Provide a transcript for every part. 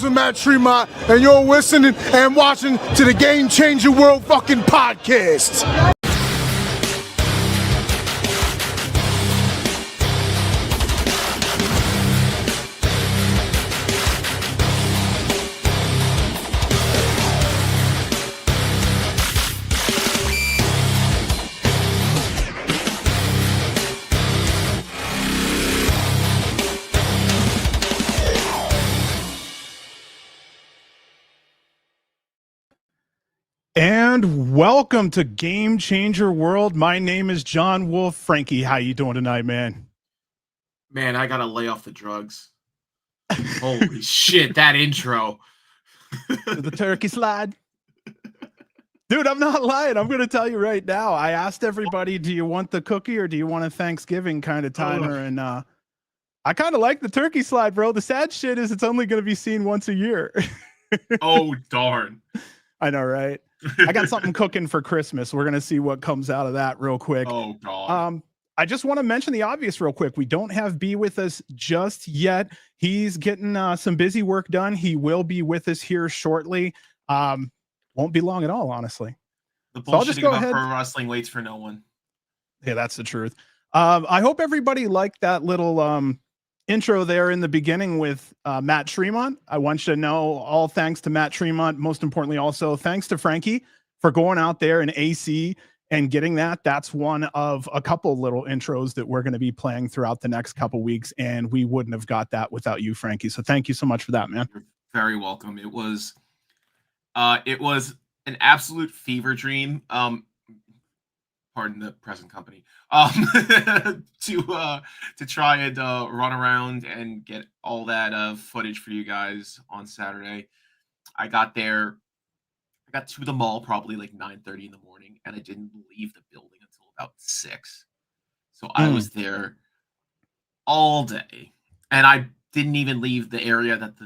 Matt Tremont, and you're listening and watching to the Game Changer World fucking podcast. And welcome to Game Changer World. My name is John Wolf. Frankie, how you doing tonight, man? Man, I gotta lay off the drugs. Holy shit, that intro. The turkey slide. Dude, I'm not lying. I'm going to tell you right now. I asked everybody, do you want the cookie or do you want a Thanksgiving kind of timer? And I kind of like the turkey slide, bro. The sad shit is it's only going to be seen once a year. Oh, darn. I know, right? I got something cooking for Christmas. We're going to see what comes out of that real quick. Oh, God. I just want to mention the obvious real quick. We don't have B with us just yet. He's getting some busy work done. He will be with us here shortly. Won't be long at all, honestly. The so I'll just go ahead. Pro wrestling waits for no one. Yeah, that's the truth. I hope everybody liked that little intro there in the beginning with Matt Tremont. I want you to know all thanks to Matt Tremont. Most importantly, also thanks to Frankie for going out there in AC and getting that. That's one of a couple little intros that we're going to be playing throughout the next couple weeks. And we wouldn't have got that without you, Frankie. So thank you so much for that, man. You're very welcome. It was an absolute fever dream. Pardon the present company. To try and run around and get all that footage for you guys on Saturday. I got to the mall probably like 9:30 in the morning, and I didn't leave the building until about 6. So I was there all day, and I didn't even leave the area that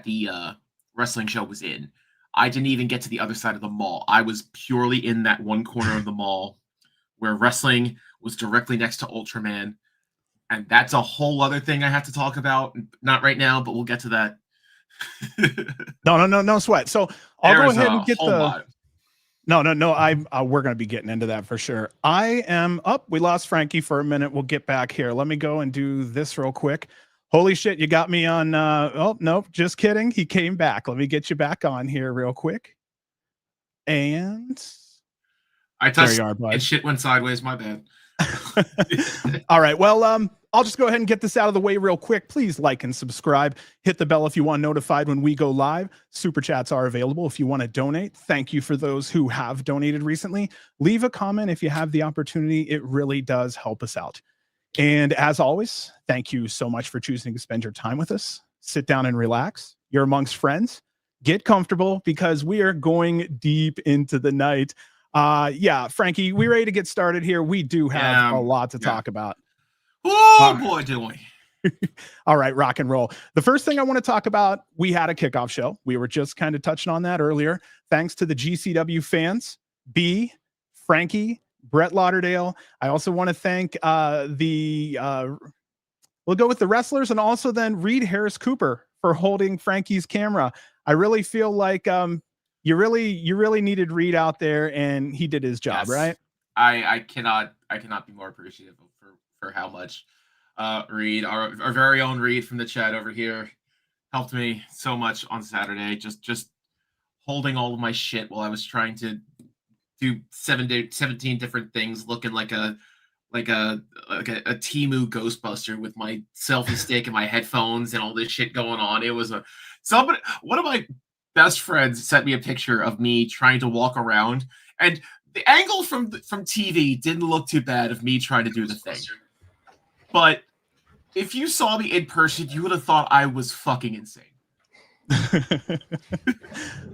the wrestling show was in. I didn't even get to the other side of the mall. I was purely in that one corner of the mall where wrestling was directly next to Ultraman. And that's a whole other thing I have to talk about. Not right now, but we'll get to that. No sweat. So I'll go ahead and get the... lot. No. We're going to be getting into that for sure. I am up. We lost Frankie for a minute. We'll get back here. Let me go and do this real quick. Holy shit, you got me on. Oh, nope, just kidding. He came back. Let me get you back on here real quick. And I touched and shit went sideways. My bad. All right. Well, I'll just go ahead and get this out of the way real quick. Please like and subscribe. Hit the bell if you want notified when we go live. Super chats are available if you want to donate. Thank you for those who have donated recently. Leave a comment if you have the opportunity. It really does help us out. And as always, thank you so much for choosing to spend your time with us. Sit down and relax. You're amongst friends. Get comfortable because we are going deep into the night. Yeah, Frankie, we ready to get started here? We do have a lot to talk about. Oh, boy, do we. All right, rock and roll. The first thing I want to talk about, we had a kickoff show. We were just kind of touching on that earlier. Thanks to the GCW fans, B, Frankie, Brett Lauderdale. I also want to thank we'll go with the wrestlers and also then Reed Harris Cooper for holding Frankie's camera. I really feel like you really needed Reed out there and he did his job, right? I cannot be more appreciative for how much Reed, our very own Reed from the chat over here, helped me so much on Saturday. Just holding all of my shit while I was trying to do 17 different things, looking like a Temu Ghostbuster with my selfie stick and my headphones and all this shit going on. It was one of my best friends sent me a picture of me trying to walk around, and the angle from TV didn't look too bad of me trying to do the thing. But if you saw me in person, you would have thought I was fucking insane.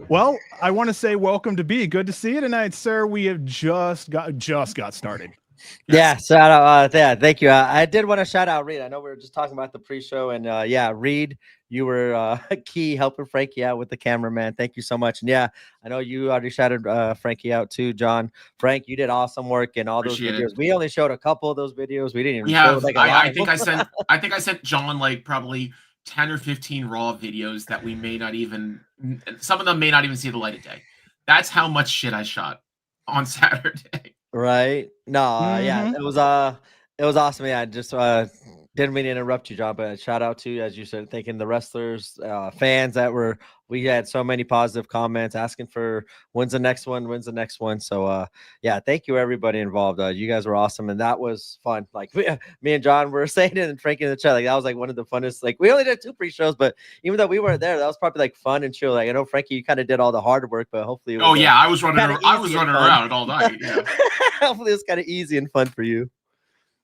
Well, I want to say welcome to B. Good to see you tonight, sir. We have just got started. Yeah, shout out. Yeah, thank you. I did want to shout out Reed. I know we were just talking about the pre-show, and yeah, Reed, you were key helping Frankie out with the cameraman. Thank you so much. And yeah, I know you already shouted Frankie out too, John. Frank, you did awesome work in all those videos. We only showed a couple of those videos. We didn't even show like a lot. I think I sent John like probably 10 or 15 Raw videos that we may not even, some of them may not even see the light of day. That's how much shit I shot on Saturday. Right? No, yeah, Mhm. it was awesome. Yeah, just didn't mean to interrupt you, John, but shout out to you, as you said, thanking the wrestlers, fans that were. We had so many positive comments asking for when's the next one, when's the next one. So yeah, thank you everybody involved. You guys were awesome, and that was fun. Like me and John were saying it and Frankie in the chat, like that was like one of the funnest. Like we only did 2 pre-shows, but even though we weren't there, that was probably like fun and chill. Like I know Frankie, you kind of did all the hard work, but hopefully, it was, I was running. kinda I was easy and running fun. around all night. Yeah. Hopefully, it's kind of easy and fun for you.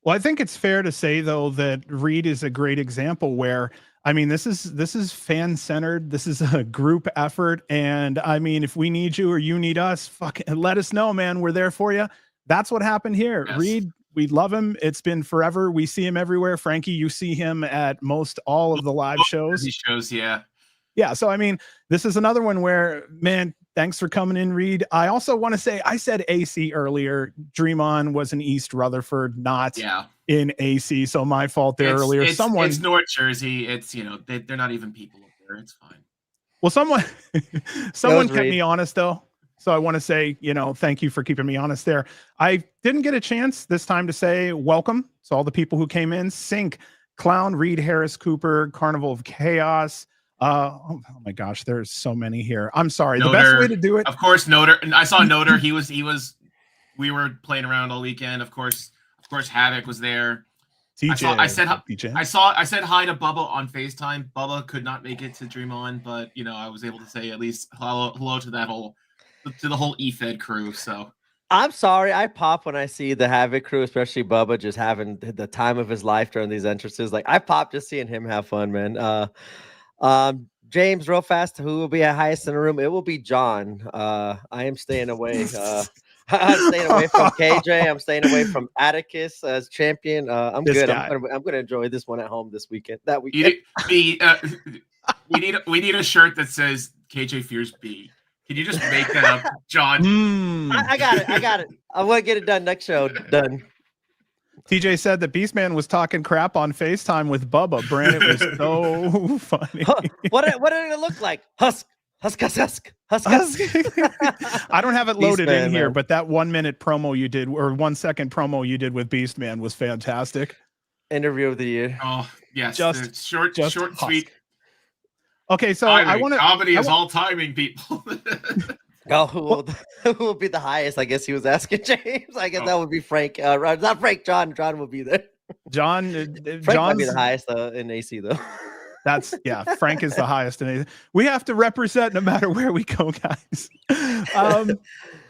Well, I think it's fair to say though that Reed is a great example where, I mean, this is fan centered. This is a group effort, and I mean, if we need you or you need us, fucking let us know, man. We're there for you. That's what happened here. Yes. Reed, we love him. It's been forever. We see him everywhere. Frankie, you see him at most all of the live shows. These shows, yeah. Yeah. So, I mean, this is another one where, man, thanks for coming in, Reed. I also want to say, I said AC earlier. Dream On was in East Rutherford, not in AC. So my fault there earlier. It's North Jersey. It's, they're not even people up there. It's fine. Well, someone kept me honest though. So I want to say, thank you for keeping me honest there. I didn't get a chance this time to say welcome to all the people who came in. Sync, Clown, Reed, Harris, Cooper, Carnival of Chaos. Oh my gosh, there's so many here. I'm sorry. Noter, the best way to do it, of course, Noter. And I saw Noter. We were playing around all weekend. Of course, Havoc was there. TJ, I said hi to Bubba on FaceTime. Bubba could not make it to Dream On, but I was able to say at least hello to the whole EFED crew. So I'm sorry, I pop when I see the Havoc crew, especially Bubba, just having the time of his life during these entrances. Like I pop just seeing him have fun, man. James, real fast, who will be at highest in the room? It will be John. I am staying away. I'm staying away from KJ. I'm staying away from Atticus as champion. I'm good. I'm gonna enjoy this one at home this weekend. That weekend. We need a shirt that says KJ fears B. Can you just make that up, John? I got it. I want to get it done next show. Done. TJ said that Beastman was talking crap on FaceTime with Bubba. Brandon, it was so funny. What did it look like? Husk. I don't have it loaded Beastman, in here, man. but that 1 minute promo you did, or 1 second promo you did with Beastman was fantastic. Interview of the year. Oh yes, just short, sweet. Okay, so timing. I want to. Comedy is all timing, people. Oh, who will be the highest? I guess he was asking James. I guess that would be Frank. Not Frank. John. John will be there. John. Frank John's might be the highest in AC though. That's Frank is the highest in AC. We have to represent no matter where we go, guys.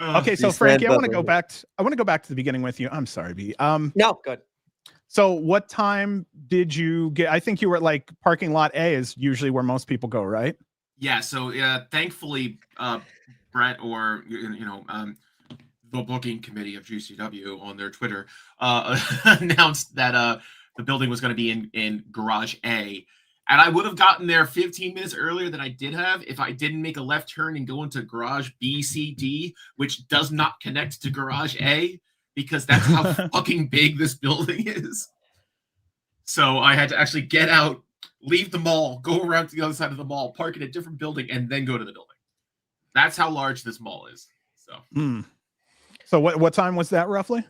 Okay, so Frankie, I want to go back to the beginning with you. I'm sorry, B. No, good. So what time did you get? I think you were at like parking lot A is usually where most people go, right? Yeah. So thankfully, Brett or the booking committee of GCW on their Twitter announced that the building was going to be in Garage A, and I would have gotten there 15 minutes earlier than I did have if I didn't make a left turn and go into Garage B, C, D, which does not connect to Garage A because that's how fucking big this building is. So I had to actually get out, leave the mall, go around to the other side of the mall, park in a different building, and then go to the building. That's how large this mall is. So, So what time was that roughly?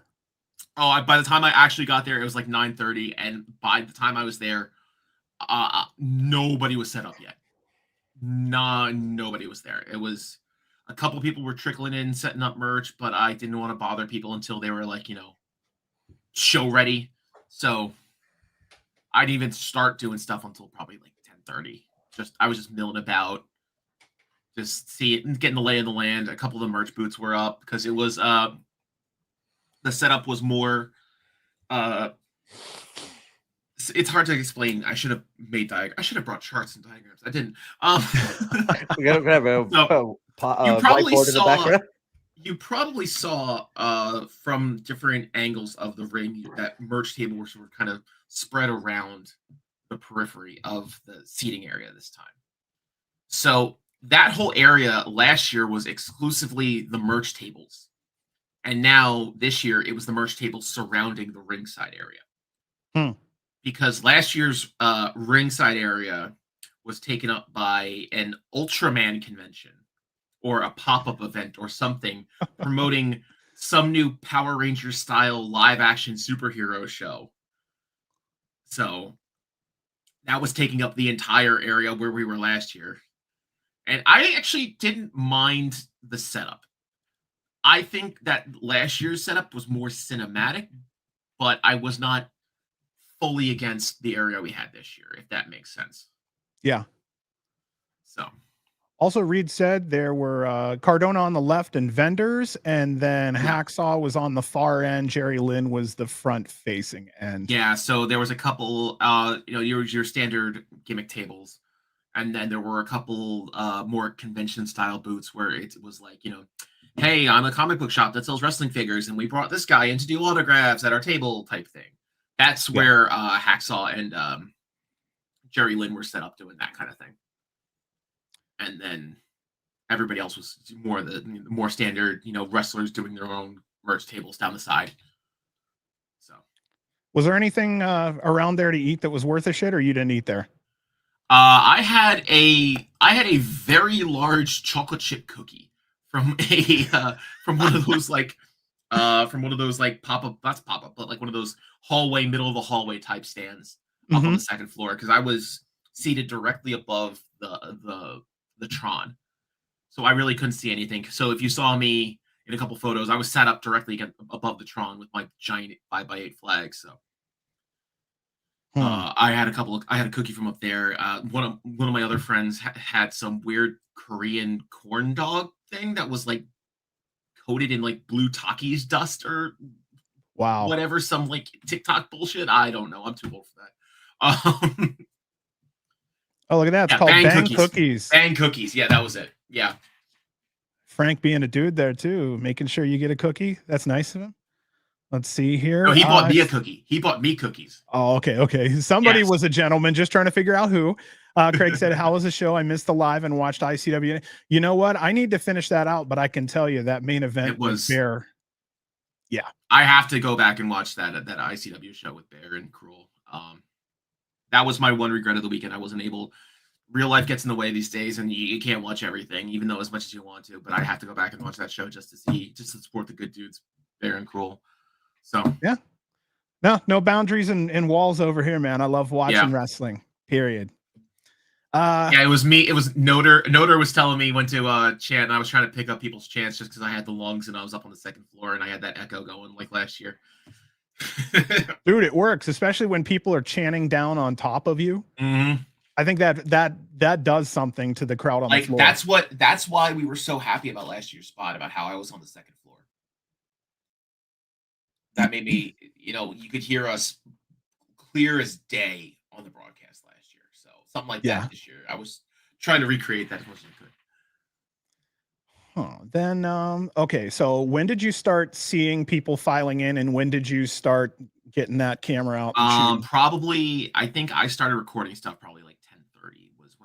Oh, by the time I actually got there, it was like 9:30, and by the time I was there, nobody was set up yet. Nobody was there. It was a couple people were trickling in, setting up merch, but I didn't want to bother people until they were like, show ready. So I didn't even start doing stuff until probably like 10:30. I was just milling about, just see it and getting the lay of the land. A couple of the merch booths were up because it was the setup was more it's hard to explain. I should have I should have brought charts and diagrams. I didn't. You probably saw from different angles of the ring that merch tables were kind of spread around the periphery of the seating area this time. So that whole area last year was exclusively the merch tables. And now this year it was the merch tables surrounding the ringside area. because last year's ringside area was taken up by an Ultraman convention or a pop-up event or something promoting some new Power Rangers style live action superhero show. So that was taking up the entire area where we were last year. And I actually didn't mind the setup. I think that last year's setup was more cinematic, but I was not fully against the area we had this year, if that makes sense. Yeah. So. Also, Reed said there were Cardona on the left and vendors, and then Hacksaw was on the far end. Jerry Lynn was the front facing end. Yeah, so there was a couple, your standard gimmick tables, and then there were a couple more convention style booths where it was like, hey, I'm a comic book shop that sells wrestling figures, and we brought this guy in to do autographs at our table type thing. That's where Hacksaw and Jerry Lynn were set up doing that kind of thing. And then everybody else was more the more standard, wrestlers doing their own merch tables down the side. So, was there anything around there to eat that was worth a shit, or you didn't eat there? I had a very large chocolate chip cookie from one of those pop-up, that's pop-up, but like one of those hallway, middle of the hallway type stands up on the second floor, because I was seated directly above the Tron, so I really couldn't see anything. So if you saw me in a couple photos, I was sat up directly above the Tron with my giant 5x8 flag. So I had a cookie from up there. One of my other friends had some weird Korean corn dog thing that was like coated in like blue Takis dust or whatever, some like TikTok bullshit. I don't know. I'm too old for that. Oh, look at that. It's called Bang Cookies. Bang Cookies. Yeah, that was it. Yeah. Frank being a dude there too, making sure you get a cookie. That's nice of him. Let's see here. No, he bought me a cookie. He bought me cookies. Oh, okay. Somebody was a gentleman, just trying to figure out who. Craig said, how was the show? I missed the live and watched ICW. You know what? I need to finish that out, but I can tell you that main event was Bear. Yeah. I have to go back and watch that ICW show with Bear and Cruel. That was my one regret of the weekend. I wasn't able. Real life gets in the way these days, and you can't watch everything, even though as much as you want to. But I have to go back and watch that show just to support the good dudes, Bear and Cruel. So yeah, no boundaries and walls over here, man. I love watching wrestling. Period. It was me. It was Noder. Noder was telling me when to chant, and I was trying to pick up people's chants just because I had the lungs and I was up on the second floor and I had that echo going like last year. Dude, it works, especially when people are chanting down on top of you. I think that does something to the crowd on the floor. That's why we were so happy about last year's spot, about how I was on the second floor. That made me, you could hear us clear as day on the broadcast last year. So something like that this year. I was trying to recreate that as much as I could. Then okay, so when did you start seeing people filing in, and when did you start getting that camera out? Probably, I think I started recording stuff probably like 10:30 was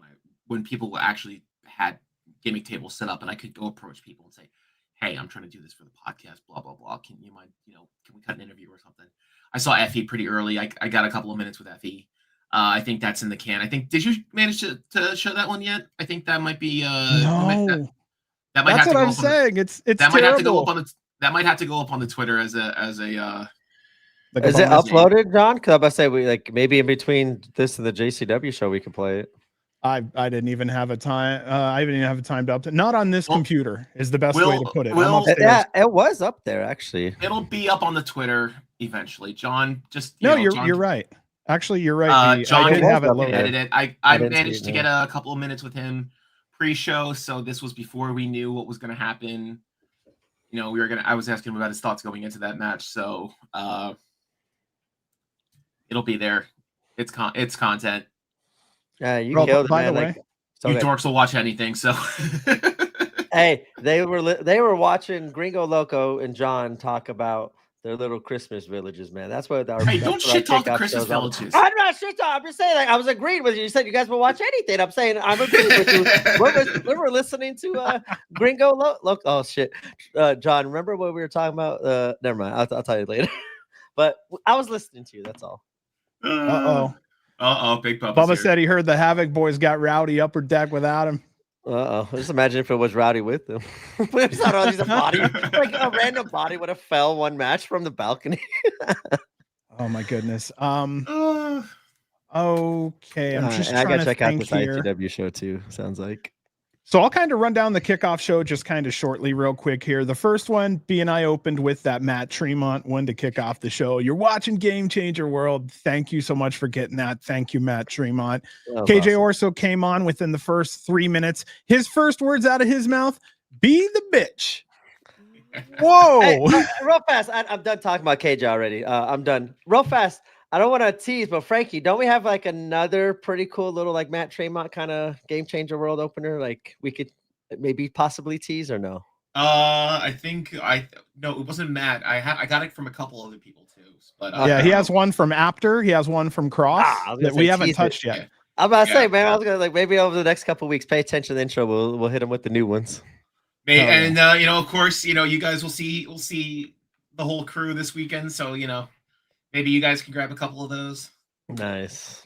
when people actually had gimmick tables set up, and I could go approach people and say, hey, I'm trying to do this for the podcast, blah blah blah, can you mind, can we cut an interview or something? I saw Effy pretty early. I got a couple of minutes with Effy. I think that's in the can. I think, did you manage to show that one yet? I think that might be no. That might That's have to what go I'm saying. It's that terrible. might have to go up on the that might have to go up on the Twitter as a Is it uploaded, John? Because I'm about to say maybe in between this and the JCW show we can play it. I didn't even have a time. I didn't even have a time to update. Not on this computer is the best way to put it. It was up there actually. It'll be up on the Twitter eventually. John, just you're right. Actually, you're right. John didn't have it loaded. Edit it. I managed to get a couple of minutes with him pre-show, so this was before we knew what was going to happen. I was asking him about his thoughts going into that match, so it'll be there. It's content. Yeah, you killed it, by man. the way, you dorks will watch anything. So hey, they were watching Gringo Loco and John talk about their little Christmas villages, man. That's what our don't shit talk the Christmas villages. I'm not shit talking. I'm just saying, I was agreeing with you. You said you guys will watch anything. I'm saying I'm agreeing with you. We were listening to Gringo Loco. Oh shit, John, remember what we were talking about? Never mind. I'll tell you later. But I was listening to you. That's all. Big Puppa's Bubba here. said he heard the Havoc boys got rowdy upper deck without him. Just imagine if it was Rowdy with them. We just thought a body, like a random body would have fell one match from the balcony. Oh my goodness. Okay, I'm just and I trying gotta to check out think this here. ITW show too. Sounds like. So I'll kind of run down the kickoff show just kind of shortly, real quick here. The first one, B and I opened with that Matt Tremont one to kick off the show. You're watching Game Changer World. Thank you so much for getting that. Thank you, Matt Tremont. KJ awesome. Orso came on within the first 3 minutes. His first words out of his mouth, be the bitch. Whoa. Hey, real fast. I'm done talking about KJ already. I'm done. Real fast. I don't want to tease, but Frankie, don't we have like another pretty cool little like Matt Tremont kind of Game Changer World opener? Like we could maybe possibly tease or no? I think no, it wasn't Matt. I got it from a couple other people too. But Yeah, he has one from Apter. He has one from Cross that we haven't touched yet. Yeah. I'm about to say, man, I was gonna like maybe over the next couple of weeks, pay attention to the intro. We'll hit him with the new ones. And you know, of course, you know, you guys will see the whole crew this weekend. So you know, maybe you guys can grab a couple of those. Nice.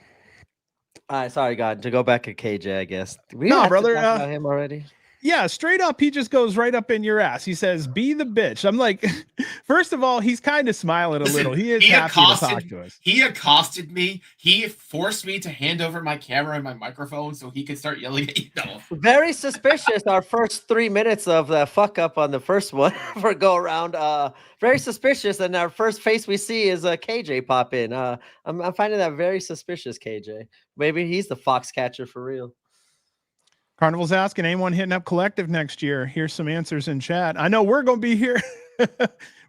All right, sorry, God, to go back to KJ, I guess. No, brother, talk about him already. Yeah, straight up, he just goes right up in your ass. He says, be the bitch. I'm like, first of all, he's kind of smiling a little. He is happy to talk to us. He accosted me. He forced me to hand over my camera and my microphone so he could start yelling at Itoh. Very suspicious. Our first 3 minutes of the fuck up on the first one for go around. Very suspicious. And our first face we see is KJ pop in. I'm finding that very suspicious, KJ. Maybe he's the fox catcher for real. Carnival's asking, anyone hitting up Collective next year? Here's some answers in chat. I know we're going to be here.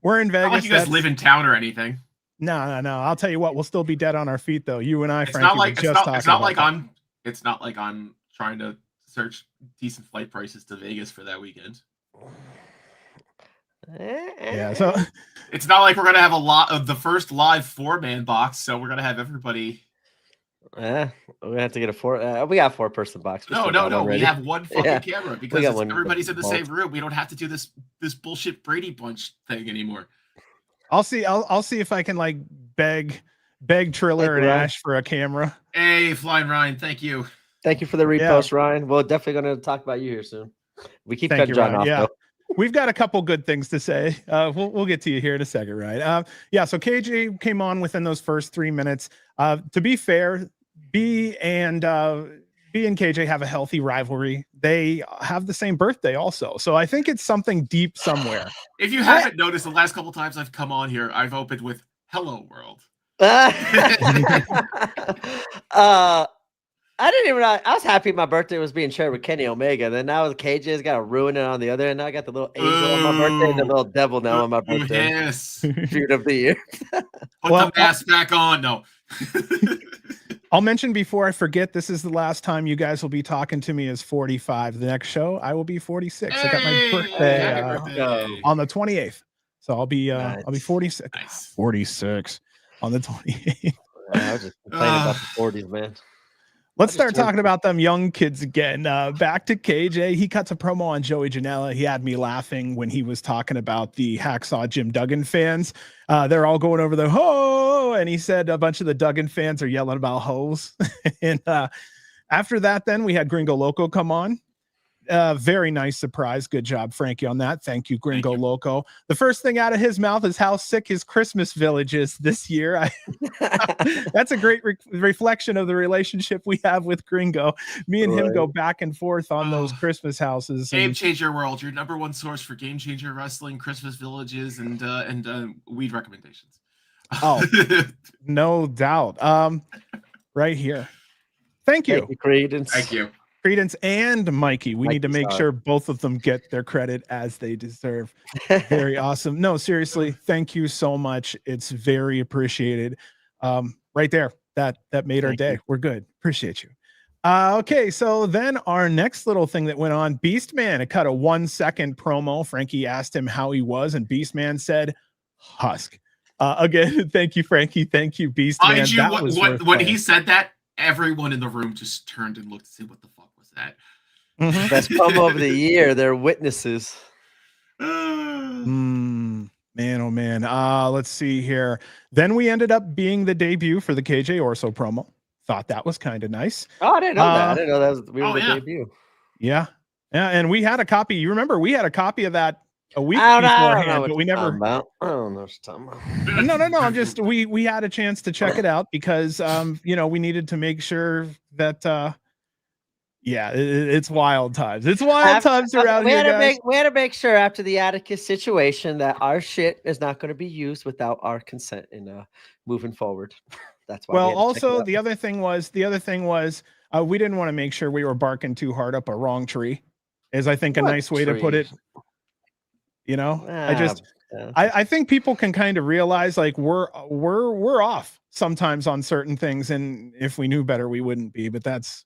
We're in Vegas. Not like you guys live in town or anything. No. I'll tell you what, we'll still be dead on our feet though. You and I, It's Frankie, not like it's not like that. it's not like I'm trying to search decent flight prices to Vegas for that weekend. Yeah, so it's not like we're gonna have a lot of the first live 4-man box, so we're gonna have everybody. We're gonna have to get a 4. We got a 4-person box. No. We have one fucking camera because everybody's in the same room. We don't have to do this bullshit Brady Bunch thing anymore. I'll see if I can like beg Triller and Ash for a camera. Hey, Flyin Ryan, thank you. Thank you for the repost, Ryan. We're definitely gonna talk about you here soon. We keep cutting John off. Yeah. Though. We've got a couple good things to say. We'll get to you here in a second, right? So KJ came on within those first 3 minutes. To be fair, B and KJ have a healthy rivalry. They have the same birthday also. So I think it's something deep somewhere. If you haven't noticed, the last couple times I've come on here, I've opened with "Hello World." I didn't even know. I was happy my birthday was being shared with Kenny Omega. Then now KJ's got to ruin it on the other end. Now I got the little angel on my birthday and the little devil now on my birthday. Yes. Feud of the year. Put the mask back on. No. I'll mention before I forget, this is the last time you guys will be talking to me as 45. The next show, I will be 46. I got my birthday on the 28th. So I'll be 46. Nice. 46 on the 28th. I was just complaining about the 40s, man. Let's start talking about them young kids again. Back to KJ. He cuts a promo on Joey Janela. He had me laughing when he was talking about the Hacksaw Jim Duggan fans. They're all going over the ho, and he said a bunch of the Duggan fans are yelling about hoes. And after that, then we had Gringo Loco come on. Very nice surprise. Good job, Frankie, on that. Thank you, Gringo Loco. The first thing out of his mouth is how sick his Christmas village is this year. That's a great reflection of the relationship we have with Gringo. Me and him go back and forth on those Christmas houses. Game Changer World, your #1 source for Game Changer Wrestling, Christmas villages, and weed recommendations. Oh, no doubt. Right here. Thank you. Thank you, Credence. Thank you. Credence and Maki. We need to make sorry. sure both of them get their credit as they deserve. Very awesome. No, seriously, thank you so much. It's very appreciated. Right there. That made our day. We're good. Appreciate you. Okay, so then our next little thing that went on, Beastman, it cut a 1-second promo. Frankie asked him how he was, and Beastman said, "Husk." Again, thank you, Frankie. Thank you, Beastman. When he said that, everyone in the room just turned and looked to see what the fuck was that. Best promo of the year. They're witnesses. Man, oh man. Let's see here. Then we ended up being the debut for the KJ Orso promo. Thought that was kind of nice. Oh, I didn't know that. I didn't know that was we were the yeah. debut. Yeah. Yeah, and we had a copy. You remember we had a copy of that a week I don't beforehand, know but we never. I don't know what you're talking about. No. I'm just we had a chance to check it out because we needed to make sure that it's wild times. It's wild times around here, guys. We had to make sure after the Atticus situation that our shit is not going to be used without our consent in moving forward. That's why. Well, also the other thing was we didn't want to make sure we were barking too hard up a wrong tree. Is I think a nice way to put it. I think people can kind of realize like we're off sometimes on certain things, and if we knew better, we wouldn't be. But that's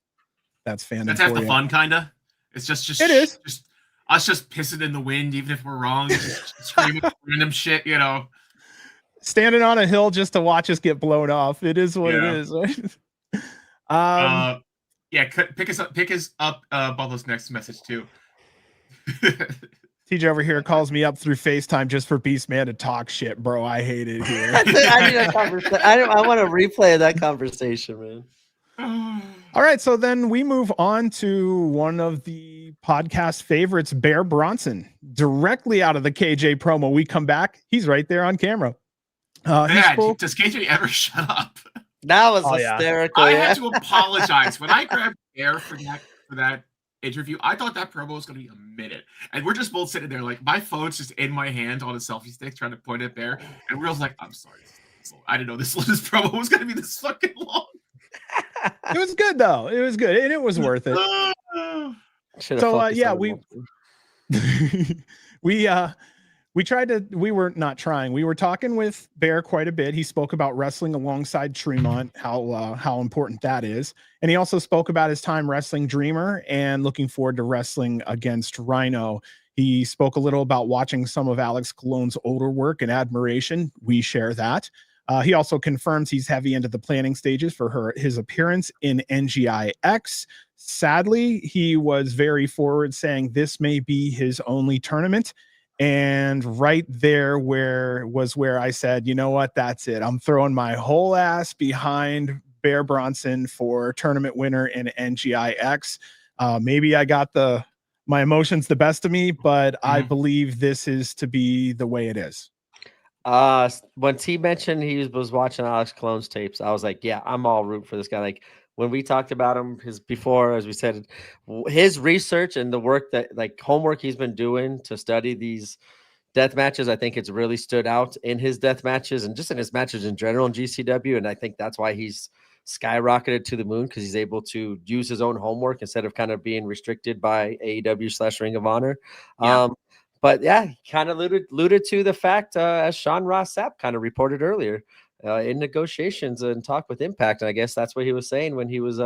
fandom. That's half the fun, kinda. It's just it is just us just pissing in the wind, even if we're wrong, just screaming random shit, Standing on a hill just to watch us get blown off. It is what it is. Right? Pick us up Bubba's next message too. TJ over here calls me up through FaceTime just for Beastman to talk shit, bro. I hate it here. I need a conversation. I want to replay that conversation, man. All right, so then we move on to one of the podcast favorites, Bear Bronson, directly out of the KJ promo. We come back. He's right there on camera. Does KJ ever shut up? That was hysterical. I had to apologize when I grabbed Bear for that interview. I thought that promo was going to be a minute, and we're just both sitting there like my phone's just in my hand on a selfie stick trying to point at Bear, and Real's like, "I'm sorry, I didn't know this promo was going to be this fucking long." It was good though. It was good, and it was worth it. We were not trying. We were talking with Bear quite a bit. He spoke about wrestling alongside Tremont, how important that is. And he also spoke about his time wrestling Dreamer and looking forward to wrestling against Rhino. He spoke a little about watching some of Alex Cologne's older work and admiration. We share that. He also confirms he's heavy into the planning stages for his appearance in NGIX. Sadly, he was very forward, saying this may be his only tournament. And right there where I said, you know what, that's it. I'm throwing my whole ass behind Bear Bronson for tournament winner in NGIX. Maybe I got my emotions the best of me, but I believe this is to be the way it is. When T mentioned he was watching Alex Cologne's tapes, I was like, yeah, I'm all root for this guy. Like when we talked about him, as we said, his research and the work homework he's been doing to study these death matches, I think it's really stood out in his death matches and just in his matches in general in GCW. And I think that's why he's skyrocketed to the moon, because he's able to use his own homework instead of kind of being restricted by AEW / Ring of Honor. Yeah. But yeah, he kind of alluded to the fact, as Sean Ross Sapp kind of reported earlier, in negotiations and talk with Impact. And I guess that's what he was saying when he was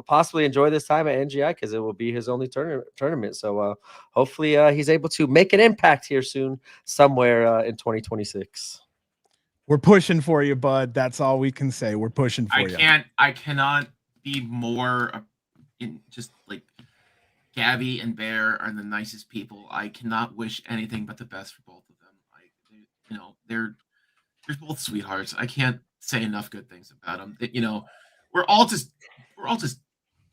possibly enjoy this time at NGI, because it will be his only tournament. So hopefully he's able to make an impact here soon, somewhere in 2026. We're pushing for you, bud. That's all we can say. We're pushing for you. I cannot be more just like Gabby and Bear are the nicest people. I cannot wish anything but the best for both of them. They're both sweethearts. I can't say enough good things about them. We're all just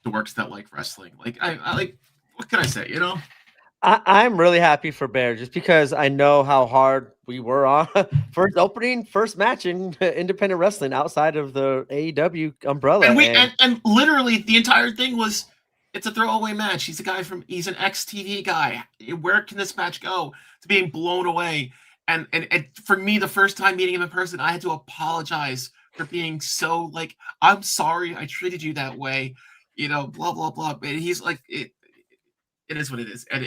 dorks that like wrestling. Like I like, what can I say? I'm really happy for Bear, just because I know how hard we were on first match in independent wrestling outside of the AEW umbrella. And literally the entire thing was, it's a throwaway match. He's he's an ex-TV guy. Where can this match go? To being blown away. And for me, the first time meeting him in person, I had to apologize for being so like, I'm sorry I treated you that way, blah, blah, blah. But he's like, it is what it is. And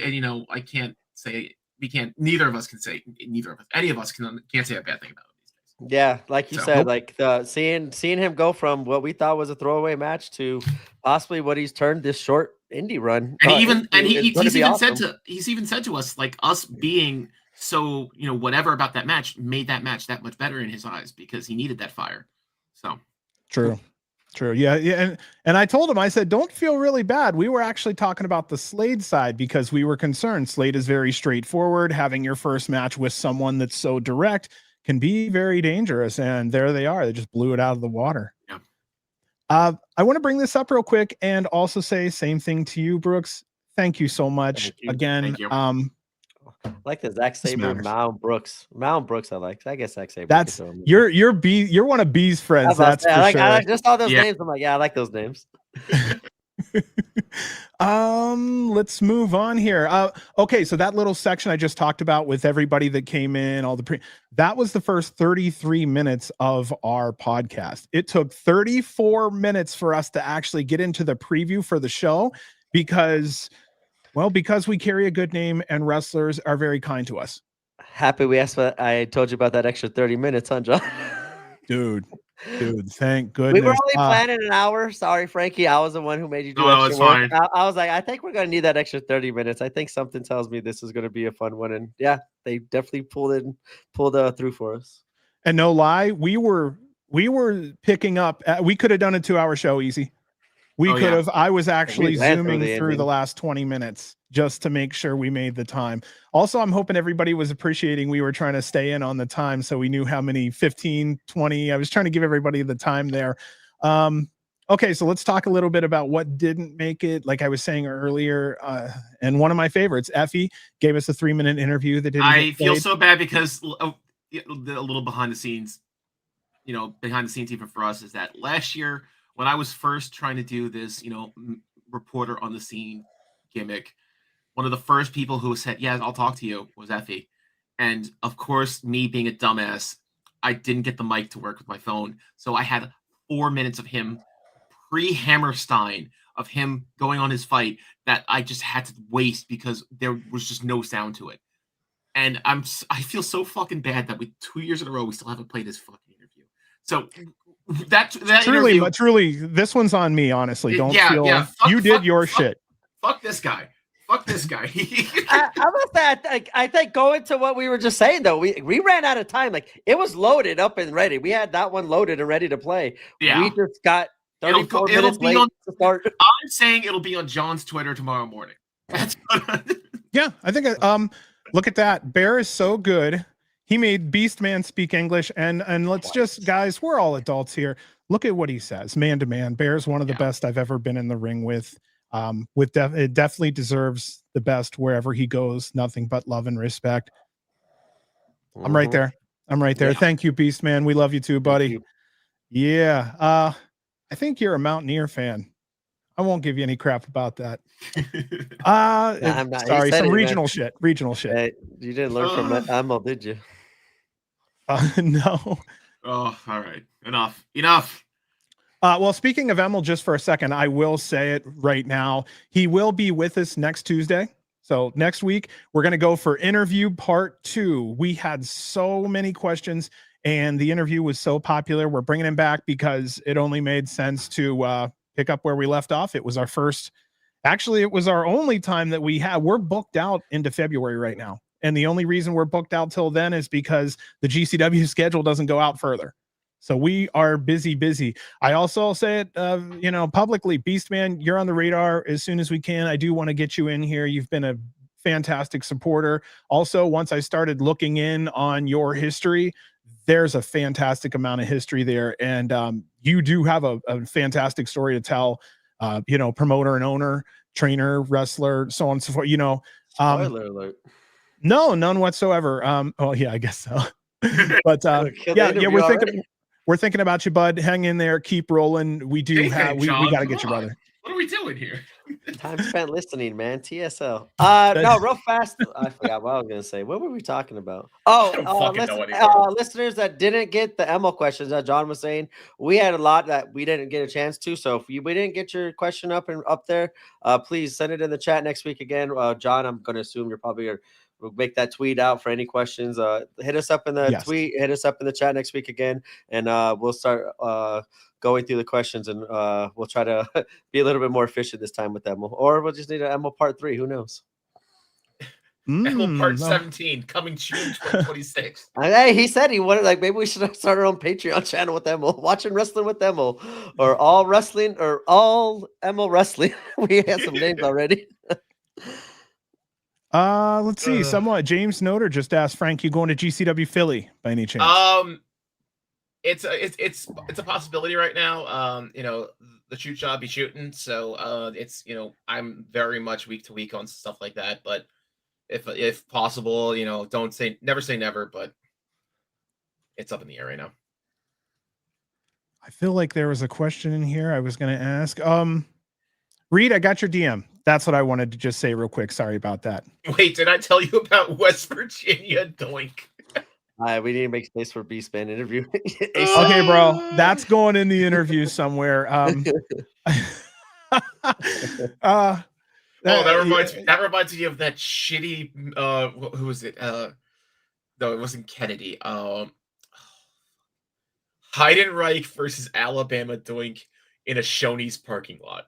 I can't say, any of us can't say a bad thing about him. Yeah, like you said, like seeing him go from what we thought was a throwaway match to possibly what he's turned this short indie run. And he's even said to us, like, us being so whatever about that match made that match that much better in his eyes, because he needed that fire. So true. True. Yeah. Yeah. And I told him, I said, don't feel really bad. We were actually talking about the Slade side because we were concerned. Slade is very straightforward. Having your first match with someone that's so direct can be very dangerous. And there they are. They just blew it out of the water. Yeah. I want to bring this up real quick and also say same thing to you, Brooks. Thank you so much. Again. Thank you. I like the Zack Sabre, Mount Brooks. Mount Brooks, I like. I guess Zack Sabre. That's you're one of B's friends. That's for sure. I like just all those names. I'm like, yeah, I like those names. Let's move on here. Okay, so that little section I just talked about with everybody that came in, all the that was the first 33 minutes of our podcast. It took 34 minutes for us to actually get into the preview for the show because we carry a good name and wrestlers are very kind to us. Happy we asked what I told you about that extra 30 minutes, huh, John? Dude, thank goodness. We were only planning an hour. Sorry, Frankie. I was the one who made you do extra it's work. Fine. I was like, I think we're going to need that extra 30 minutes. I think something tells me this is going to be a fun one. And yeah, they definitely pulled through for us. And no lie, we were picking up. We could have done a 2-hour show easy. We could have. I was actually zooming through the last 20 minutes just to make sure we made the time. Also, I'm hoping everybody was appreciating we were trying to stay in on the time so we knew how many 15, 20. I was trying to give everybody the time there. Okay, so let's talk a little bit about what didn't make it. Like I was saying earlier, and one of my favorites, Effy, gave us a 3-minute interview that didn't. I feel so bad because a little behind the scenes, even for us is that last year, when I was first trying to do this, reporter on the scene gimmick, one of the first people who said, yeah, I'll talk to you was Effy. And of course, me being a dumbass, I didn't get the mic to work with my phone. So I had 4 minutes of him pre-Hammerstein of him going on his fight that I just had to waste because there was just no sound to it. And I feel so fucking bad that 2 years in a row, we still haven't played this fucking interview. So that truly, this one's on me, honestly. Don't feel you did your shit. Fuck this guy. Fuck this guy. I must say, I think going to what we were just saying though, we ran out of time. Like it was loaded up and ready. We had that one loaded and ready to play. Yeah. We just got 34 minutes late to start. I'm saying it'll be on John's Twitter tomorrow morning. That's yeah, I think look at that. Bear is so good. He made Beastman speak English, and let's just, guys, we're all adults here. Look at what he says, man to man. Bear's one of the best I've ever been in the ring with. It definitely deserves the best wherever he goes. Nothing but love and respect. I'm right there. Yeah. Thank you, Beastman. We love you too, buddy. Yeah. I think you're a Mountaineer fan. I won't give you any crap about that. I'm not. Sorry, some regional shit. Hey, you didn't learn from that Emil, did you? No. Oh, all right. Enough. Well, speaking of Emil, just for a second, I will say it right now. He will be with us next Tuesday. So next week, we're going to go for interview part 2. We had so many questions, and the interview was so popular. We're bringing him back because it only made sense to pick up where we left off. It was our first. Actually, it was our only time that we're booked out into February right now. And the only reason we're booked out till then is because the GCW schedule doesn't go out further. So we are busy. I also say it, publicly, Beastman, you're on the radar as soon as we can. I do want to get you in here. You've been a fantastic supporter. Also, once I started looking in on your history, there's a fantastic amount of history there. And you do have a fantastic story to tell, promoter and owner, trainer, wrestler, so on and so forth, Spoiler alert. No, none whatsoever. Oh yeah, I guess so. But we're thinking about you, bud. Hang in there, keep rolling. We do we got to get you, brother. What are we doing here? Time spent listening, man. TSL. No, real fast. I forgot what I was gonna say. What were we talking about? Listeners that didn't get the Emil questions that John was saying, we had a lot that we didn't get a chance to. So if we didn't get your question up there, please send it in the chat next week again. John, I'm gonna assume you're probably we'll make that tweet out for any questions. Hit us up in the tweet. Hit us up in the chat next week again, and we'll start going through the questions, and we'll try to be a little bit more efficient this time with Emil, or we'll just need an Emil part 3. Who knows? ML Part no. 17 coming June 2026. Hey, he said he wanted, like, maybe we should start our own Patreon channel with Emil, watching wrestling with Emil, or all wrestling, or all Emil wrestling. We have some names already. Let's see. Somewhat James Noter just asked Frank, you going to GCW Philly by any chance? It's a possibility right now. You know, the shoot job be shooting, so it's, you know, I'm very much week to week on stuff like that. But if possible, you know, never say never, but it's up in the air right now. I feel like there was a question in here I was going to ask. Reed, I got your DM. That's what I wanted to just say real quick. Sorry about that. Wait, did I tell you about West Virginia? Doink. We need to make space for Beastman interview. Okay, bro, that's going in the interview somewhere. That reminds me of that shitty who was it? No, it wasn't Kennedy. Heidenreich versus Alabama Doink in a Shoney's parking lot.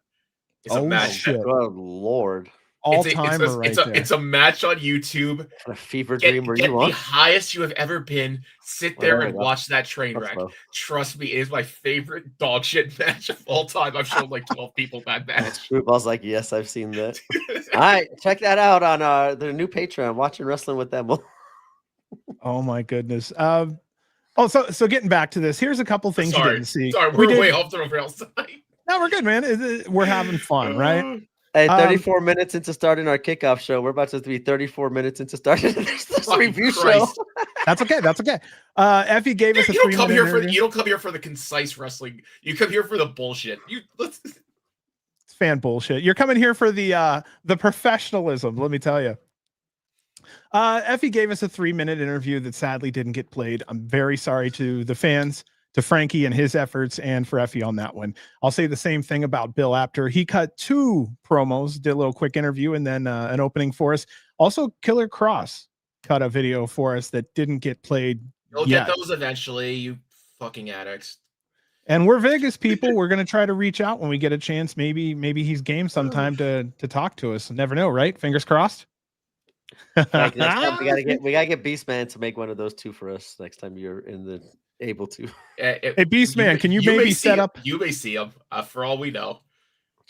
It's a match. Shit. Oh Lord. It's a match on YouTube. A fever dream were get you on? The highest you have ever been. Sit there and watch that train wreck. Trust me, it is my favorite dog shit match of all time. I've shown like 12 people that match. I was like, yes, I've seen that. All right, check that out on their new Patreon, Watching Wrestling with Them. Oh my goodness. So getting back to this, here's a couple things you didn't see. Sorry, we're way off the rails tonight. No, we're good, man. We're having fun, right? Hey, 34 minutes into starting our kickoff show. We're about to be 34 minutes into starting this review show. That's okay. That's okay. Effy gave us a 3-minute interview. You don't come here for the concise wrestling. You come here for the bullshit. It's fan bullshit. You're coming here for the professionalism, let me tell you. Effy gave us a 3-minute interview that sadly didn't get played. I'm very sorry to the fans, to Frankie and his efforts, and for Effy on that one. I'll say the same thing about Bill Apter. He cut 2 promos, did a little quick interview, and then an opening for us. Also, Killer Cross cut a video for us that didn't get played. You'll get those eventually, you fucking addicts. And we're Vegas people. We're gonna try to reach out when we get a chance. Maybe he's game sometime to talk to us. Never know, right? Fingers crossed. We gotta get Beastman to make one of those 2 for us next time you're able to. Hey, Beastman, can you maybe set up? You may see him for all we know.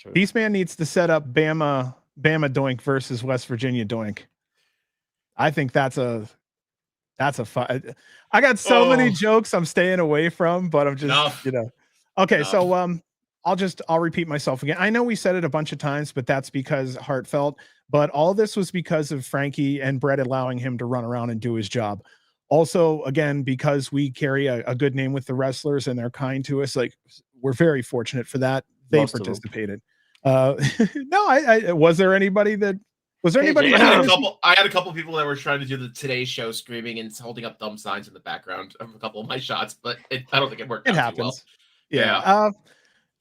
Beastman needs to set up Bama Doink versus West Virginia Doink. I think that's a fun. I got so many jokes I'm staying away from, but I'm just Okay, so I'll repeat myself again. I know we said it a bunch of times, but that's because heartfelt. But all this was because of Frankie and Brett allowing him to run around and do his job. Also, again, because we carry a good name with the wrestlers and they're kind to us. Like, we're very fortunate for that. They participated. No, was there anybody that was there anybody? I had a couple people that were trying to do the Today Show screaming and holding up thumb signs in the background of a couple of my shots, but I don't think it worked. It happens. Yeah.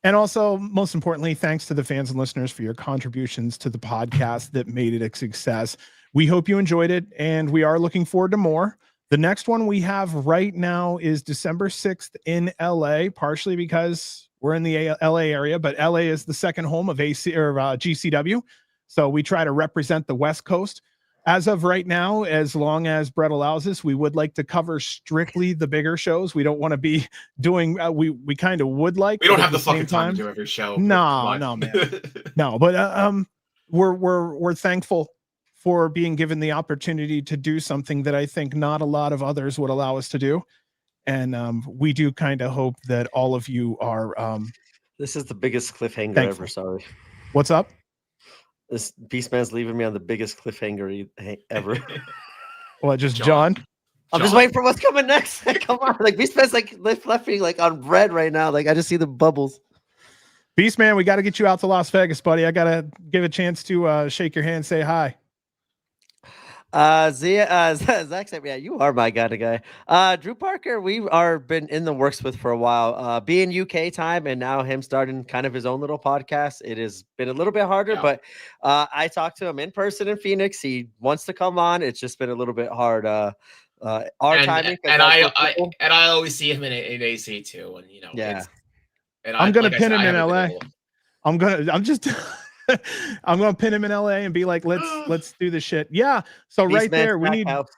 And also, most importantly, thanks to the fans and listeners for your contributions to the podcast that made it a success. We hope you enjoyed it, and we are looking forward to more. The next one we have right now is December 6th in LA, partially because we're in the LA area, but LA is the second home of GCW. So we try to represent the West Coast. As of right now, as long as Brett allows us, we would like to cover strictly the bigger shows. We don't want to be doing, we kind of would like. We don't have the fucking time to do every show. No, man. No, but we're thankful for being given the opportunity to do something that I think not a lot of others would allow us to do. And we do kind of hope that all of you are. This is the biggest cliffhanger thankful. Ever. Sorry. What's up? This Beastman's leaving me on the biggest cliffhanger ever. What, just John? I'm just waiting for what's coming next. Come on. Like, Beastman's like left me like on red right now. Like, I just see the bubbles. Beastman, we got to get you out to Las Vegas, buddy. I got to give a chance to shake your hand, say hi. Zach said, yeah, you are my guy. Drew Parker, we are been in the works with for a while. Being UK time and now him starting kind of his own little podcast, it has been a little bit harder, but I talked to him in person in Phoenix. He wants to come on. It's just been a little bit hard. Timing, and I always see him in AC too, and I'm gonna pin him in LA. I'm just I'm gonna pin him in LA and be like, let's do this shit. Yeah. So right Beastman there, we need Stackhouse.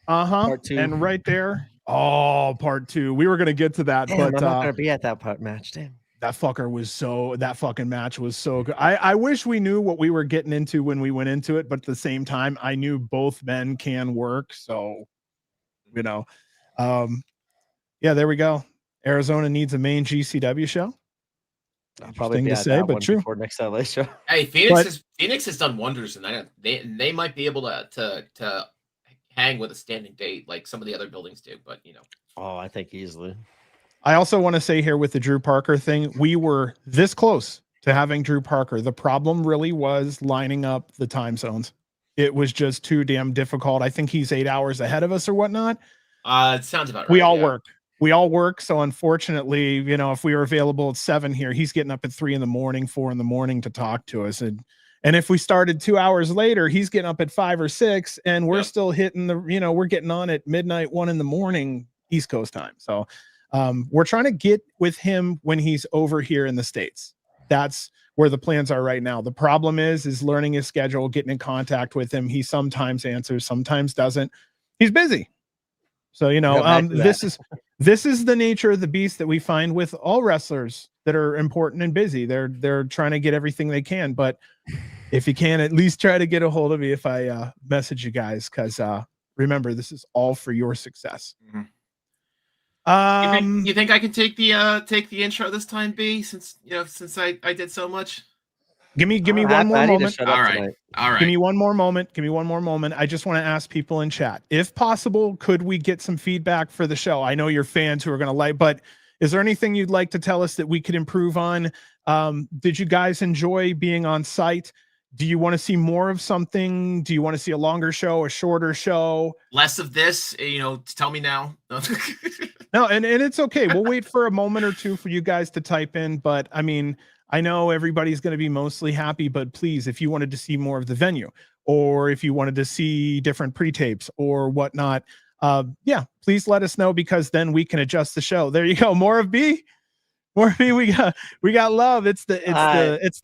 part 2. and right there. Oh, part 2. We were gonna get to that, Damn, but I'm not gonna be at that part match. Damn. that fucking match was so good. I wish we knew what we were getting into when we went into it, but at the same time, I knew both men can work. So, you know, yeah, there we go. Arizona needs a main GCW show. I'll probably be to at say, that but one true. before next LA show. Hey, Phoenix has done wonders, and they might be able to hang with a standing date like some of the other buildings do. But you know, Oh, I think easily. I also want to say here with the Drew Parker thing, we were this close to having Drew Parker. The problem really was lining up the time zones. It was just too damn difficult. I think he's 8 hours ahead of us or whatnot. it sounds about right. We all work. We all work. So unfortunately, you know, if we were available at 7 here, he's getting up at 3 in the morning, 4 in the morning to talk to us. And if we started 2 hours later, he's getting up at 5 or 6 and we're still hitting the, you know, we're getting on at midnight, 1 in the morning, East Coast time. So we're trying to get with him when he's over here in the States. That's where the plans are right now. The problem is learning his schedule, getting in contact with him. He sometimes answers, sometimes doesn't. He's busy. So, you know, this is the nature of the beast that we find with all wrestlers that are important and busy. They're trying to get everything they can, but if you can, at least try to get a hold of me if I message you guys, because remember, this is all for your success. Mm-hmm. You think I can take the intro this time, B? Since I did so much. Give me one more moment. All right. Give me one more moment. I just want to ask people in chat, if possible, could we get some feedback for the show? I know you're fans who are going to like, but is there anything you'd like to tell us that we could improve on? Did you guys enjoy being on site? Do you want to see more of something? Do you want to see a longer show, a shorter show? Less of this, tell me now. No, and it's okay. We'll wait for a moment or two for you guys to type in, but I mean, I know everybody's going to be mostly happy, but please, if you wanted to see more of the venue, or if you wanted to see different pre-tapes or whatnot, yeah, please let us know, because then we can adjust the show. There you go. More of B. We got love. It's the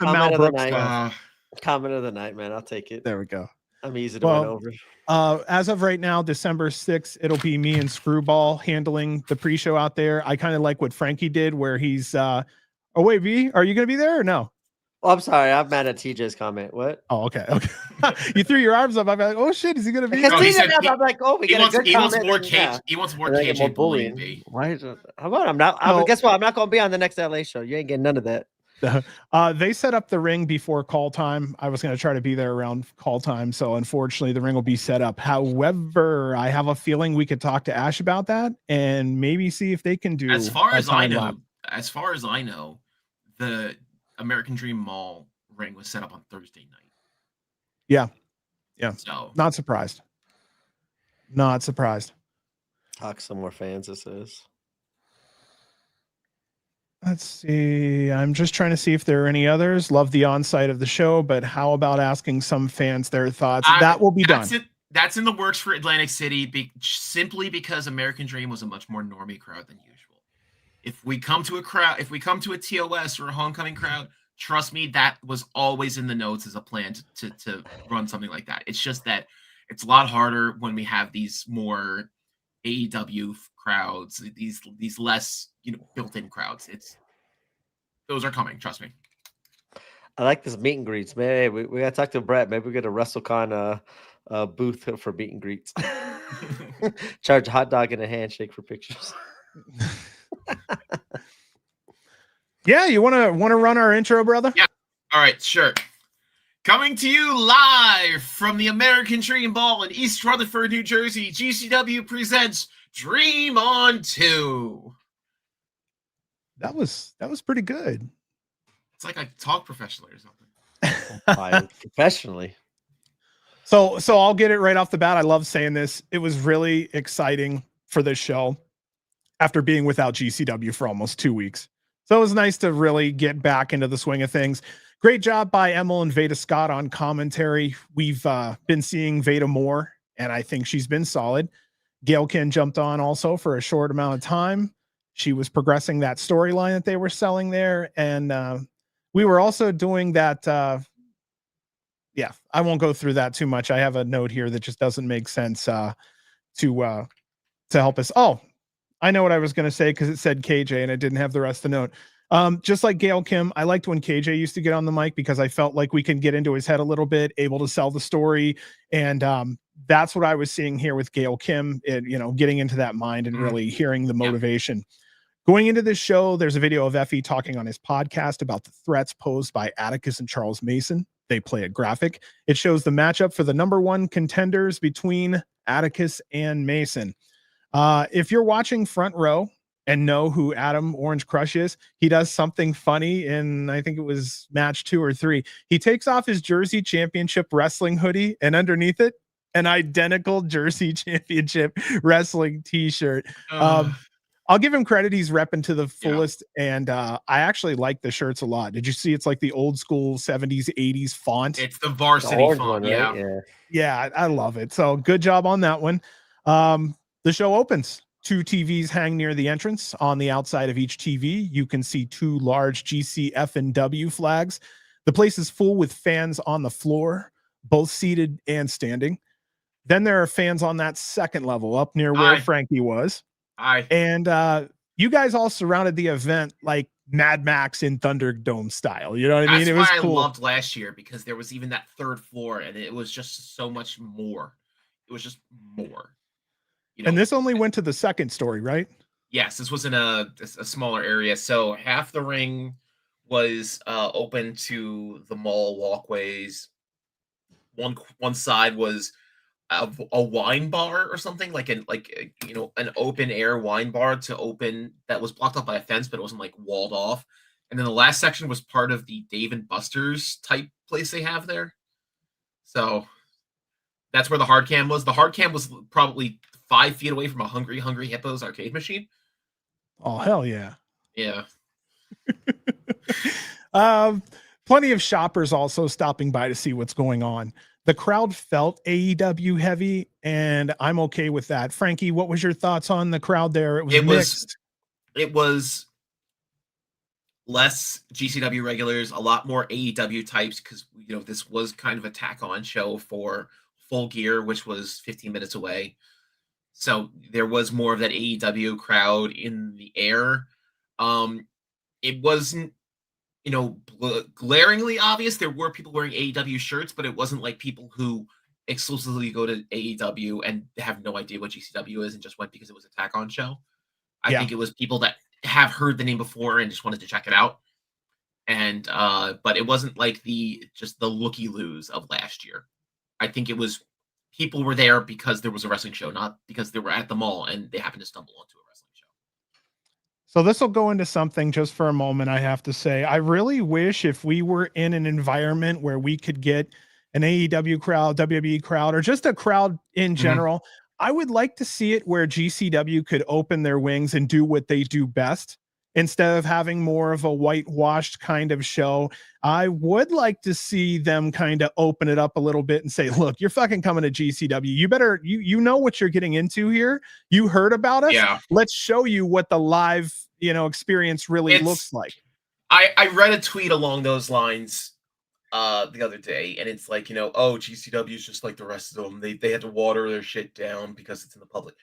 Mal Brooks stuff. Comment of the night, man. I'll take it. There we go. I'm easy to win over. As of right now, December 6th, it'll be me and Screwball handling the pre-show out there. I kind of like what Frankie did, where he's oh wait, V, are you gonna be there or no? Oh, I'm sorry, I'm mad at TJ's comment. What? Oh, okay. You threw your arms up. I'm like, oh shit, is he gonna be? I'm like, oh, we got a good comment. He wants more KJ bullying. V. Why? How about I'm not? Guess what? I'm not gonna be on the next LA show. You ain't getting none of that. They set up the ring before call time. I was going to try to be there around call time, so unfortunately the ring will be set up. However, I have a feeling we could talk to Ash about that and maybe see if they can do. As far as I know, the American Dream Mall ring was set up on Thursday night. Yeah. So not surprised. Talk some more fans. This is. Let's see. I'm just trying to see if there are any others. Love the on-site of the show, but how about asking some fans their thoughts? That will be done. That's in the works for Atlantic City, simply because American Dream was a much more normie crowd than usual. If we come to a TOS or a homecoming crowd, trust me, that was always in the notes as a plan to run something like that. It's just that it's a lot harder when we have these more AEW crowds, these less built-in crowds. Those are coming, trust me. I like this meet and greets, man. Hey, we gotta talk to Brett. Maybe we get a WrestleCon booth for meet and greets. Charge a hot dog and a handshake for pictures. Yeah, you wanna run our intro, brother? Yeah. All right, sure. Coming to you live from the American Dream Ball in East Rutherford, New Jersey, GCW presents Dream On 2. That was pretty good. It's like I talk professionally or something. Professionally. So I'll get it right off the bat. I love saying this. It was really exciting for this show after being without GCW for almost 2 weeks. So it was nice to really get back into the swing of things. Great job by Emil and Veda Scott on commentary. We've been seeing Veda more, and I think she's been solid. Gail Ken jumped on also for a short amount of time. She was progressing that storyline that they were selling there. And we were also doing that yeah, I won't go through that too much. I have a note here that just doesn't make sense to help us. Oh, I know what I was going to say because it said KJ and I didn't have the rest of the note. Just like Gail Kim, I liked when KJ used to get on the mic because I felt like we can get into his head a little bit, able to sell the story. And that's what I was seeing here with Gail Kim, getting into that mind and really hearing the motivation. Going into this show, there's a video of Effy talking on his podcast about the threats posed by Atticus and Charles Mason. They play a graphic. It shows the matchup for the #1 contenders between Atticus and Mason. If you're watching Front Row and know who Adam Orange Crush is, he does something funny in, I think it was match 2 or 3. He takes off his Jersey Championship Wrestling hoodie and underneath it, an identical Jersey Championship Wrestling t-shirt. I'll give him credit. He's repping to the fullest. Yeah. And I actually like the shirts a lot. Did you see? It's like the old school 70s, 80s font. It's the varsity font. One, right? Yeah, I love it. So good job on that one. The show opens. 2 TVs hang near the entrance. On the outside of each TV, you can see 2 large GCF&W flags. The place is full with fans on the floor, both seated and standing. Then there are fans on that second level up near where Frankie was. And you guys all surrounded the event like Mad Max in Thunderdome style. You know what I mean? That's it was why cool. I loved last year because there was even that 3rd floor and it was just so much more. It was just more. And this only went to the 2nd story, right? Yes, this was in a smaller area. So half the ring was open to the mall walkways. One side was a wine bar or something, like an open air wine bar that was blocked off by a fence, but it wasn't like walled off. And then the last section was part of the Dave and Buster's type place they have there. So that's where the hard cam was. The hard cam was probably 5 feet away from a Hungry Hippos arcade machine. Oh, hell yeah. Yeah. Plenty of shoppers also stopping by to see what's going on. The crowd felt AEW heavy, and I'm okay with that. Frankie, what was your thoughts on the crowd there? It was mixed. It was less GCW regulars, a lot more AEW types, because this was kind of a tack-on show for Full Gear, which was 15 minutes away. So there was more of that AEW crowd in the air. It wasn't glaringly obvious. There were people wearing AEW shirts, but it wasn't like people who exclusively go to AEW and have no idea what GCW is and just went because it was a tack-on show. I think it was people that have heard the name before and just wanted to check it out. And but it wasn't like the looky-loos of last year. I think it was people were there because there was a wrestling show, not because they were at the mall and they happened to stumble onto a wrestling show. So this will go into something just for a moment. I have to say, I really wish if we were in an environment where we could get an AEW crowd, WWE crowd, or just a crowd in general. I would like to see it where GCW could open their wings and do what they do best instead of having more of a whitewashed kind of show. I would like to see them kind of open it up a little bit and say, look, you're fucking coming to GCW. You better, you know what you're getting into here. You heard about us. Yeah. Let's show you what the live, experience really looks like. I read a tweet along those lines the other day, and it's like, GCW is just like the rest of them. They had to water their shit down because it's in the public.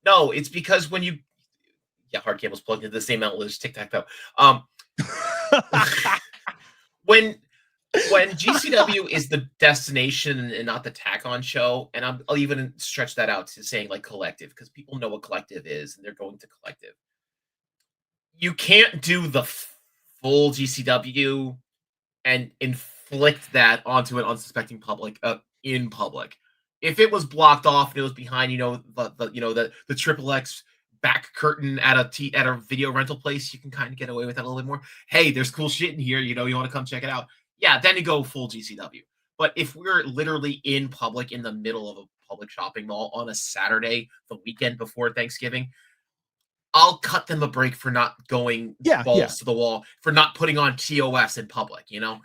No, it's because when you hard cam was plugged into the same outlet as Tic-Tac-Toe. When GCW is the destination and not the tack-on show, and I'll even stretch that out to saying like collective, because people know what collective is and they're going to collective. You can't do the full GCW and inflict that onto an unsuspecting public in public. If it was blocked off and it was behind, the Triple X back curtain at a video rental place, you can kind of get away with that a little bit more. Hey, there's cool shit in here. You want to come check it out. Yeah, then you go full GCW. But if we're literally in public in the middle of a public shopping mall on a Saturday, the weekend before Thanksgiving, I'll cut them a break for not going balls to the wall, for not putting on TOS in public, You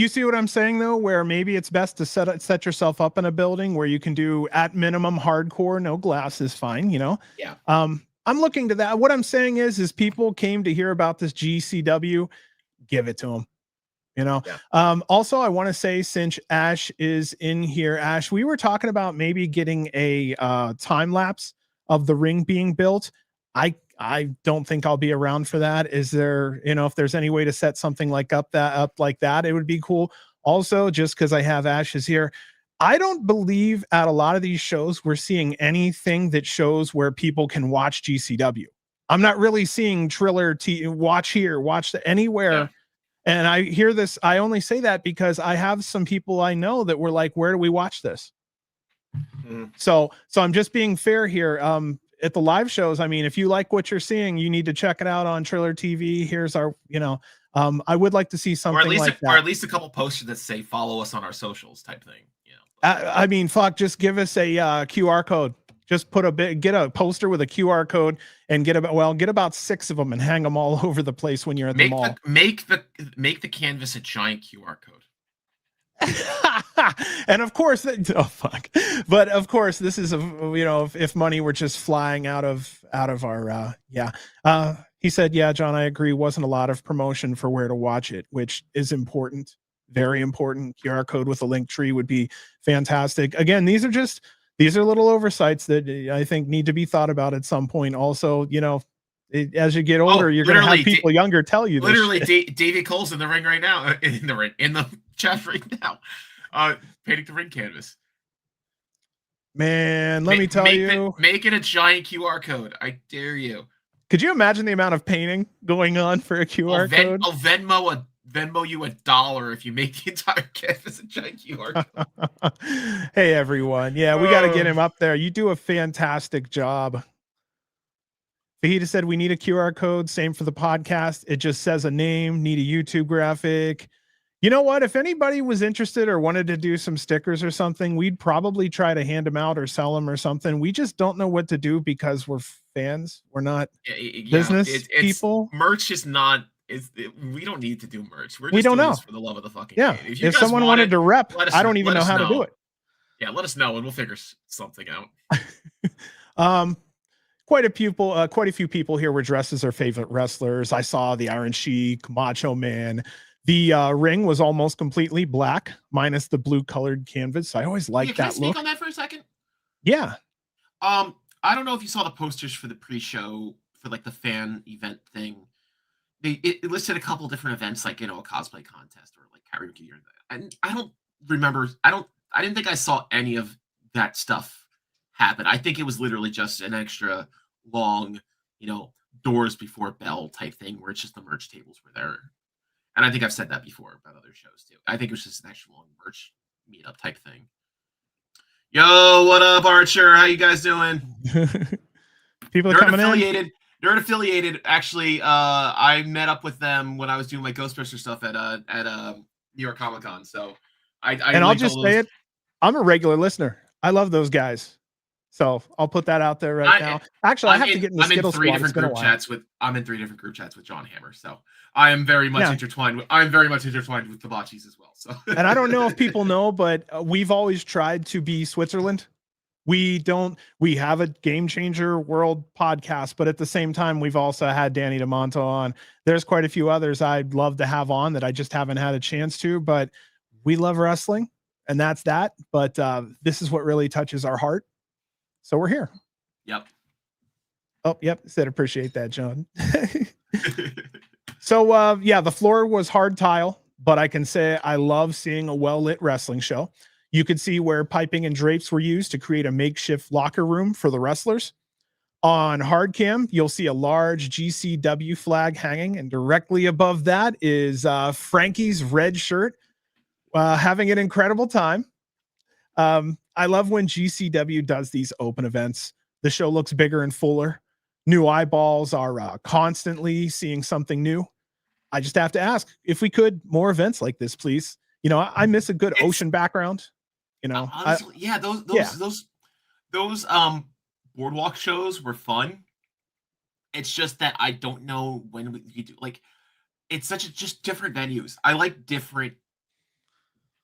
see what I'm saying though, where maybe it's best to set yourself up in a building where you can do at minimum hardcore, no glass is fine, Yeah. I'm looking to that. What I'm saying is people came to hear about this GCW, give it to them. You know, also, I want to say, since Ash is in here, Ash, we were talking about maybe getting a time lapse of the ring being built. I don't think I'll be around for that. Is there, you know, if there's any way to set something like up like that, it would be cool. Also, just because I have Ashes here, I don't believe at a lot of these shows we're seeing anything that shows where people can watch GCW. I'm not really seeing Triller watch here, watch anywhere. Yeah. And I hear this. I only say that because I have some people I know that were like, where do we watch this? So I'm just being fair here. At the live shows, I mean, if you like what you're seeing, you need to check it out on Triller TV. Here's our, you know, I would like to see something like that. Or at least a couple posters that say follow us on our socials type thing. You know. I mean, fuck, just give us a QR code. Just get a poster with a QR code and get about 6 of them and hang them all over the place when you're at the mall. Make the canvas a giant QR code. And of course, oh fuck! But of course, this is if money were just flying out of our he said, yeah, John, I agree. Wasn't a lot of promotion for where to watch it, which is important, very important. QR code with a link tree would be fantastic. Again, these are little oversights that I think need to be thought about at some point. Also, you know, as you get older, you're going to have people younger tell you this. Literally, David Cole's in the ring right now, in the chat right now, painting the ring canvas. Man, let me tell you. Make it a giant QR code. I dare you. Could you imagine the amount of painting going on for a QR code? I'll Venmo you $1 if you make the entire canvas a giant QR code. Hey, everyone. Yeah, we got to get him up there. You do a fantastic job. Fajita said we need a QR code. Same for the podcast. It just says a name. Need a YouTube graphic. You know what? If anybody was interested or wanted to do some stickers or something, we'd probably try to hand them out or sell them or something. We just don't know what to do because we're fans. We're not business people. Merch is not. We don't need to do merch. We don't know. This for the love of the fucking game. If someone wanted to rep, I don't even know how to do it. Yeah, let us know and we'll figure something out. Quite a few people here were dressed as their favorite wrestlers. I saw the Iron Sheik, Macho Man. The ring was almost completely black, minus the blue colored canvas. I always liked that look. Can I speak on that for a second? Yeah. I don't know if you saw the posters for the pre-show for like the fan event thing. It listed a couple different events, like, you know, a cosplay contest or like karaoke, and I don't remember. I didn't think I saw any of that stuff happen. I think it was literally just an extra long, you know, doors before bell type thing where it's just the merch tables were there. And I think I've said that before about other shows too. I think it was just an extra long merch meetup type thing. Yo, what up, Archer? How you guys doing? People are coming in. Nerd affiliated. Actually, I met up with them when I was doing my Ghostbuster stuff at New York Comic Con. So I'll just say it. I'm a regular listener. I love those guys. So I'll put that out there now. Actually, I have to get in the Skittles squad. I'm in 3 different group chats with John Hammer. So I am very much intertwined. I'm very much intertwined with Tabachis as well. So and I don't know if people know, but we've always tried to be Switzerland. We have a Game Changer World podcast, but at the same time, we've also had Danny DeMonto on. There's quite a few others I'd love to have on that I just haven't had a chance to, but we love wrestling and that's that. But this is what really touches our heart. So we're here. Yep. Oh, yep. Said appreciate that, John. So the floor was hard tile, but I can say I love seeing a well-lit wrestling show. You could see where piping and drapes were used to create a makeshift locker room for the wrestlers. On hard cam, you'll see a large GCW flag hanging, and directly above that is Frankie's red shirt, having an incredible time. I love when GCW does these open events. The show looks bigger and fuller. New eyeballs are constantly seeing something new. I just have to ask if we could more events like this, please. You know, I miss a good ocean backgrodo. You know, honestly, those boardwalk shows were fun. It's just that I don't know when you do, like, it's just different venues. I like different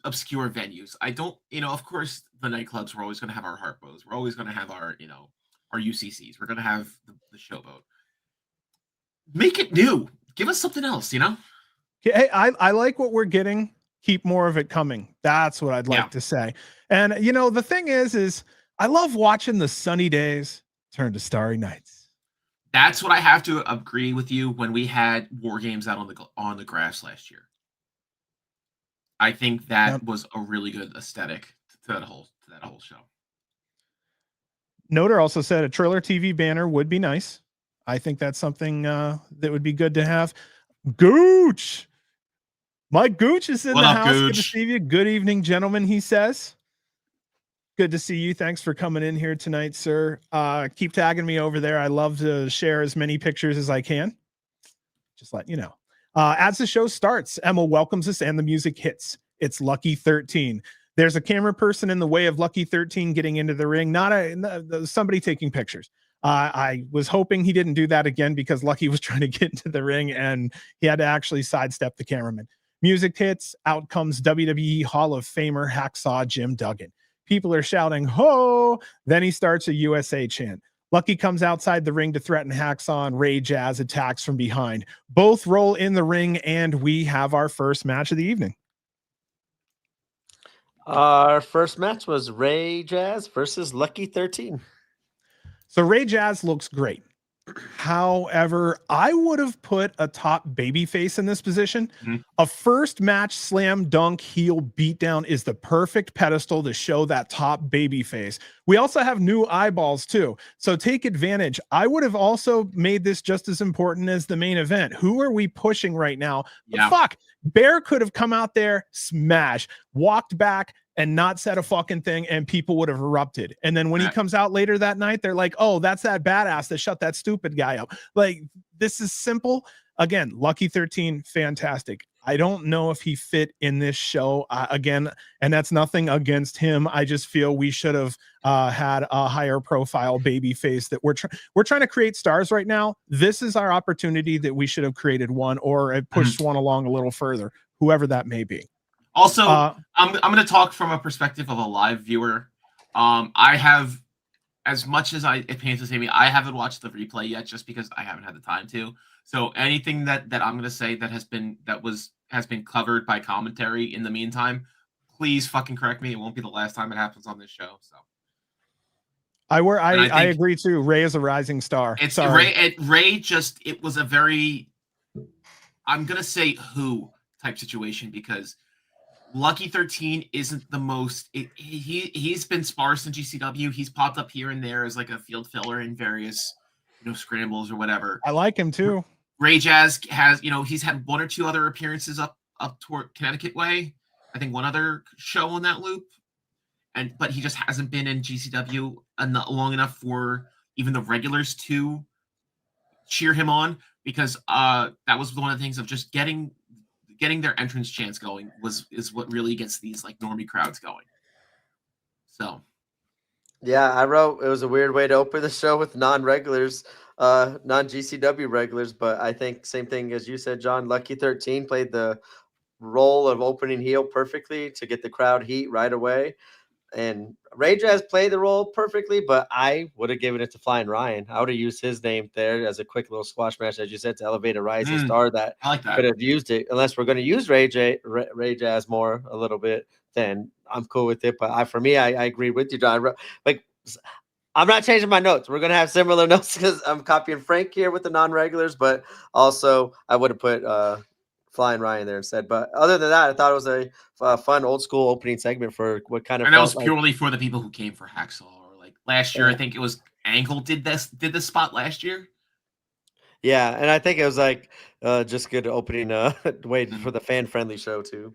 obscure venues. I don't, you know, of course the nightclubs, we're always going to have our Harpos. We're always going to have our, you know, our UCCs. We're going to have the Showboat. Make it new. Give us something else, you know? Hey, I like what we're getting. Keep more of it coming. That's what I'd like to say. And you know, the thing is I love watching the sunny days turn to starry nights. That's what I have to agree with you when we had war games out on the grass last year. I think that was a really good aesthetic to that whole show. Noter also said a Triller TV banner would be nice. I think that's something that would be good to have. Gooch. Mike Gooch is in the house. Gooch? Good to see you. Good evening, gentlemen, he says. Good to see you. Thanks for coming in here tonight, sir. Keep tagging me over there. I love to share as many pictures as I can. Just let you know. As the show starts, Emma welcomes us and the music hits. It's Lucky 13. There's a camera person in the way of Lucky 13 getting into the ring, somebody taking pictures. I was hoping he didn't do that again because Lucky was trying to get into the ring and he had to actually sidestep the cameraman. Music hits, out comes WWE Hall of Famer Hacksaw Jim Duggan. People are shouting, ho! Then he starts a USA chant. Lucky comes outside the ring to threaten Hacksaw and Ray Jaz attacks from behind. Both roll in the ring and we have our first match of the evening. Our first match was Ray Jaz versus Lucky 13. So Ray Jaz looks great. However, I would have put a top babyface in this position. A first match slam dunk heel beatdown is the perfect pedestal to show that top babyface. We also have new eyeballs too, so take advantage. I would have also made this just as important as the main event. Who are we pushing right now? Yeah. Fuck, Bear could have come out there, smash, walked back, and not said a fucking thing, and people would have erupted. And then when he comes out later that night, they're like, oh, that's that badass that shut that stupid guy up. Like, this is simple. Again, Lucky 13, fantastic. I don't know if he fit in this show again, and that's nothing against him. I just feel we should have had a higher profile baby face that we're trying to create stars right now. This is our opportunity that we should have created one or pushed one along a little further, whoever that may be. Also, I'm going to talk from a perspective of a live viewer. I have, as much as it pains to say me, I haven't watched the replay yet just because I haven't had the time to. So anything that I'm going to say that has been covered by commentary in the meantime, please fucking correct me. It won't be the last time it happens on this show. So I agree too. Ray is a rising star. It's Ray just, it was a very, I'm going to say who type situation because Lucky 13 isn't the most. He's been sparse in GCW. He's popped up here and there as like a field filler in various, scrambles or whatever. I like him too. Ray Jaz has, he's had one or two other appearances up toward Connecticut way. I think one other show on that loop, but he just hasn't been in GCW long enough for even the regulars to cheer him on because that was one of the things of just getting their entrance chants going is what really gets these like normie crowds going. So yeah, I wrote it was a weird way to open the show with non-regulars, non-GCW regulars, but I think same thing as you said, John. Lucky 13 played the role of opening heel perfectly to get the crowd heat right away. And Ray Jaz played the role perfectly, but I would have given it to Flyin Ryan. I would have used his name there as a quick little squash match, as you said, to elevate a rising star that could have used it. Unless we're going to use Ray Jaz more a little bit, then I'm cool with it. But for me, I agree with you, John. Like, I'm not changing my notes. We're going to have similar notes because I'm copying Frank here with the non-regulars, but also I would have put Flyin Ryan there instead. But other than that, I thought it was a fun old school opening segment for what kind of. And that was purely for the people who came for Hacksaw. Or like last year, I think it was Angle did this spot last year. Yeah, and I think it was like just good opening way for the fan friendly show too.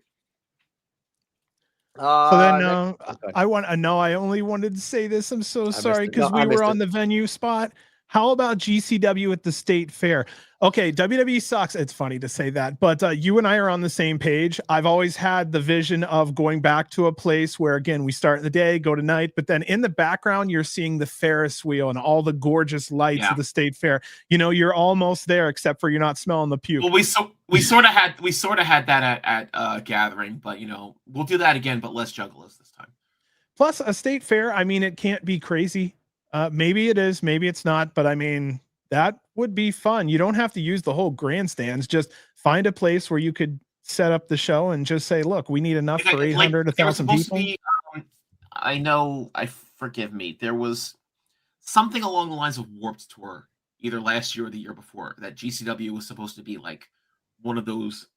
So then I only wanted to say this. I'm so sorry because we were on the venue spot. How about GCW at the State Fair? Okay, WWE sucks. It's funny to say that, but you and I are on the same page. I've always had the vision of going back to a place where, again, we start the day, go to night, but then in the background, you're seeing the Ferris wheel and all the gorgeous lights of the State Fair. You're almost there, except for you're not smelling the puke. Well, we sort of had that at Gathering, but we'll do that again, but less juggalos this time. Plus, a State Fair, I mean, it can't be crazy. Maybe it is, maybe it's not, but I mean, that would be fun. You don't have to use the whole grandstands, just find a place where you could set up the show and just say, look, we need enough for 800, 1,000 people. I know, forgive me, there was something along the lines of Warped Tour, either last year or the year before, that GCW was supposed to be like one of those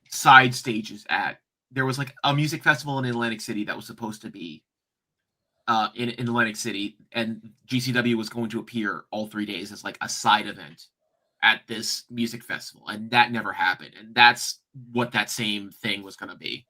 side stages at. There was like a music festival in Atlantic City that was supposed to be in Atlantic City, and GCW was going to appear all 3 days as like a side event at this music festival, and that never happened. And that's what that same thing was going to be.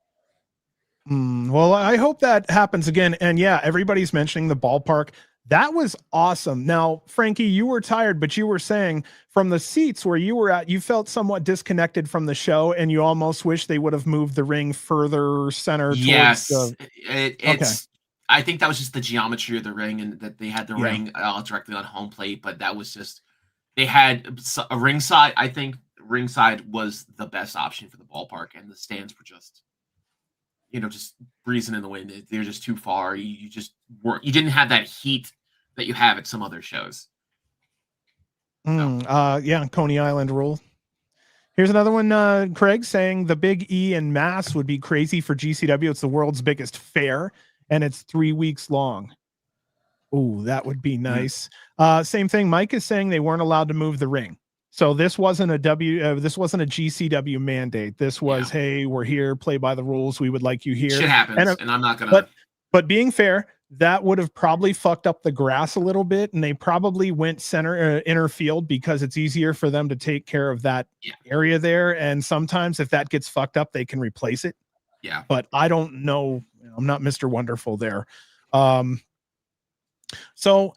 Well, I hope that happens again. And yeah, everybody's mentioning the ballpark. That was awesome. Now, Frankie, you were tired, but you were saying from the seats where you were at, you felt somewhat disconnected from the show, and you almost wish they would have moved the ring further center. Yes, towards it's. I think that was just the geometry of the ring, and that they had the ring directly on home plate. But that was just, they had a ringside. I think ringside was the best option for the ballpark, and the stands were just, just breezing in the wind. They're just too far. You didn't have that heat that you have at some other shows. Yeah, Coney Island rule. Here's another one. Craig saying the Big E in Mass would be crazy for GCW. It's the world's biggest fair, and it's 3 weeks long. Oh, that would be nice. Same thing. Mike is saying they weren't allowed to move the ring. So this wasn't a GCW mandate. This was, hey, we're here, play by the rules. We would like you here. Shit happens, and I'm not gonna. But being fair, that would have probably fucked up the grass a little bit, and they probably went inner field because it's easier for them to take care of that area there. And sometimes if that gets fucked up, they can replace it. Yeah. But I don't know. I'm not Mr. Wonderful there. So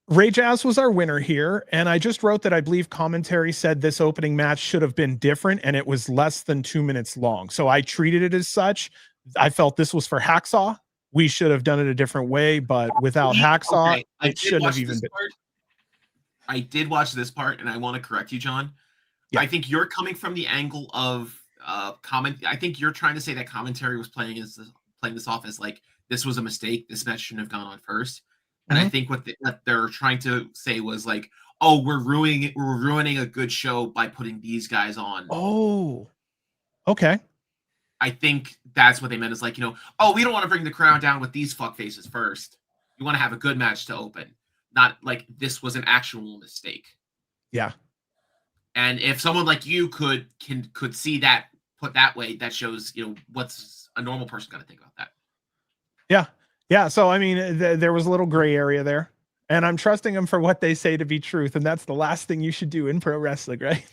Ray Jaz was our winner here, and I just wrote that I believe commentary said this opening match should have been different, and it was less than 2 minutes long. So I treated it as such. I felt this was for Hacksaw. We should have done it a different way, but without Hacksaw, it shouldn't have even been. I did watch this part, and I want to correct you, John. Yeah. I think you're coming from the angle of comment. I think you're trying to say that commentary was playing this off as like, this was a mistake. This match shouldn't have gone on first. And I think what they're trying to say was like, oh, we're ruining a good show by putting these guys on. Oh, okay. I think that's what they meant, is like, oh, we don't want to bring the crowd down with these fuck faces first. We want to have a good match to open. Not like this was an actual mistake. Yeah. And if someone like you could see that put that way, that shows, what's a normal person going to think about that. Yeah. Yeah, so I mean, there was a little gray area there, and I'm trusting them for what they say to be truth, and that's the last thing you should do in pro wrestling, right?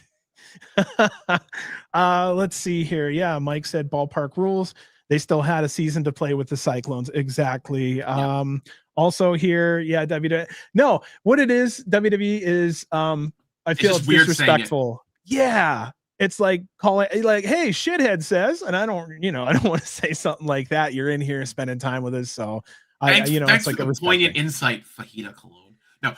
Let's see here. Yeah, Mike said ballpark rules. They still had a season to play with the Cyclones. Exactly. Yeah. Also here, yeah, WWE. No, what it is, WWE is, I feel it's disrespectful. Yeah. It's like calling, like, hey, shithead says, and I don't want to say something like that. You're in here spending time with us, so thanks it's like for the poignant insight, Fajita Cologne. No,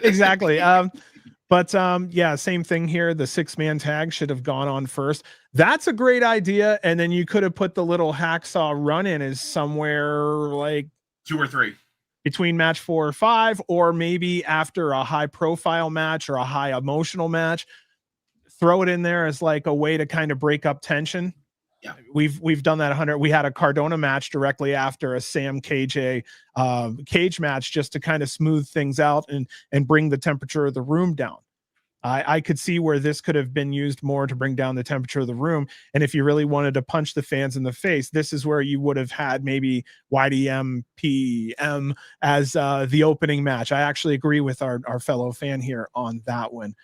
exactly. Yeah, same thing here. The 6-man tag should have gone on first. That's a great idea, and then you could have put the little Hacksaw run in as somewhere like 2 or 3 between match 4 or 5, or maybe after a high profile match or a high emotional match. Throw it in there as like a way to kind of break up tension. Yeah, we've done that 100. We had a Cardona match directly after a Sam KJ cage match, just to kind of smooth things out and bring the temperature of the room down. I could see where this could have been used more to bring down the temperature of the room. And if you really wanted to punch the fans in the face, this is where you would have had maybe YDNPM as the opening match. I actually agree with our fellow fan here on that one.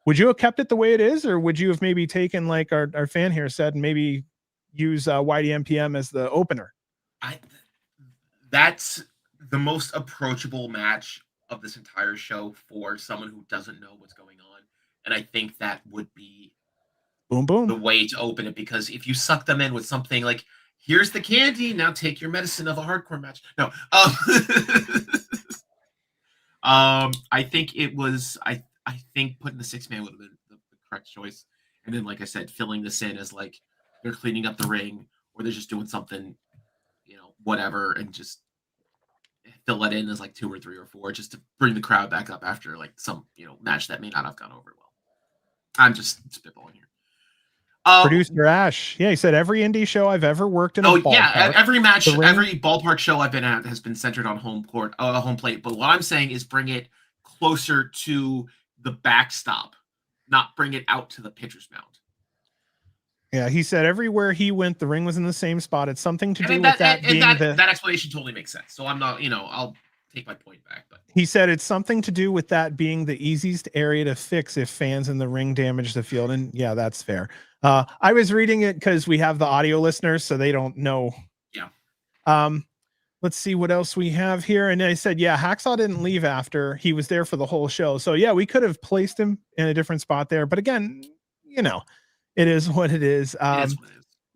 Would you have kept it the way it is, or would you have maybe taken, like our fan here said, and maybe use YDNPM as the opener? That's the most approachable match of this entire show for someone who doesn't know what's going on. And I think that would be boom, boom, the way to open it, because if you suck them in with something like, here's the candy, now take your medicine of a hardcore match. No. I think it was, I think putting the 6-man would have been the correct choice. And then, like I said, filling this in as like they're cleaning up the ring, or they're just doing something, whatever, and just fill it in as like 2 or 3 or 4, just to bring the crowd back up after like some, match that may not have gone over well. I'm just spitballing here. Producer Ash, yeah, he said every indie show I've ever worked in. Every match, every ballpark show I've been at has been centered on home plate. But what I'm saying is bring it closer to the backstop, not bring it out to the pitcher's mound. Yeah, he said everywhere he went, the ring was in the same spot. It's something to do with that explanation totally makes sense. So I'm not, I'll take my point back. But he said it's something to do with that being the easiest area to fix if fans in the ring damage the field. And yeah, that's fair. I was reading it because we have the audio listeners, so they don't know. Yeah. Let's see what else we have here. And I said, yeah, Hacksaw didn't leave after. He was there for the whole show. So yeah, we could have placed him in a different spot there. But again, it is what it is.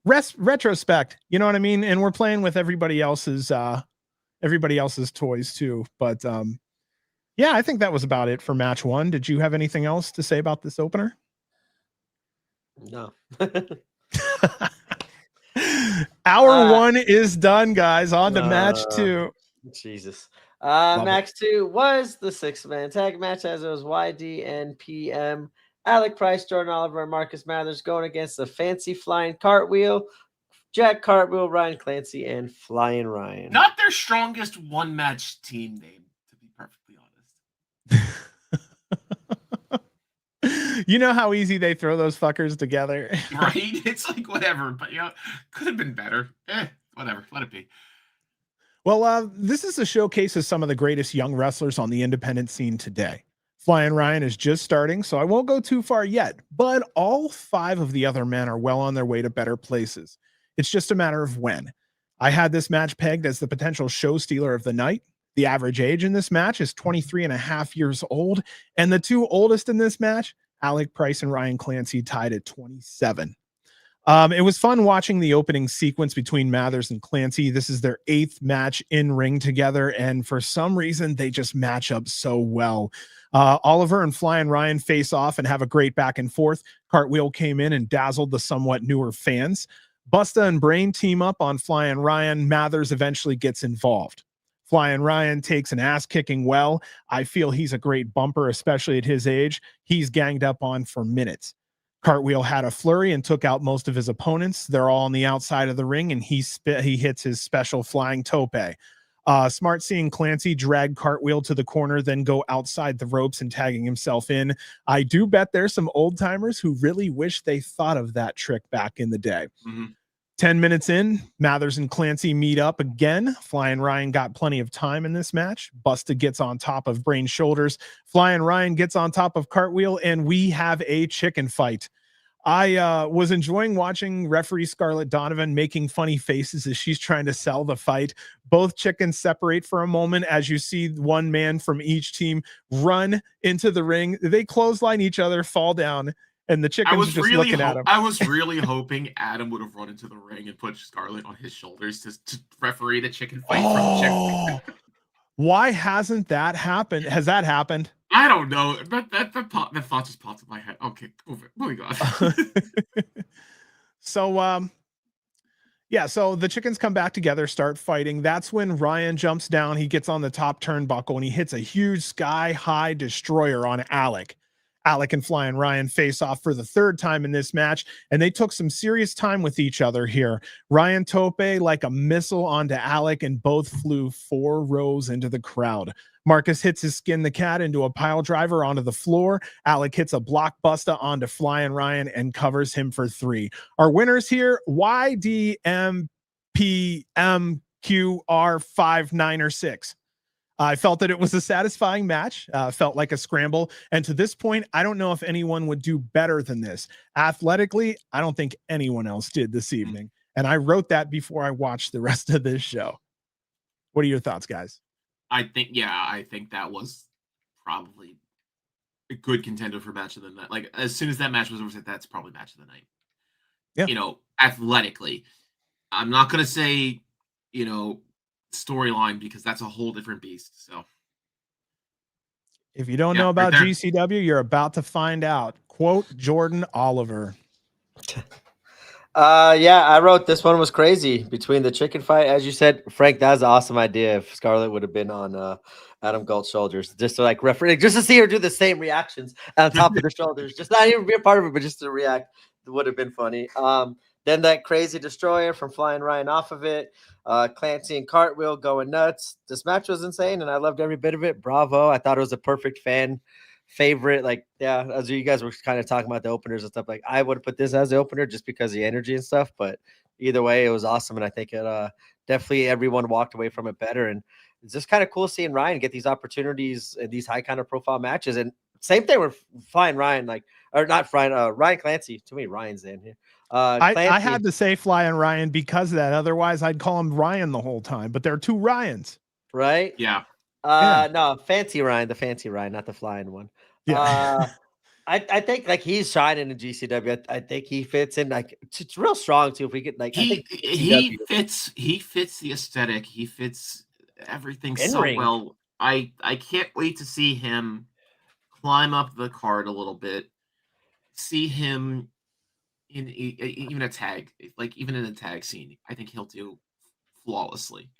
Retrospect, you know what I mean? And we're playing with everybody else's toys too. But yeah, I think that was about it for match 1. Did you have anything else to say about this opener? No. Hour 1 is done, guys. On to match 2. Jesus. Match 2 was the 6-man tag match, as it was YDNPM. Alec Price, Jordan Oliver, and Marcus Mathers going against the fancy flying Cartwheel, Jack Cartwheel, Ryan Clancy, and Flyin Ryan. Not their strongest one-match team name, to be perfectly honest. You know how easy they throw those fuckers together, right? It's like whatever, but could have been better. Whatever, let it be. Well, this is a showcase of some of the greatest young wrestlers on the independent scene today. Flyin Ryan is just starting, so I won't go too far yet, but all 5 of the other men are well on their way to better places. It's just a matter of when. I had this match pegged as the potential show stealer of the night. The average age in this match is 23 and a half years old, and the 2 oldest in this match, Alec Price and Ryan Clancy, tied at 27. It was fun watching the opening sequence between Mathers and Clancy. This is their 8th match in ring together, and for some reason, they just match up so well. Oliver and Flyin Ryan face off and have a great back and forth. Cartwheel came in and dazzled the somewhat newer fans. Busta and Brain team up on Flyin Ryan. Mathers eventually gets involved. Flyin Ryan takes an ass kicking well. I feel he's a great bumper, especially at his age. He's ganged up on for minutes. Cartwheel had a flurry and took out most of his opponents. They're all on the outside of the ring, and he hits his special flying tope. Smart seeing Clancy drag Cartwheel to the corner, then go outside the ropes and tagging himself in. I do bet there's some old timers who really wish they thought of that trick back in the day. Mm-hmm. 10 minutes in, Mathers and Clancy meet up again. Flyin Ryan got plenty of time in this match. Busta gets on top of Brain's shoulders. Flyin Ryan gets on top of Cartwheel, and we have a chicken fight. I was enjoying watching referee Scarlett Donovan making funny faces as she's trying to sell the fight. Both chickens separate for a moment as you see one man from each team run into the ring. They clothesline each other, fall down, and the chickens just looking at him. I was really hoping Adam would have run into the ring and put Scarlett on his shoulders to referee the chicken fight. Oh, why hasn't that happened? Has that happened? I don't know. That thought just popped in my head. Okay, moving on. So, yeah, so the chickens come back together, start fighting. That's when Ryan jumps down. He gets on the top turnbuckle, and he hits a huge sky-high destroyer on Alec. Alec and Flyin Ryan face off for the 3rd time in this match, and they took some serious time with each other here. Ryan tope like a missile onto Alec, and both flew 4 rows into the crowd. Marcus hits his skin the cat into a pile driver onto the floor. Alec hits a blockbuster onto Flyin Ryan and covers him for 3. Our winners here, YDNPM QR59 or 6. I felt that it was a satisfying match, felt like a scramble. And to this point, I don't know if anyone would do better than this. Athletically, I don't think anyone else did this evening. And I wrote that before I watched the rest of this show. What are your thoughts, guys? I think that was probably a good contender for match of the night. Like, as soon as that match was over, that's probably match of the night. Yeah. Athletically. I'm not going to say, storyline, because that's a whole different beast. So if you don't know about GCW, you're about to find out. Quote Jordan Oliver. Yeah, I wrote this one was crazy between the chicken fight, as you said, Frank. That was an awesome idea. If Scarlett would have been on Adam Galt's shoulders, just to like referee, just to see her do the same reactions on top of the shoulders, just not even be a part of it, but just to react, would have been funny. Then that crazy destroyer from Flyin Ryan off of it. Clancy and Cartwheel going nuts. This match was insane, and I loved every bit of it. Bravo! I thought it was a perfect fan favorite. Like, yeah, as you guys were kind of talking about the openers and stuff, like I would put this as the opener just because of the energy and stuff. But either way, it was awesome, and I think it definitely everyone walked away from it better. And it's just kind of cool seeing Ryan get these opportunities in these high kind of profile matches. And same thing with Flyin Ryan, like or not Flyin, Ryan Clancy. Too many Ryans in here. I had to say Flyin Ryan because of that. Otherwise, I'd call him Ryan the whole time. But there are two Ryans, right? Yeah. No, fancy Ryan, the fancy Ryan, not the flying one. Yeah. I think like he's shining in GCW. I think he fits in like it's real strong too. If we get like he fits the aesthetic. He fits everything so well. I can't wait to see him climb up the card a little bit. See him in even a tag, like even in a tag scene. I think he'll do flawlessly.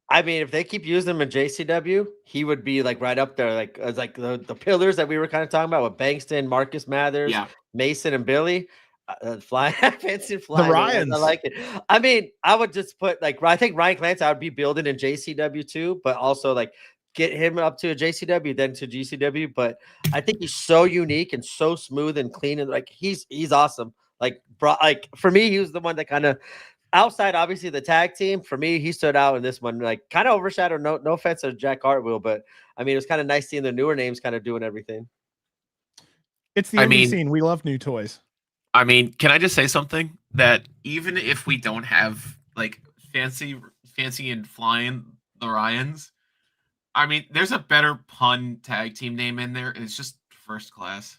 I mean, if they keep using him in JCW, he would be like right up there, like as like the pillars that we were kind of talking about with Bengston, Marcus Mathers, Mason, and Billy. Fly, fancy fly. The Ryans. I like it. I mean, I would just put like I think Ryan Clancy I would be building in JCW too, but also like get him up to a JCW, then to GCW. But I think he's so unique and so smooth and clean, and like he's awesome. Like for me, he was the one that kind of. Outside, obviously, the tag team, for me, he stood out in this one, like kind of overshadowed. No offense to Jack Cartwheel, but I mean, it was kind of nice seeing the newer names kind of doing everything. It's the indie scene. We love new toys. I mean, can I just say something? That even if we don't have like fancy and Flyin the Ryans, I mean, there's a better pun tag team name in there. It's just First Class.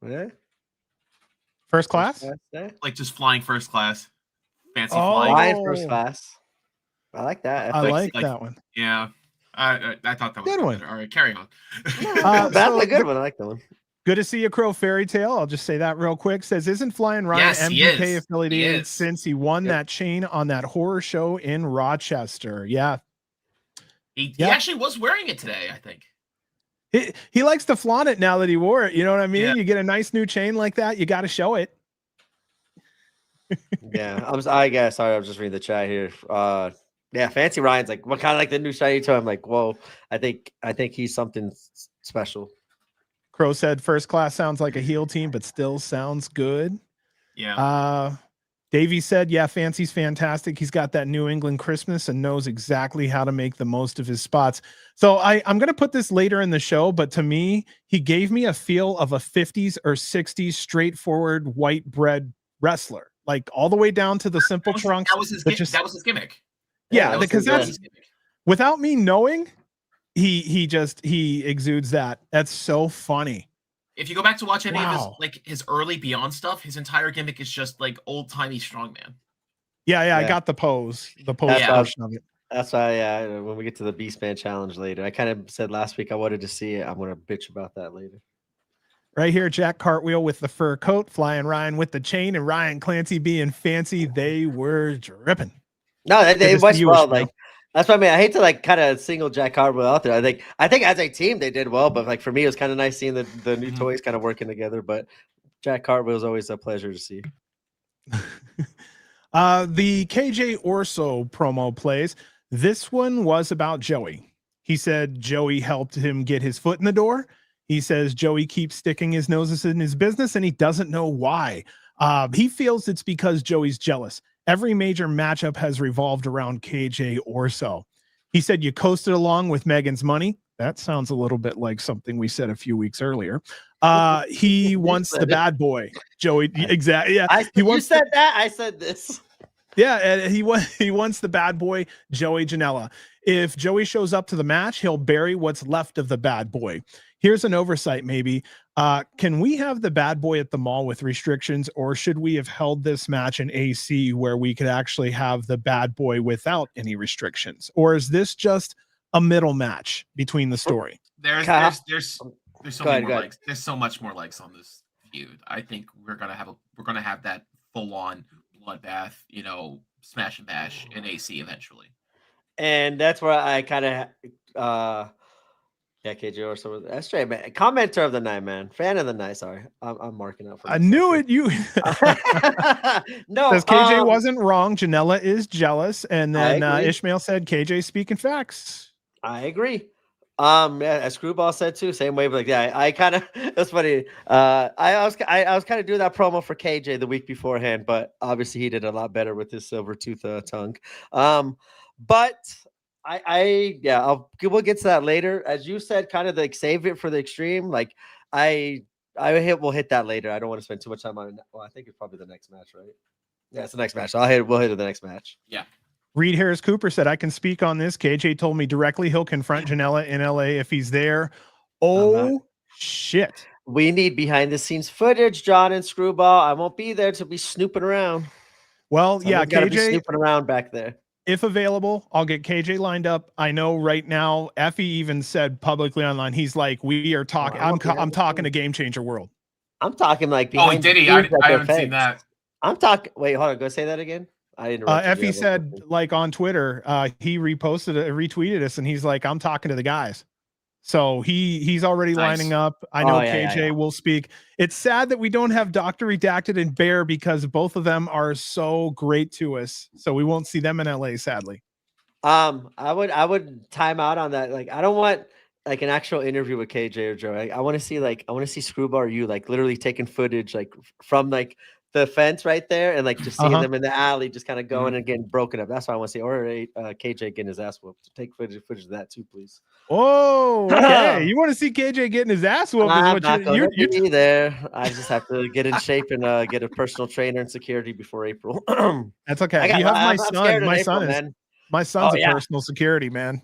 Yeah. First Class? Like just Flying First Class. Fancy Flying First Class. I like that. I like that one. Yeah. I thought that was good one. All right, carry on. That's a good one. I like that one. Good to see you, Crow Fairy Tale. I'll just say that real quick. Says, isn't Flyin Ryan MPK affiliated since he won that chain on that horror show in Rochester? Yeah. He actually was wearing it today, I think. He likes to flaunt it now that he wore it. You know what I mean? Yeah. You get a nice new chain like that, you got to show it. Yeah, I guess. Sorry, I was just reading the chat here. Yeah, Fancy Ryan's like, what kind of like the new shiny Itoh? I'm like, whoa, I think he's something special. Crow said First Class sounds like a heel team, but still sounds good. Yeah. Davey said, yeah, Fancy's fantastic. He's got that New England Christmas and knows exactly how to make the most of his spots. So I'm going to put this later in the show, but to me, he gave me a feel of a 50s or 60s straightforward white bread wrestler, like all the way down to the simple trunks. That was his gimmick. Yeah, because that's without me knowing, he exudes that. That's so funny. If you go back to watch any of his early Beyond stuff, his entire gimmick is just like old timey strongman. Yeah, I got the pose portion of it. That's why, when we get to the Beastman challenge later, I kind of said last week I wanted to see it. I'm going to bitch about that later. Right here, Jack Cartwheel with the fur coat, Flyin Ryan with the chain, and Ryan Clancy being fancy. They were dripping. No, they went well. Like that's what I mean. I hate to like kind of single Jack Cartwheel out there. I think as a team they did well, but like for me, it was kind of nice seeing the new toys kind of working together. But Jack Cartwheel is always a pleasure to see. The KJ Orso promo plays. This one was about Joey. He said Joey helped him get his foot in the door. He says Joey keeps sticking his noses in his business and he doesn't know why. He feels it's because Joey's jealous. Every major matchup has revolved around KJ Orso. He said you coasted along with Megan's money. That sounds a little bit like something we said a few weeks earlier. He wants the bad boy, Joey. Exactly. Yeah. You said that. I said this. Yeah, and he wants the bad boy, Joey Janela. If Joey shows up to the match, he'll bury what's left of the bad boy. Here's an oversight, maybe. Can we have the bad boy at the mall with restrictions, or should we have held this match in AC where we could actually have the bad boy without any restrictions? Or is this just a middle match between the story? There's so many more likes. There's so much more likes on this feud. I think we're gonna have that full on bloodbath, smash and bash in AC eventually. And that's where I kind of yeah, KJ Orso, that's straight, man. Commenter of the night, man. Fan of the night. Sorry, I'm marking out for. I knew it. You no, because KJ wasn't wrong. Janela is jealous, and then Ishmael said KJ speaking facts. I agree. Yeah, as Screwball said too, same way. But like, yeah, I kind of that's funny. I was kind of doing that promo for KJ the week beforehand, but obviously he did a lot better with his silver tooth tongue. But we'll get to that later. As you said, kind of like save it for the extreme. Like we'll hit that later. I don't want to spend too much time on it. Well, I think it's probably the next match, right? Yeah, it's the next match. So we'll hit it the next match. Yeah. Reed Harris Cooper said, I can speak on this. KJ told me directly he'll confront Janela in LA if he's there. Oh, shit. We need behind the scenes footage, John and Screwball. I won't be there to be snooping around. Well, yeah, KJ be snooping around back there. If available, I'll get KJ lined up. I know right now, Effy even said publicly online, he's like, we are talking. I'm talking to Game Changer World. I'm talking like behind did he? I haven't seen that. I'm talking. Wait, hold on. Go say that again. I interrupted. Effy said, like on Twitter, he retweeted us, and he's like, I'm talking to the guys. So he's already lining up. I know KJ will speak. It's sad that we don't have Dr. Redacted and Bear because both of them are so great to us. So we won't see them in LA, sadly. I would time out on that. Like, I don't want like an actual interview with KJ or Joe. I want to see Screwball or you like literally taking footage like from like the fence right there and like just seeing them in the alley, just kind of going and getting broken up. That's what I want to see. Or KJ getting his ass whooped. Take footage of that too, please. Oh, okay. You want to see KJ getting his ass whooped? I'm not going to be there. I just have to get in shape and get a personal trainer and security before April. That's okay. You have my son. My son's a personal security, man.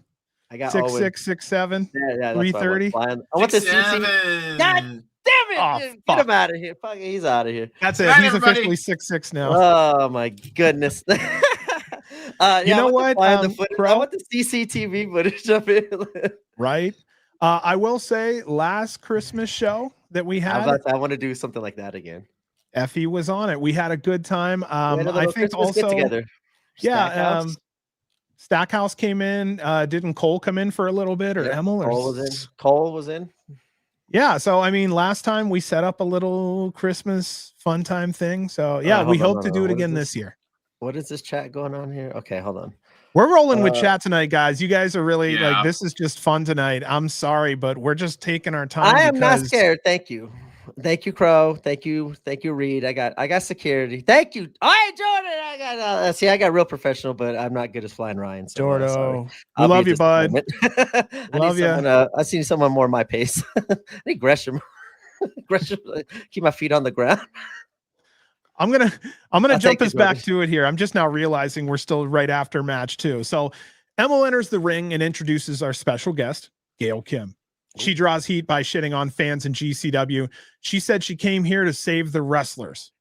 I got 6'6", 6'7", 330. I want the CC. God damn it! Oh, get him out of here. Fuck, he's out of here. That's it. He's officially 6'6" now. Oh my goodness. You know what? I want the CCTV footage of it. Right. I will say, last Christmas show that we had, I want to do something like that again. Effy was on it. We had a good time. I think Christmas also, together. Yeah. Stackhouse came in. Didn't Cole come in for a little bit, or Emil? Cole was in. Yeah. So I mean, last time we set up a little Christmas fun time thing. So yeah, we hope to do it again this year. What is this chat going on here? Okay, hold on. We're rolling with chat tonight, guys. You guys are really like, this is just fun tonight. I'm sorry, but we're just taking our time. I am not scared. Thank you. Thank you, Crow. Thank you, Reed. I got security. Thank you. All right, Jordan. I got real professional, but I'm not good as Flying Ryan. So, Jordan, I love you, bud. Love you. I see someone more my pace. I need Gresham. Keep my feet on the ground. I'm gonna jump us back to it here. I'm just now realizing we're still right after match 2. So Emil enters the ring and introduces our special guest, Gail Kim. She draws heat by shitting on fans in GCW. She said she came here to save the wrestlers.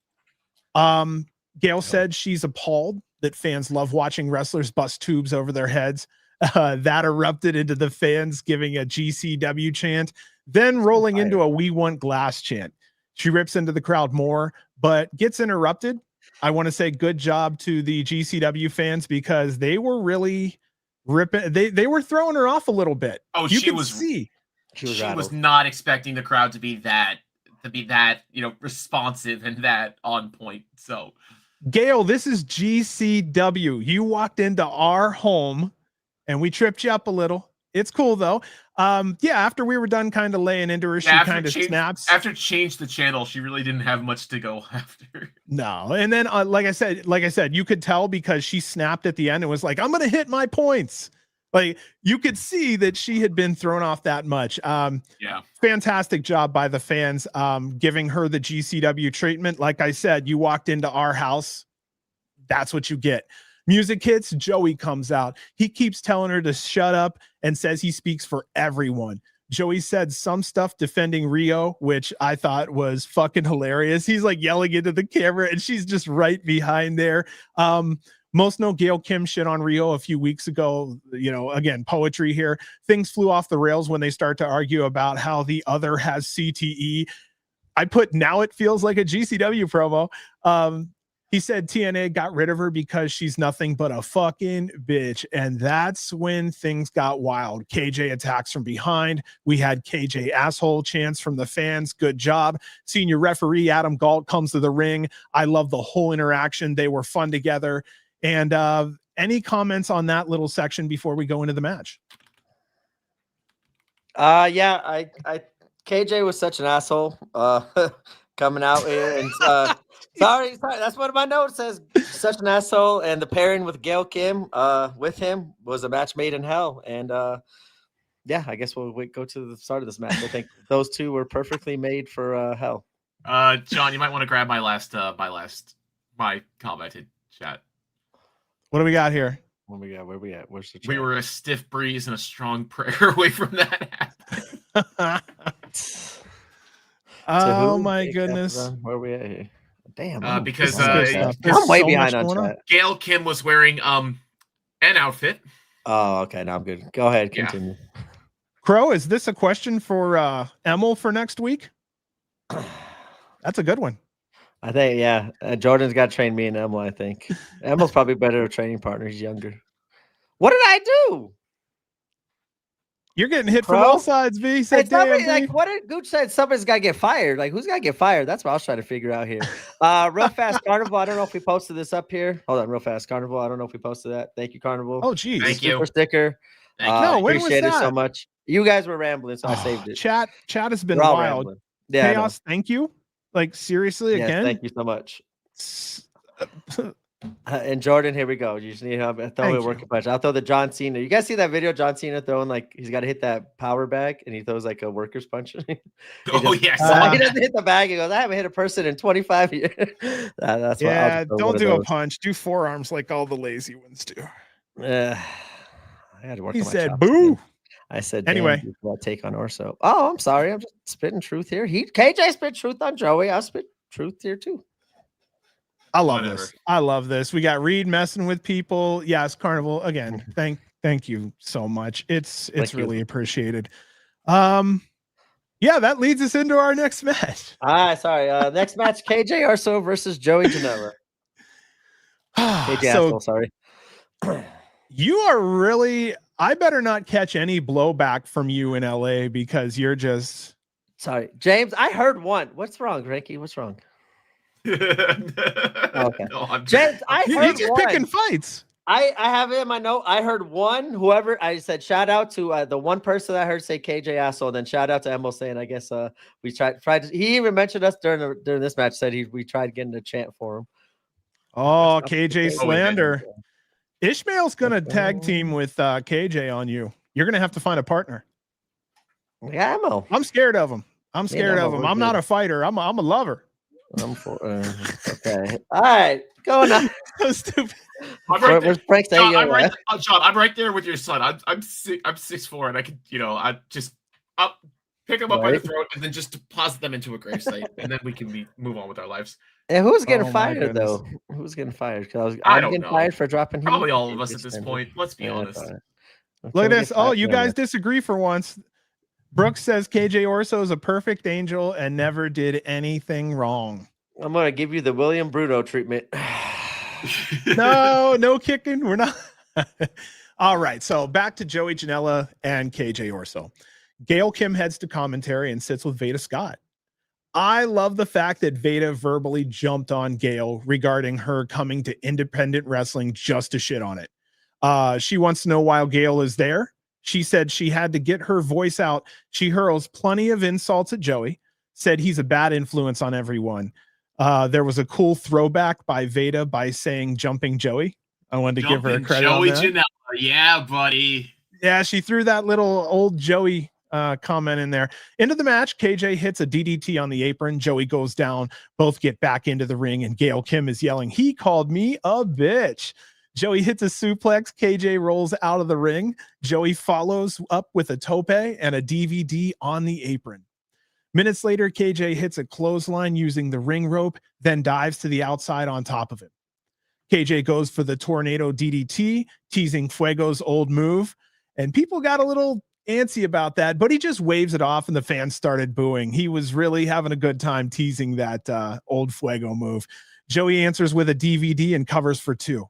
Gail said she's appalled that fans love watching wrestlers bust tubes over their heads. That erupted into the fans giving a GCW chant, then rolling into a "We Want Glass" chant. She rips into the crowd more, but gets interrupted. I want to say good job to the GCW fans because they were really ripping. They were throwing her off a little bit. Oh, she was not expecting the crowd to be that responsive and that on point. So, Gail, this is GCW. You walked into our home and we tripped you up a little. It's cool though. After we were done kind of laying into her, she kind of snaps. After changed the channel, she really didn't have much to go after. No. And then like I said, you could tell because she snapped at the end and was like, I'm gonna hit my points. Like you could see that she had been thrown off that much. Fantastic job by the fans, giving her the GCW treatment. Like I said, you walked into our house. That's what you get. Music hits, Joey comes out. He keeps telling her to shut up and says he speaks for everyone. Joey said some stuff defending Rio, which I thought was fucking hilarious. He's like yelling into the camera and she's just right behind there. Most know Gail Kim shit on Rio a few weeks ago. Again, poetry here. Things flew off the rails when they start to argue about how the other has CTE. I put now it feels like a GCW promo. He said TNA got rid of her because she's nothing but a fucking bitch. And that's when things got wild. KJ attacks from behind. We had KJ asshole chants from the fans. Good job. Senior referee Adam Galt comes to the ring. I love the whole interaction. They were fun together. And any comments on that little section before we go into the match? Yeah, I KJ was such an asshole coming out and sorry, that's what my note says. Such an asshole, and the pairing with Gail Kim with him was a match made in hell. And yeah, I guess we'll go to the start of this match. I think those two were perfectly made for hell. John, you might want to grab my commented chat. What do we got here? What we got? Where we at? Where's the chat? We were a stiff breeze and a strong prayer away from that happening. Oh my goodness. Where we at here? Damn. Because I'm way behind on chat. Gail Kim was wearing an outfit. Oh, okay. Now I'm good. Go ahead. Continue. Yeah. Crow, is this a question for Emil for next week? That's a good one. I think, yeah. Jordan's got to train me and Emil, I think. Emil's probably better at training partner. He's younger. What did I do? You're getting hit from all sides, V. Said, somebody, like, what did Gooch said? Somebody's got to get fired. Like, who's got to get fired? That's what I was trying to figure out here. Real fast, Carnival. I don't know if we posted this up here. Hold on, real fast, Carnival. I don't know if we posted that. Thank you, Carnival. Oh, geez. Thank you. Super sticker. No, when was appreciate it that? so much. You guys were rambling, so I saved it. Chat has been We're all wild. rambling. Yeah, Chaos, thank you. Like, seriously, yes, again? thank you so much. And Jordan, here we go. You just need to throw a working punch. I'll throw the John Cena. You guys see that video? John Cena throwing, like, he's got to hit that power bag, and he throws like a worker's punch. Yes. He doesn't hit the bag. He goes, I haven't hit a person in 25 years. That's yeah, don't do a punch. Do forearms like all the lazy ones do. I had to work. He on my said, chops "Boo." again. I said, anyway, take on Orso. Oh, I'm sorry. I'm just spitting truth here. KJ spit truth on Joey. I spit truth here too. I love this. I love this. We got Reed messing with people. Yes, Carnival again. Thank you so much. It's really appreciated. Yeah, that leads us into our next match. Sorry. Next match, KJ Orso versus Joey Janela. KJ So, asshole, sorry. You are really. I better not catch any blowback from you in LA because you're just. Sorry, James. I heard one. What's wrong, Frankie? What's wrong? Okay. No, James, I heard he's just picking fights. I have it in my note. I heard one. Whoever I said, shout out to the one person I heard say KJ asshole. Then shout out to Emil saying, I guess we tried. He even mentioned us during this match. Said we tried getting a chant for him. Oh, KJ slander. Ishmael's gonna tag team with KJ on you. You're gonna have to find a partner. Yeah, Emil. I'm scared of him. I'm scared of him. I'm not a fighter. I'm a lover. Okay. All right. Going on. So stupid. I'm right there. Frank's John, I'm right there with your son. I'm 6'4", and I could, I'll pick them up by the throat and then just deposit them into a gravesite, and then we can move on with our lives. And who's getting fired though? Who's getting fired? Because I'm getting fired for dropping. Probably all of us at this point. Let's be honest. Look at this. Oh, you guys disagree for once. Brooks says KJ Orso is a perfect angel and never did anything wrong. I'm gonna give you the William Bruno treatment. No kicking. We're not. All right. So back to Joey Janela and KJ Orso. Gail Kim heads to commentary and sits with Veda Scott. I love the fact that Veda verbally jumped on Gail regarding her coming to independent wrestling just to shit on it. She wants to know why Gail is there. She said she had to get her voice out. She hurls plenty of insults at Joey, said he's a bad influence on everyone. There was a cool throwback by Veda by saying jumping Joey. I wanted to give her a credit Joey on that. Janela. Yeah, buddy. Yeah, she threw that little old Joey comment in there. Into the match, KJ hits a DDT on the apron. Joey goes down. Both get back into the ring, and Gail Kim is yelling, "He called me a bitch." Joey hits a suplex. KJ rolls out of the ring. Joey follows up with a tope and a DVD on the apron. Minutes later, KJ hits a clothesline using the ring rope, then dives to the outside on top of it. KJ goes for the tornado DDT, teasing Fuego's old move, and people got a little antsy about that, but he just waves it off and the fans started booing. He was really having a good time teasing that old Fuego move. Joey answers with a DVD and covers for 2.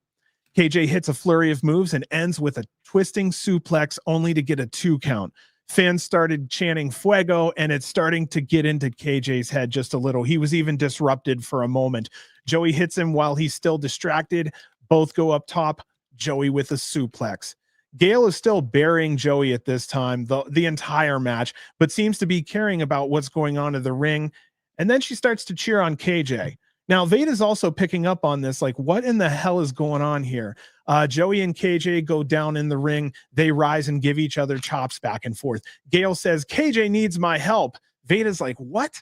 KJ hits a flurry of moves and ends with a twisting suplex only to get a 2 count. Fans started chanting Fuego, and it's starting to get into KJ's head just a little. He was even disrupted for a moment. Joey hits him while he's still distracted. Both go up top. Joey with a suplex. Gail is still burying Joey at this time, the entire match, but seems to be caring about what's going on in the ring. And then she starts to cheer on KJ. Now, Veda's also picking up on this, like, what in the hell is going on here? Joey and KJ go down in the ring. They rise and give each other chops back and forth. Gail says, KJ needs my help. Veda's like, what?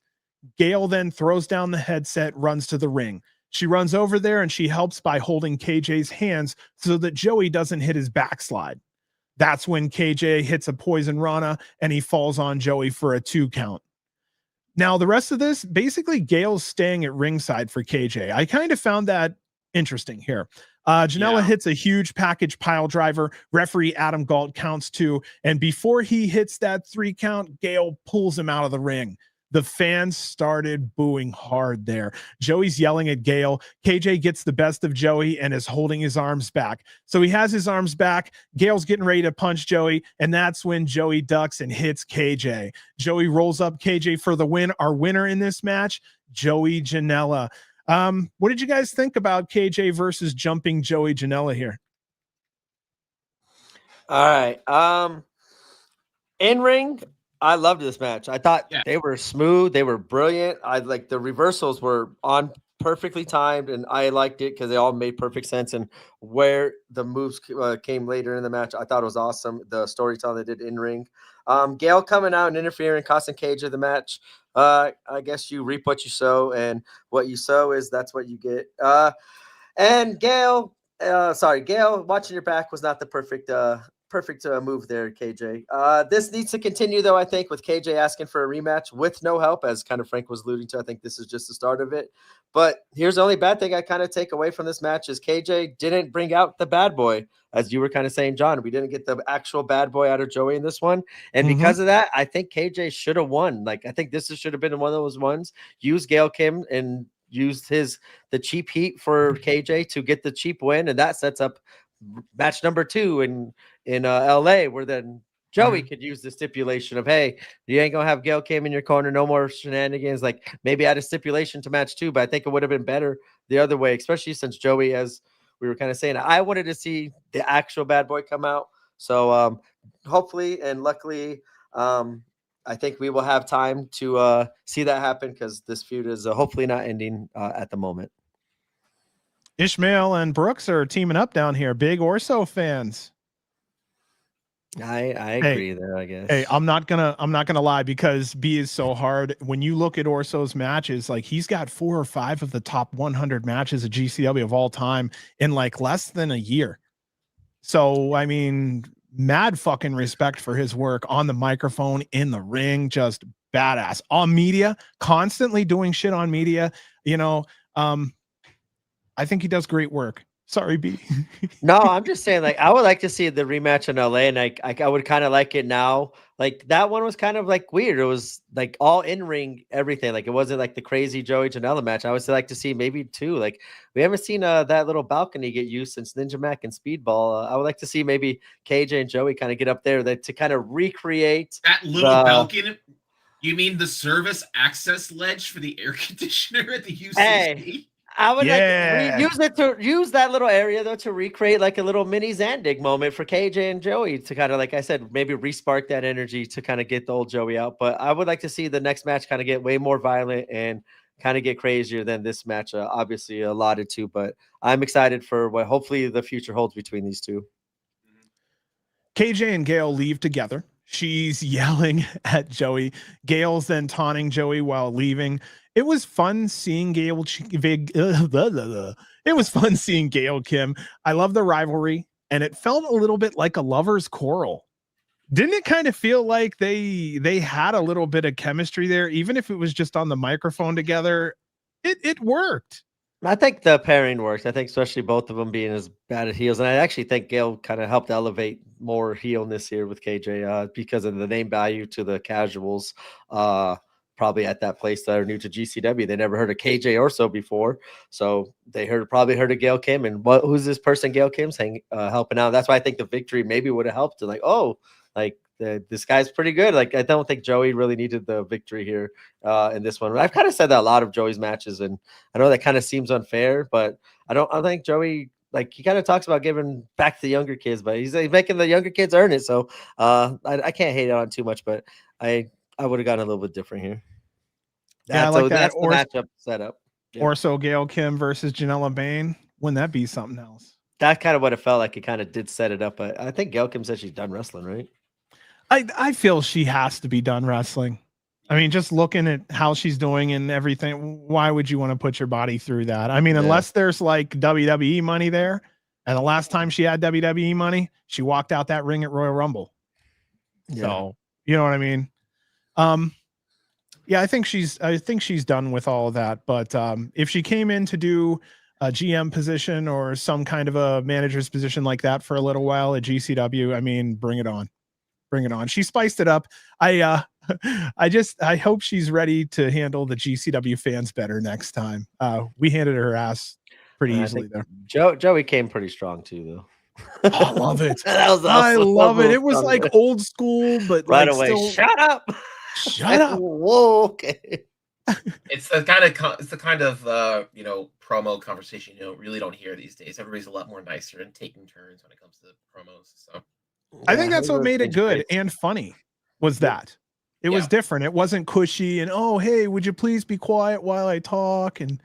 Gail then throws down the headset, runs to the ring. She runs over there and she helps by holding KJ's hands so that Joey doesn't hit his backslide. That's when KJ hits a poison rana and he falls on Joey for a 2 count. Now, the rest of this, basically Gail's staying at ringside for KJ. I kind of found that interesting here. Janela hits a huge package pile driver. Referee Adam Galt counts 2. And before he hits that 3 count, Gail pulls him out of the ring. The fans started booing hard there. Joey's yelling at Gail. KJ gets the best of Joey and is holding his arms back. So he has his arms back. Gail's getting ready to punch Joey, and that's when Joey ducks and hits KJ. Joey rolls up KJ for the win. Our winner in this match, Joey Janela. What did you guys think about KJ versus jumping Joey Janela here? All right. In ring, I loved this match. I thought they were smooth. They were brilliant. I like the reversals were on perfectly timed, and I liked it because they all made perfect sense. And where the moves came later in the match, I thought it was awesome. The storytelling they did in ring. Gail coming out and interfering, costing KJ the match. I guess you reap what you sow, and what you sow is that's what you get. And Gail, watching your back was not the perfect move there, KJ. This needs to continue, though, I think, with KJ asking for a rematch with no help, as kind of Frank was alluding to. I think this is just the start of it. But here's the only bad thing I kind of take away from this match is KJ didn't bring out the bad boy, as you were kind of saying, John. We didn't get the actual bad boy out of Joey in this one. And because of that, I think KJ should have won. Like, I think this should have been one of those ones. Use Gail Kim and used the cheap heat for KJ to get the cheap win. And that sets up match number 2 in LA, where then Joey could use the stipulation of, hey, you ain't gonna have Gail Kim in your corner, no more shenanigans. Like, maybe add a stipulation to match 2, but I think it would have been better the other way, especially since Joey, as we were kind of saying, I wanted to see the actual bad boy come out. So hopefully and luckily, I think we will have time to see that happen, because this feud is hopefully not ending at the moment. Ishmael and Brooks are teaming up down here. Big Orso fans. I agree there, I guess. Hey, I'm not gonna lie, because B is so hard. When you look at Orso's matches, like, he's got 4 or 5 of the top 100 matches of GCW of all time in like less than a year. So, I mean, mad fucking respect for his work on the microphone, in the ring, just badass. On media, constantly doing shit on media, I think he does great work. Sorry, B. No, I'm just saying, like, I would like to see the rematch in LA, and I would kind of like it now. Like, that one was kind of like weird. It was like all in ring, everything. Like, it wasn't like the crazy Joey Janela match. I would like to see maybe 2. Like, we haven't seen that little balcony get used since Ninja Mac and Speedball. I would like to see maybe KJ and Joey kind of get up there to kind of recreate that little balcony. You mean the service access ledge for the air conditioner at the UCC? Hey. I would use that little area, though, to recreate like a little mini Zandig moment for KJ and Joey to kind of, like I said, maybe respark that energy to kind of get the old Joey out. But I would like to see the next match kind of get way more violent and kind of get crazier than this match obviously allotted to. But I'm excited for what hopefully the future holds between these two. KJ and Gail leave together. She's yelling at Joey. Gail's then taunting Joey while leaving. It was fun seeing Gail. It was fun seeing Gail Kim. I love the rivalry, and it felt a little bit like a lover's quarrel. Didn't it kind of feel like they had a little bit of chemistry there, even if it was just on the microphone together? It worked. I think the pairing works. I think especially both of them being as bad at heels. And I actually think Gail kind of helped elevate more heelness here with KJ because of the name value to the casuals. probably at that place that are new to GCW. They never heard of KJ Orso before, so they probably heard of Gail Kim, and who's this person Gail Kim's helping out. That's why I think the victory maybe would have helped. Like, oh, like this guy's pretty good. Like, I don't think Joey really needed the victory here in this one. I've kind of said that a lot of Joey's matches, and I know that kind of seems unfair, but I think Joey, like, he kind of talks about giving back to the younger kids, but he's making the younger kids earn it. So I can't hate on too much, but I would have gotten a little bit different here. Yeah, I like that. That's the matchup setup. Yeah. Orso Gail Kim versus Janela Bain. Wouldn't that be something else? That's kind of what it felt like. It kind of did set it up. But I think Gail Kim said she's done wrestling, right? I feel she has to be done wrestling. I mean, just looking at how she's doing and everything, why would you want to put your body through that? I mean, unless there's like WWE money there. And the last time she had WWE money, she walked out that ring at Royal Rumble. Yeah. So, you know what I mean? Yeah, I think she's done with all of that. But if she came in to do a GM position or some kind of a manager's position like that for a little while at GCW, I mean, bring it on. Bring it on. She spiced it up. I hope she's ready to handle the GCW fans better next time. We handed her ass pretty easily there. Joey came pretty strong too, though. I love it. I love it. It was like old school, but right like away. Still... Shut up. Shut up. Whoa. Okay. It's the kind of promo conversation really don't hear these days. Everybody's a lot more nicer and taking turns when it comes to promos. So I think that's what made it good and funny. Was that it was different. It wasn't cushy and, oh, hey, would you please be quiet while I talk? And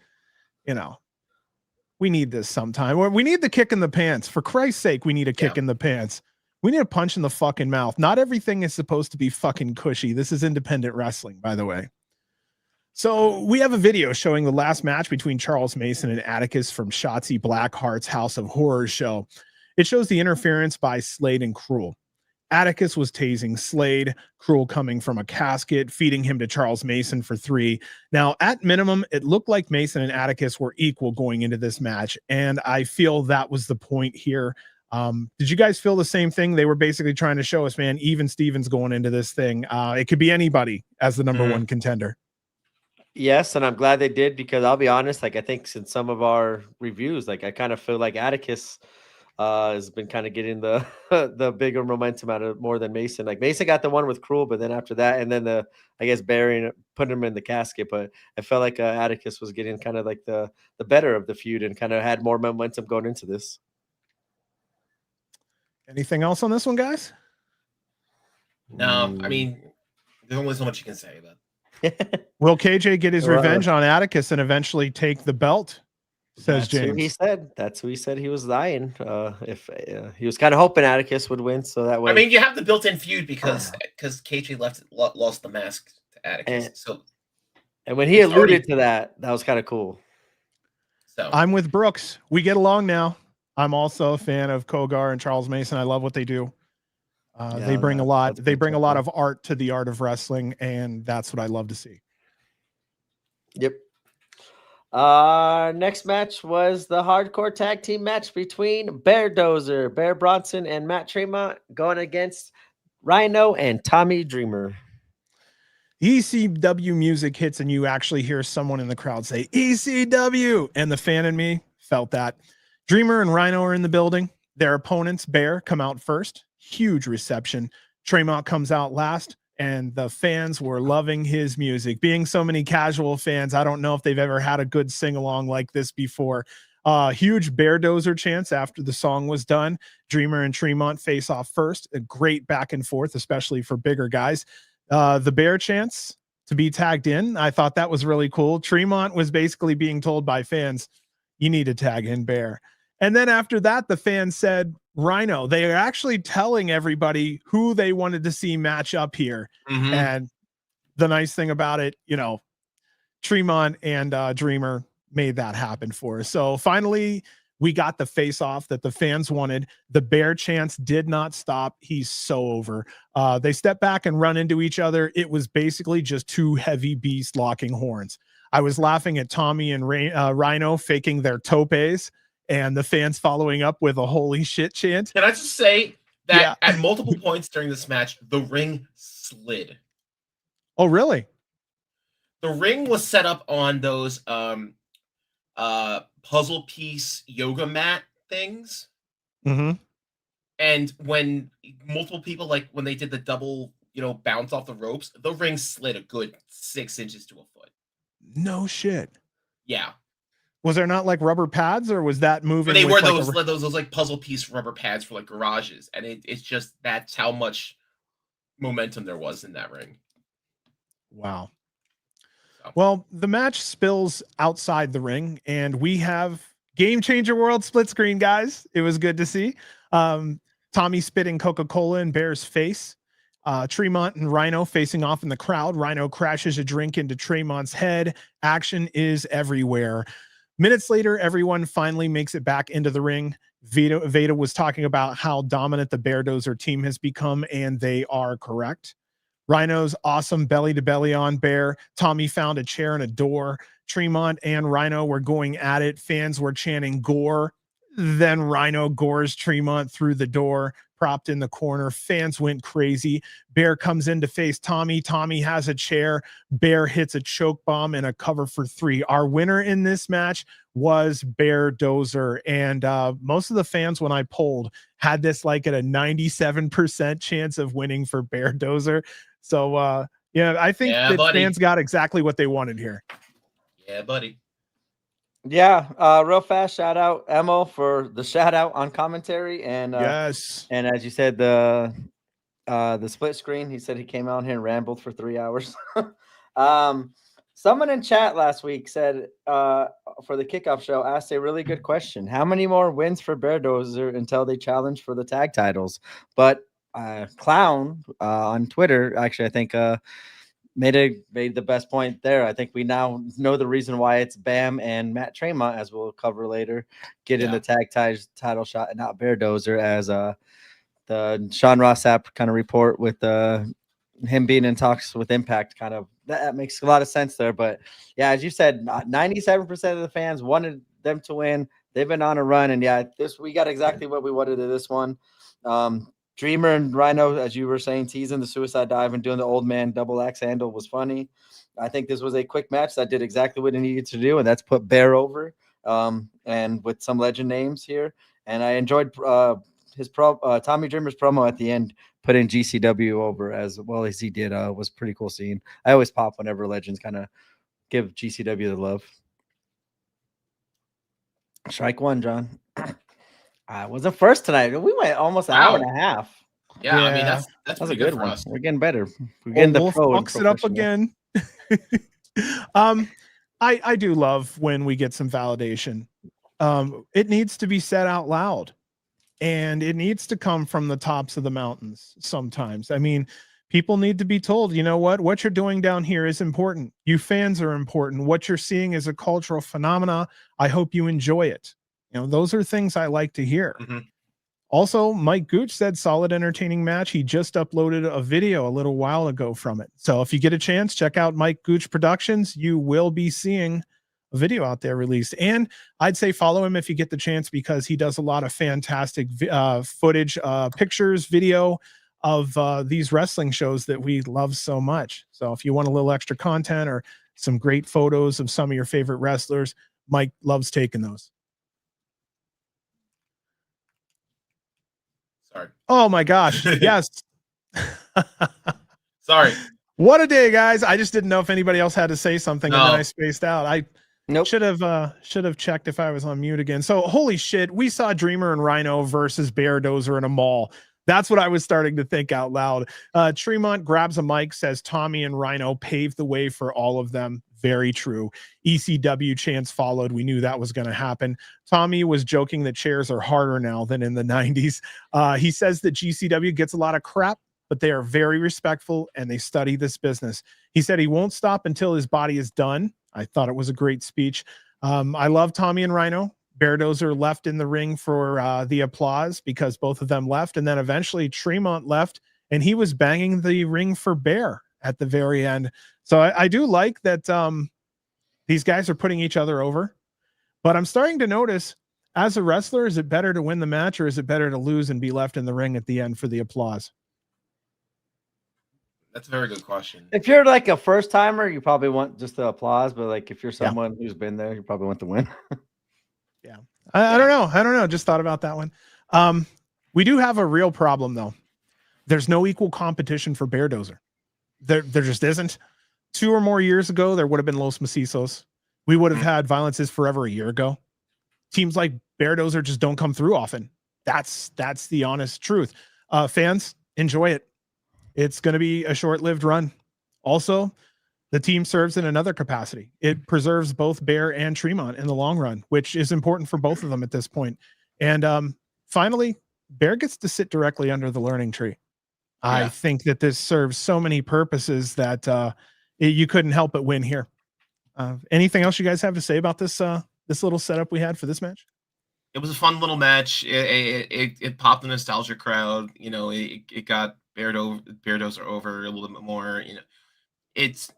we need this sometime. Or we need the kick in the pants. For Christ's sake, we need a kick in the pants. We need a punch in the fucking mouth. Not everything is supposed to be fucking cushy. This is independent wrestling, by the way. So we have a video showing the last match between Charles Mason and Atticus from Shotzi Blackheart's House of Horrors show. It shows the interference by Slade and Cruel. Atticus was tasing Slade, Cruel coming from a casket, feeding him to Charles Mason for 3. Now, at minimum, it looked like Mason and Atticus were equal going into this match, and I feel that was the point here. Did you guys feel the same thing? They were basically trying to show us, man, even Stevens going into this thing. It could be anybody as the number one contender. Yes, and I'm glad they did, because I'll be honest, like, I think since some of our reviews, like, I kind of feel like Atticus has been kind of getting the the bigger momentum out of more than Mason. Like, Mason got the one with Cruel, but then after that, and then I guess burying it, putting him in the casket. But I felt like Atticus was getting kind of like the better of the feud and kind of had more momentum going into this. Anything else on this one, guys? No, I mean, there's only so much you can say about it. Will KJ get his revenge on Atticus and eventually take the belt? Says James. That's who he said he was eyeing. If he was kind of hoping Atticus would win, so that way. I mean, you have the built-in feud because KJ lost the mask to Atticus. And when he alluded to that was kind of cool. So I'm with Brooks. We get along now. I'm also a fan of Cogar and Charles Mason. I love what they do. They bring a lot. They bring a lot of art to the art of wrestling, and that's what I love to see. Yep. Next match was the hardcore tag team match between BearDozer, Bear Bronson, and Matt Tremont going against Rhino and Tommy Dreamer. ECW music hits, and you actually hear someone in the crowd say ECW, and the fan in me felt that. Dreamer and Rhino are in the building. Their opponents, Bear, come out first. Huge reception. Tremont comes out last, and the fans were loving his music. Being so many casual fans, I don't know if they've ever had a good sing-along like this before. Huge BearDozer chants after the song was done. Dreamer and Tremont face off first. A great back and forth, especially for bigger guys. The Bear chants to be tagged in. I thought that was really cool. Tremont was basically being told by fans, you need to tag in Bear. And then after that, the fans said Rhino. They are actually telling everybody who they wanted to see match up here. Mm-hmm. And the nice thing about it, Tremont and Dreamer made that happen for us. So finally, we got the face off that the fans wanted. The Bear chants did not stop. He's so over. They step back and run into each other. It was basically just two heavy beasts locking horns. I was laughing at Tommy and Rhino faking their topes, and the fans following up with a holy shit chant. Can I just say that at multiple points during this match, the ring slid. Oh, really? the ring was set up on those puzzle piece yoga mat things. Mm-hmm. And when multiple people, like when they did the double, bounce off the ropes, the ring slid a good 6 inches to a foot. No shit. Yeah. Was there not like rubber pads, or was that moving? But they with were like those like puzzle piece rubber pads for like garages, and it's just that's how much momentum there was in that ring. Wow. Well, the match spills outside the ring, and we have Game Changer World split screen, guys. It was good to see. Tommy spitting Coca-Cola in Bear's face. Tremont and Rhino facing off in the crowd. Rhino crashes a drink into Tremont's head. Action is everywhere. Minutes later, everyone finally makes it back into the ring. Veda was talking about how dominant the BearDozer team has become, and they are correct. Rhino's awesome belly to belly on Bear. Tommy found a chair and a door. Tremont and Rhino were going at it. Fans were chanting gore. Then Rhino gores Tremont through the door, propped in the corner. Fans went crazy. Bear comes in to face Tommy. Tommy has a chair. Bear hits a choke bomb and a cover for 3. Our winner in this match was BearDozer. And most of the fans, when I polled, had this like at a 97% chance of winning for BearDozer. So, yeah, I think that fans got exactly what they wanted here. Yeah, buddy. Yeah, real fast shout out Emo for the shout out on commentary, and yes, and as you said, the split screen. He said he came out here and rambled for 3 hours. Someone in chat last week said for the kickoff show asked a really good question: how many more wins for BearDozer until they challenge for the tag titles? But Clown on Twitter, actually, I think made the best point there. I think we now know the reason why it's Bam and Matt Tremont, as we'll cover later, get in the tag title shot and not BearDozer, as the Sean Ross Sapp kind of report with him being in talks with Impact. Kind of that makes a lot of sense there. But yeah, as you said, 97% of the fans wanted them to win. They've been on a run, and yeah, we got exactly what we wanted in this one. Dreamer and Rhino, as you were saying, teasing the suicide dive and doing the old man double axe handle was funny. I think this was a quick match that did exactly what it needed to do, and that's put Bear over, and with some legend names here. And I enjoyed Tommy Dreamer's promo at the end, putting GCW over as well as he did. Was pretty cool seeing. I always pop whenever legends kind of give GCW the love. Strike one, John. I was the first tonight. We went almost an hour and a half. Yeah, I mean that's a good one. We're getting better. We're getting the pro. Fucks it up again. I do love when we get some validation. It needs to be said out loud, and it needs to come from the tops of the mountains. Sometimes, I mean, people need to be told, you know what you're doing down here is important. You fans are important. What you're seeing is a cultural phenomena. I hope you enjoy it. Those are things I like to hear. Mm-hmm. Also, Mike Gooch said solid, entertaining match. He just uploaded a video a little while ago from it. So if you get a chance, check out Mike Gooch Productions. You will be seeing a video out there released. And I'd say follow him if you get the chance, because he does a lot of fantastic footage, pictures, video of these wrestling shows that we love so much. So if you want a little extra content or some great photos of some of your favorite wrestlers, Mike loves taking those. Sorry. Oh my gosh. Yes. Sorry. What a day, guys. I just didn't know if anybody else had to say something, and then I spaced out. I should have checked if I was on mute again. So holy shit, we saw Dreamer and Rhino versus BearDozer in a mall. That's what I was starting to think out loud. Tremont grabs a mic, says Tommy and Rhino paved the way for all of them. Very true. ECW chants followed. We knew that was going to happen. Tommy was joking that chairs are harder now than in the 90s. He says that GCW gets a lot of crap, but they are very respectful and they study this business. He said he won't stop until his body is done. I thought it was a great speech. I love Tommy and Rhino. BearDozer left in the ring for the applause because both of them left. And then eventually Tremont left and he was banging the ring for Bear at the very end. So I do like that these guys are putting each other over. But I'm starting to notice, as a wrestler, is it better to win the match or is it better to lose and be left in the ring at the end for the applause? That's a very good question. If you're like a first timer, you probably want just the applause, but like if you're someone who's been there, you probably want the win. Yeah. I don't know. I don't know. Just thought about that one. We do have a real problem though. There's no equal competition for BearDozer. There just isn't. 2 or more years ago, there would have been Los Macizos. We would have had Violence is Forever a year ago. Teams like BearDozer just don't come through often. That's the honest truth. Fans, enjoy it. It's going to be a short-lived run. Also, the team serves in another capacity. It preserves both Bear and Tremont in the long run, which is important for both of them at this point. And finally, Bear gets to sit directly under the learning tree. I think that this serves so many purposes that you couldn't help but win here. Anything else you guys have to say about this this little setup we had for this match? It was a fun little match. It popped the nostalgia crowd. You know, it got BearDozer over a little bit more. You know, it's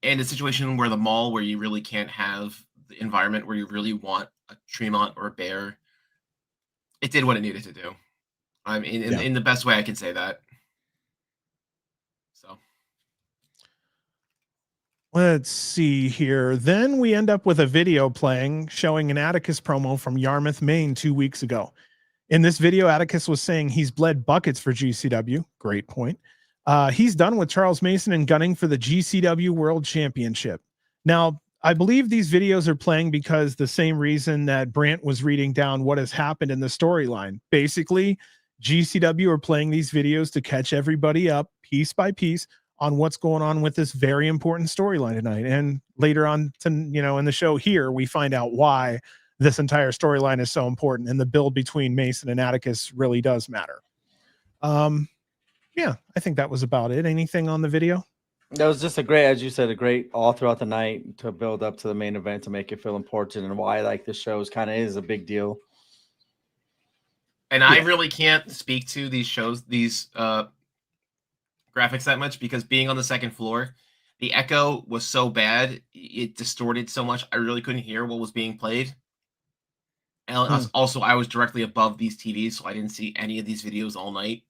in a situation where the mall, where you really can't have the environment where you really want a Tremont or a Bear. It did what it needed to do. I mean, in the best way I can say that. So let's see here. Then we end up with a video playing showing an Atticus promo from Yarmouth, Maine 2 weeks ago. In this video, Atticus was saying he's bled buckets for GCW. Great point. He's done with Charles Mason and gunning for the GCW World Championship. Now, I believe these videos are playing because the same reason that Brant was reading down what has happened in the storyline. Basically, GCW are playing these videos to catch everybody up piece by piece on what's going on with this very important storyline tonight. And later on, in the show here, we find out why this entire storyline is so important, and the build between Mason and Atticus really does matter. Yeah, I think that was about it. Anything on the video? That was just a great, as you said, a great all throughout the night to build up to the main event to make it feel important, and why like this show is a big deal. And I really can't speak to these shows, these graphics that much, because being on the second floor, the echo was so bad, it distorted so much, I really couldn't hear what was being played. And also, I was directly above these TVs, so I didn't see any of these videos all night.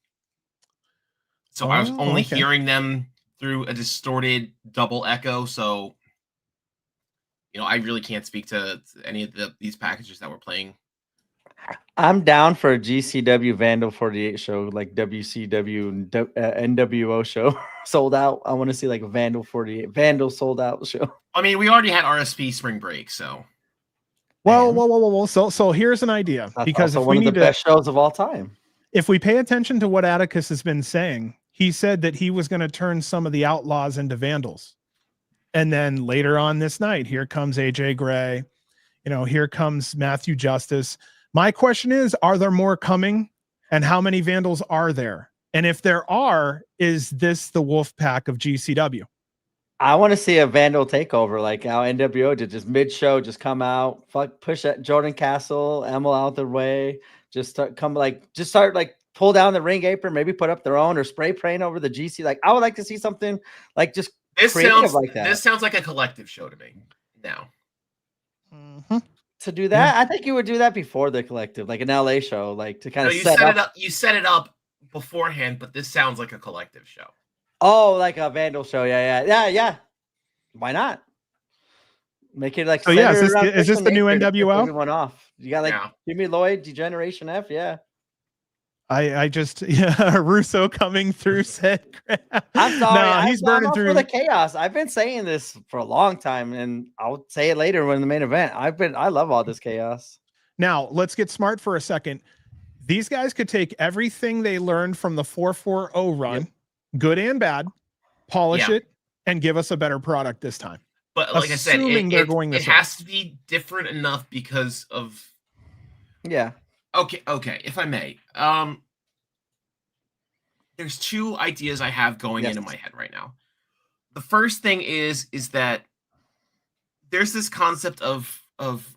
So I was only hearing them through a distorted double echo. So, I really can't speak to any of these packages that we're playing. I'm down for a GCW Vandal 48 show, like WCW and NWO show sold out. I want to see like a Vandal 48 Vandal sold out show. I mean, we already had RSP Spring Break, so. Well. So here's an idea, because if we need the best shows of all time, if we pay attention to what Atticus has been saying, he said that he was going to turn some of the Outlaws into Vandals. And then later on this night, here comes AJ Gray, here comes Matthew Justice. My question is, are there more coming? And how many Vandals are there? And if there are, is this the wolf pack of GCW? I want to see a Vandal takeover, like how NWO did, just mid-show, just come out, push that Jordan Castle, Emil out their way, just start pull down the ring apron, maybe put up their own, or spray paint over the GC. Like, I would like to see something like just creative like that. This sounds like a collective show to me now. To do that, I think you would do that before the collective, like an LA show, like to kind of set it up. You set it up beforehand, but this sounds like a collective show. Oh, like a Vandal show. Yeah. Why not? Make it like. So yeah, is this the new NWO? Everyone off. You got like Jimmy Lloyd, Degeneration F. Yeah. I just Russo coming through said. I'm sorry. He's burning through for the chaos. I've been saying this for a long time, and I'll say it later when the main event. I love all this chaos. Now let's get smart for a second. These guys could take everything they learned from the 440 run, good and bad, polish it, and give us a better product this time. But like I said, it has to be different enough because of. Yeah. Okay, if I may. There's two ideas I have going into my head right now. The first thing is that there's this concept of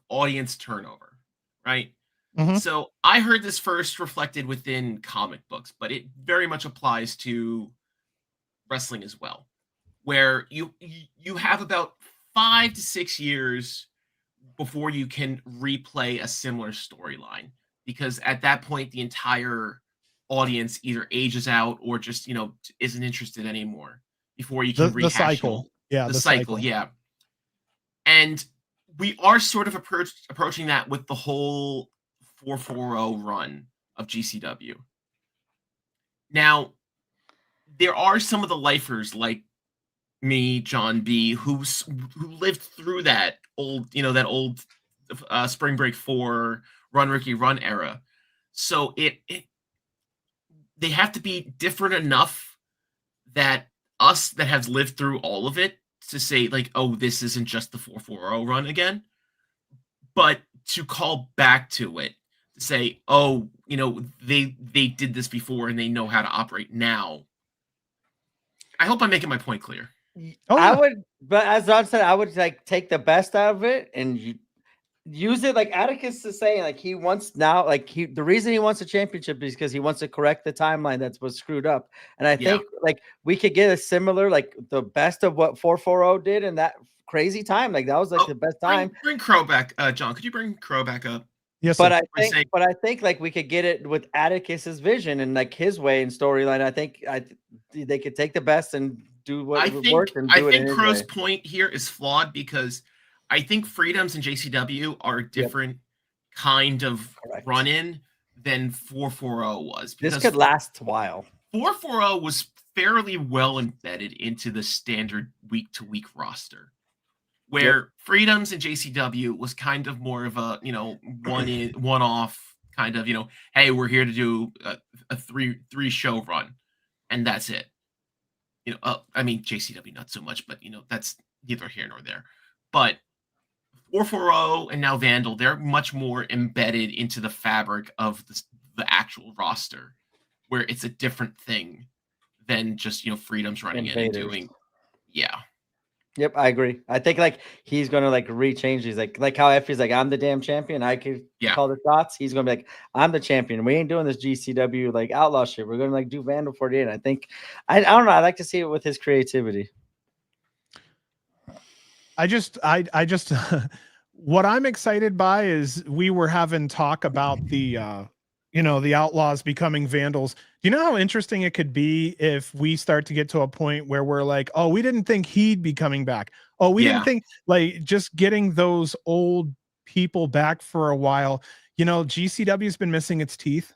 audience turnover, right? So I heard this first reflected within comic books, but it very much applies to wrestling as well, where you have about 5 to 6 years before you can replay a similar storyline. Because at that point, the entire audience either ages out or just, isn't interested anymore before you can The rehash cycle. Yeah, the cycle. Yeah. And we are sort of approaching that with the whole 440 run of GCW. Now, there are some of the lifers like me, John B, who lived through that old, Spring Break 4 Run Ricky Run era. So they have to be different enough that us that have lived through all of it to say like, oh, this isn't just the 440 run again, but to call back to it, to say, oh, they did this before and they know how to operate now. I hope I'm making my point clear. Oh, I yeah. would, but as John said, I would like take the best out of it and use it like Atticus is saying. Like he wants now, like the reason he wants a championship is because he wants to correct the timeline that was screwed up. And I think like we could get a similar, like the best of what 440 did in that crazy time. Like that was like the best time. Bring Crow back, John. Could you bring Crow back up? Yes, but sir. I think like we could get it with Atticus's vision and like his way and storyline. I think they could take the best and do what would work and do it. I think Crow's point here is flawed because I think Freedoms and JCW are a different kind of run-in than 440 was. This could last a while. 440 was fairly well embedded into the standard week-to-week roster, where Freedoms and JCW was kind of more of a, one-off kind of, hey, we're here to do a three show run, and that's it. I mean, JCW not so much, but that's neither here nor there. But 440 and now Vandal, they're much more embedded into the fabric of the actual roster, where it's a different thing than just Freedoms running in and doing. Yeah. Yep, I agree. I think like he's gonna like rechange these, like how Effy's like, I'm the damn champion. I could call the shots. He's gonna be like, I'm the champion. We ain't doing this GCW like outlaw shit. We're gonna like do Vandal 48. I think I don't know. I like to see it with his creativity. I just what I'm excited by is we were having talk about the the Outlaws becoming Vandals. Do you know how interesting it could be if we start to get to a point where we're like, oh, we didn't think he'd be coming back. Oh, we didn't think, like, just getting those old people back for a while. GCW has been missing its teeth,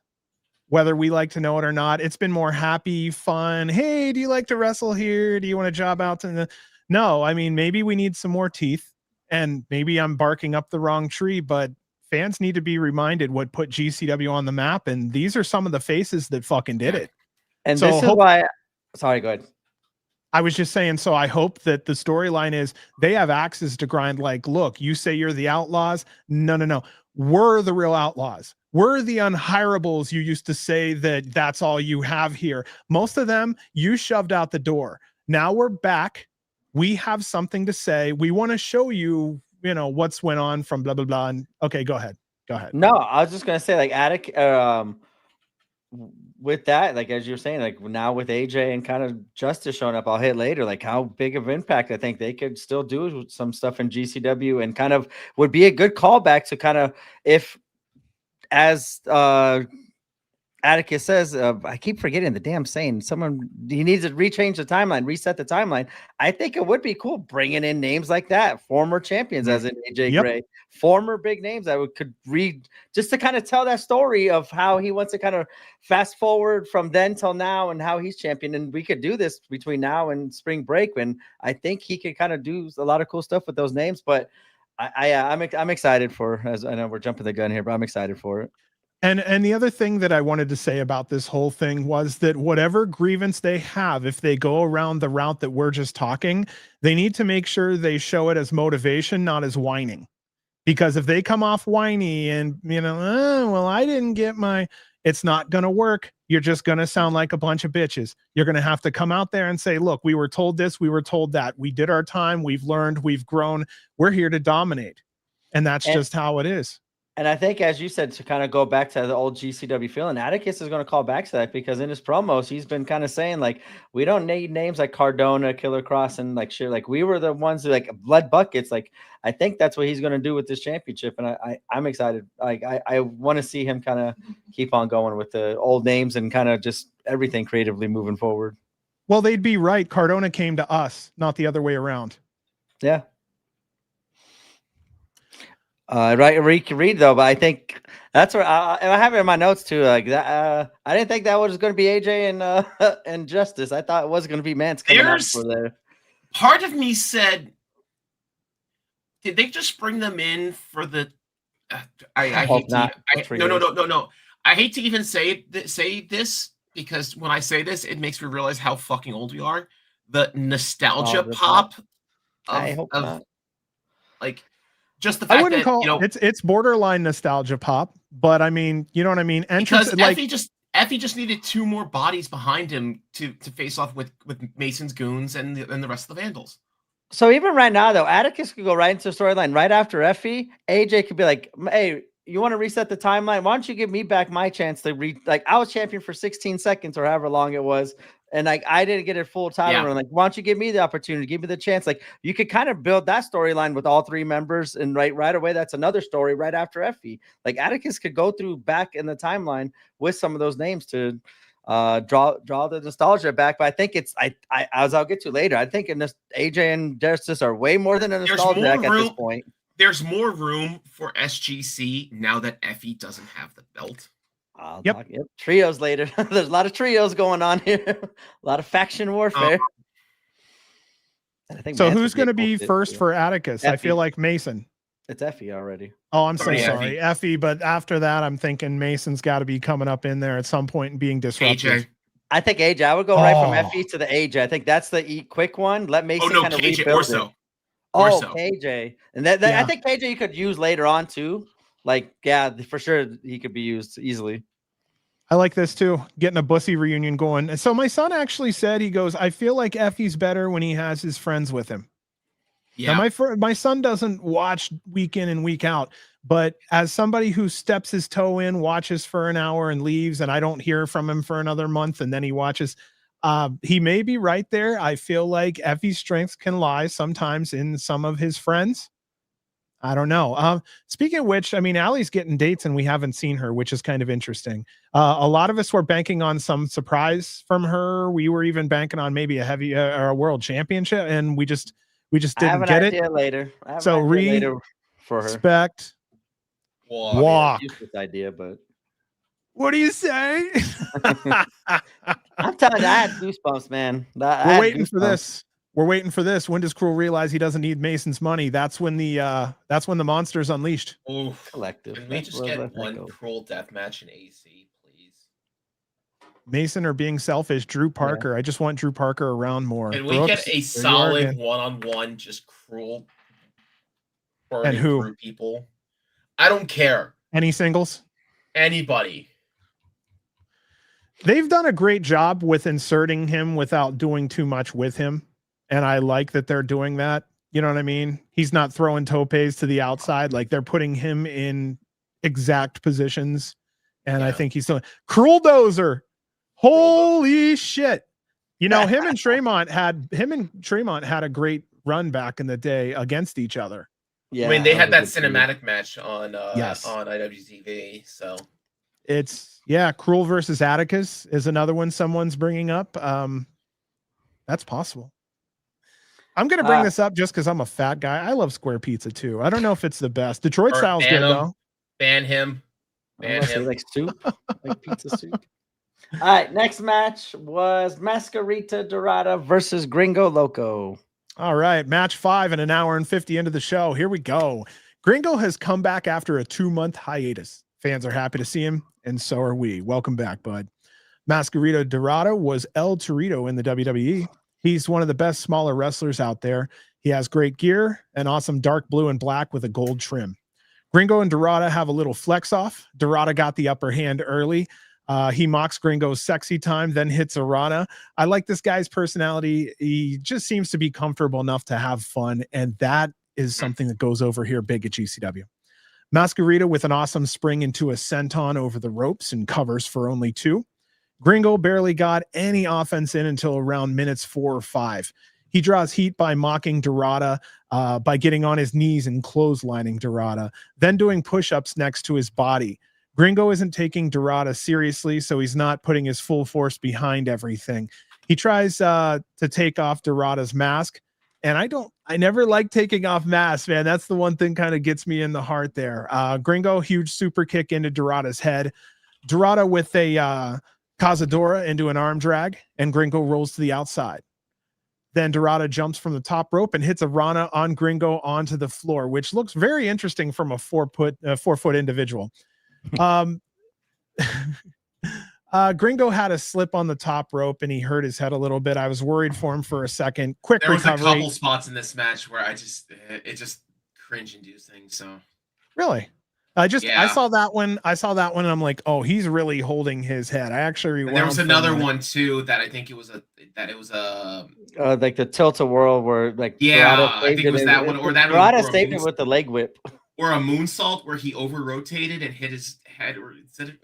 whether we like to know it or not. It's been more happy, fun. Hey, do you like to wrestle here? Do you want to job out to the... No, I mean, maybe we need some more teeth, and maybe I'm barking up the wrong tree, but fans need to be reminded what put GCW on the map, and these are some of the faces that fucking did it. And so this is why... Sorry, go ahead. I was just saying, so I hope that the storyline is they have axes to grind. Like, look, you say you're the Outlaws. No. We're the real Outlaws. We're the unhirables. You used to say that's all you have here. Most of them you shoved out the door. Now we're back. We have something to say. We want to show you, what's went on from blah, blah, blah. And okay, go ahead. No, I was just going to say like Attic, with that, like, as you're saying, like now with AJ and kind of Justice showing up, I'll hit later, like how big of impact I think they could still do some stuff in GCW and kind of would be a good callback to kind of, if as Atticus says, I keep forgetting the damn saying. He needs to rechange the timeline, reset the timeline. I think it would be cool bringing in names like that, former champions, as in AJ Gray, former big names that could read just to kind of tell that story of how he wants to kind of fast forward from then till now and how he's champion. And we could do this between now and spring break, and I think he could kind of do a lot of cool stuff with those names. But I'm excited for, as I know we're jumping the gun here, but I'm excited for it. And the other thing that I wanted to say about this whole thing was that whatever grievance they have, if they go around the route that we're just talking, they need to make sure they show it as motivation, not as whining. Because if they come off whiny and, well, I didn't get it's not going to work. You're just going to sound like a bunch of bitches. You're going to have to come out there and say, look, we were told this, we were told that. We did our time. We've learned, we've grown. We're here to dominate. And that's just how it is. And I think, as you said, to kind of go back to the old GCW feeling, Atticus is going to call back to that because in his promos, he's been kind of saying, like, we don't need names like Cardona, Killer Cross, and like shit. Like, we were the ones who, like, blood buckets. Like, I think that's what he's going to do with this championship. And I'm excited. Like, I want to see him kind of keep on going with the old names and kind of just everything creatively moving forward. Well, they'd be right. Cardona came to us, not the other way around. Yeah. Right, read though, but I think that's where I have it in my notes too. Like that, I didn't think that was going to be AJ and and Justice. I thought it was going to be Mance coming out for there. Part of me said, did they just bring them in for the? I hate to. No. I hate to even say this because when I say this, it makes me realize how fucking old we are. The nostalgia pop of like. Just the fact I wouldn't that, call you know, it's borderline nostalgia pop, but I mean, you know what I mean? Entrance, because like Effy just needed 2 more bodies behind him to face off with Mason's goons and the rest of the Vandals. So even right now, though, Atticus could go right into the storyline right after Effy. AJ could be like, hey, you want to reset the timeline? Why don't you give me back my chance to like I was champion for 16 seconds or however long it was. And like I didn't get it full time. Yeah. Like, why don't you give me the opportunity? Give me the chance. Like you could kind of build that storyline with all 3 members, and right away, that's another story right after Effy. Like Atticus could go through back in the timeline with some of those names to draw the nostalgia back. But I think it's as I'll get to later, I think in this AJ and Justice are way more than a nostalgia at this point. There's more room for SGC now that Effy doesn't have the belt. Yep. Trios later. There's a lot of trios going on here. A lot of faction warfare. I think so. Who's going to be first for Atticus? Effy. I feel like Mason. It's Effy already. Oh, I'm so sorry, Effy. But after that, I'm thinking Mason's got to be coming up in there at some point and being disruptive. AJ. I think AJ. I would go right from Effy to the AJ. I think that's the quick one. Let Mason kind of rebuild Orso. it. Oh, KJ. And I think KJ you could use later on too. Like, yeah, for sure he could be used easily. I like this too, getting a Bussy reunion going. And so my son actually said, he goes, I feel like Effy's better when he has his friends with him. Yeah. Now my son doesn't watch week in and week out, but as somebody who steps his toe in, watches for an hour and leaves, and I don't hear from him for another month, and then he watches, he may be right there. I feel like Effy's strengths can lie sometimes in some of his friends. I don't know. Speaking of which, I mean, Allie's getting dates and we haven't seen her, which is kind of interesting. A lot of us were banking on some surprise from her. We were even banking on maybe a heavy or a world championship, and we just didn't get it. Later. So later for her. Respect. Walk. Useless idea, but what do you say? I'm telling you, I had goosebumps, man. We're waiting for this. We're waiting for this. When does Cruel realize he doesn't need Mason's money? That's when the monster's unleashed. Oh, collective. Can we just get one Cruel death match in AC, please? Mason are being selfish. Drew Parker. Yeah. I just want Drew Parker around more. Can we get a solid one-on-one, just Cruel? And who? People. I don't care. Any singles? Anybody. They've done a great job with inserting him without doing too much with him. And I like that they're doing that. You know what I mean? He's not throwing topes to the outside. Like they're putting him in exact positions. And I think he's doing Cruel Dozer. Holy shit. You know, him and Tremont had a great run back in the day against each other. Yeah. I mean, they had that cinematic match on IWTV. So it's Cruel versus Atticus is another one someone's bringing up. That's possible. I'm going to bring this up just because I'm a fat guy. I love square pizza too. I don't know if it's the best. Detroit style's good though. Ban him. Like soup, like pizza soup. All right, next match was Mascarita Dorada versus Gringo Loco. All right, match 5 and an hour and 50 into the show. Here we go. Gringo has come back after a 2-month hiatus. Fans are happy to see him, and so are we. Welcome back, bud. Mascarita Dorada was El Torito in the WWE. He's one of the best smaller wrestlers out there. He has great gear, an awesome dark blue and black with a gold trim. Gringo and Dorada have a little flex off. Dorada got the upper hand early. He mocks Gringo's sexy time, then hits Arana. I like this guy's personality. He just seems to be comfortable enough to have fun, and that is something that goes over here big at GCW. Masquerita with an awesome spring into a senton over the ropes and covers for only 2. Gringo barely got any offense in until around minutes 4 or 5. He draws heat by mocking Dorada, by getting on his knees and clotheslining Dorada, then doing push-ups next to his body. Gringo isn't taking Dorada seriously, so he's not putting his full force behind everything. He tries to take off Dorada's mask, and I never like taking off masks, man. That's the one thing kind of gets me in the heart there. Gringo, huge super kick into Dorada's head. Dorada with a Cazadora into an arm drag, and Gringo rolls to the outside. Then Dorada jumps from the top rope and hits a Rana on Gringo onto the floor, which looks very interesting from a 4-foot individual. Gringo had a slip on the top rope and he hurt his head a little bit. I was worried for him for a second. Quick there was recovery. a couple spots in this match where it just cringe inducing. So really, I saw that one. And I'm like, oh, he's really holding his head. I actually there was another one too that I think it was like the tilt-a-whirl where like I think it was that one or that Dorada saved it with the leg whip or a moonsault where he over rotated and hit his head or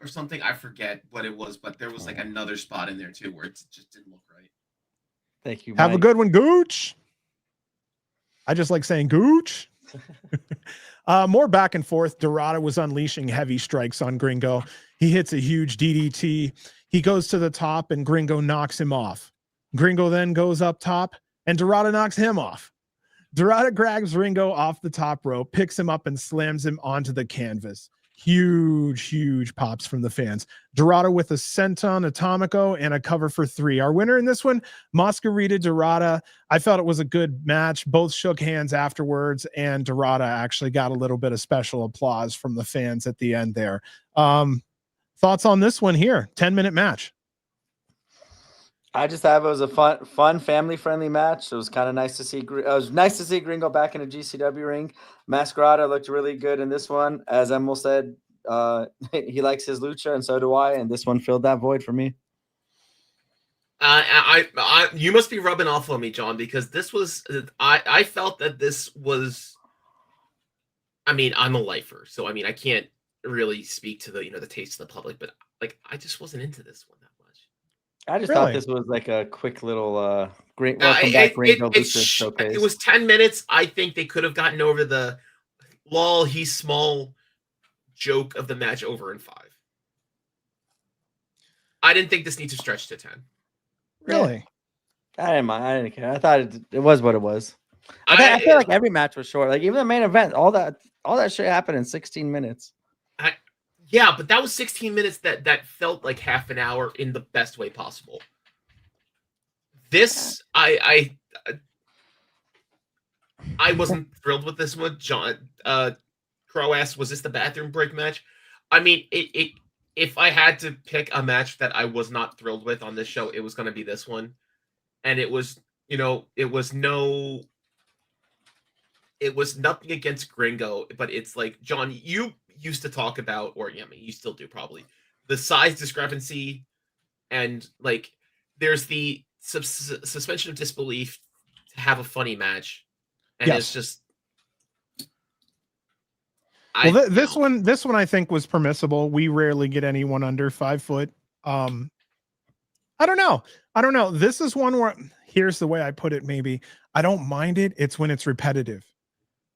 something. I forget what it was, but there was like another spot in there too where it just didn't look right. Thank you. Have Mike. a good one, Gooch. I just like saying Gooch. More back and forth. Dorada was unleashing heavy strikes on Gringo. He hits a huge DDT. He goes to the top and Gringo knocks him off. Gringo then goes up top and Dorada knocks him off. Dorada grabs Gringo off the top rope, picks him up and slams him onto the canvas. Huge pops from the fans. Dorada with a senton atomico and a cover for 3. Our winner in this one, Masquerita Dorada. I felt it was a good match. Both shook hands afterwards, and Dorada actually got a little bit of special applause from the fans at the end there. Thoughts on this one here? 10-minute match. I just thought it was a fun, family-friendly match. It was kind of nice to see. It was nice to see Gringo back in a GCW ring. Masquerita looked really good in this one. As Emil said, he likes his lucha, and so do I. And this one filled that void for me. You must be rubbing off on me, John, because this was. I felt that this was. I mean, I'm a lifer, so I mean, I can't really speak to the taste of the public, but like, I just wasn't into this one that much. I just thought this was like a quick little great welcome back Gringo lucha showcase. It was 10 minutes. I think they could have gotten over the lol, he's small joke of the match over in 5. I didn't think this needs to stretch to 10. Really? I didn't mind. I didn't care. I thought it was what it was. I feel like every match was short. Like even the main event, all that shit happened in 16 minutes. Yeah, but that was 16 minutes that felt like half an hour in the best way possible. This, I wasn't thrilled with this one. John Crow asked, was this the bathroom break match? I mean, if I had to pick a match that I was not thrilled with on this show, it was going to be this one. And it was, it was nothing against Gringo, but it's like, John, you used to talk about, or I mean, you still do probably, the size discrepancy, and like there's the suspension of disbelief to have a funny match, and it's just. This one I think was permissible. We rarely get anyone under 5 foot. I don't know. This is one where, here's the way I put it. Maybe I don't mind it. It's when it's repetitive.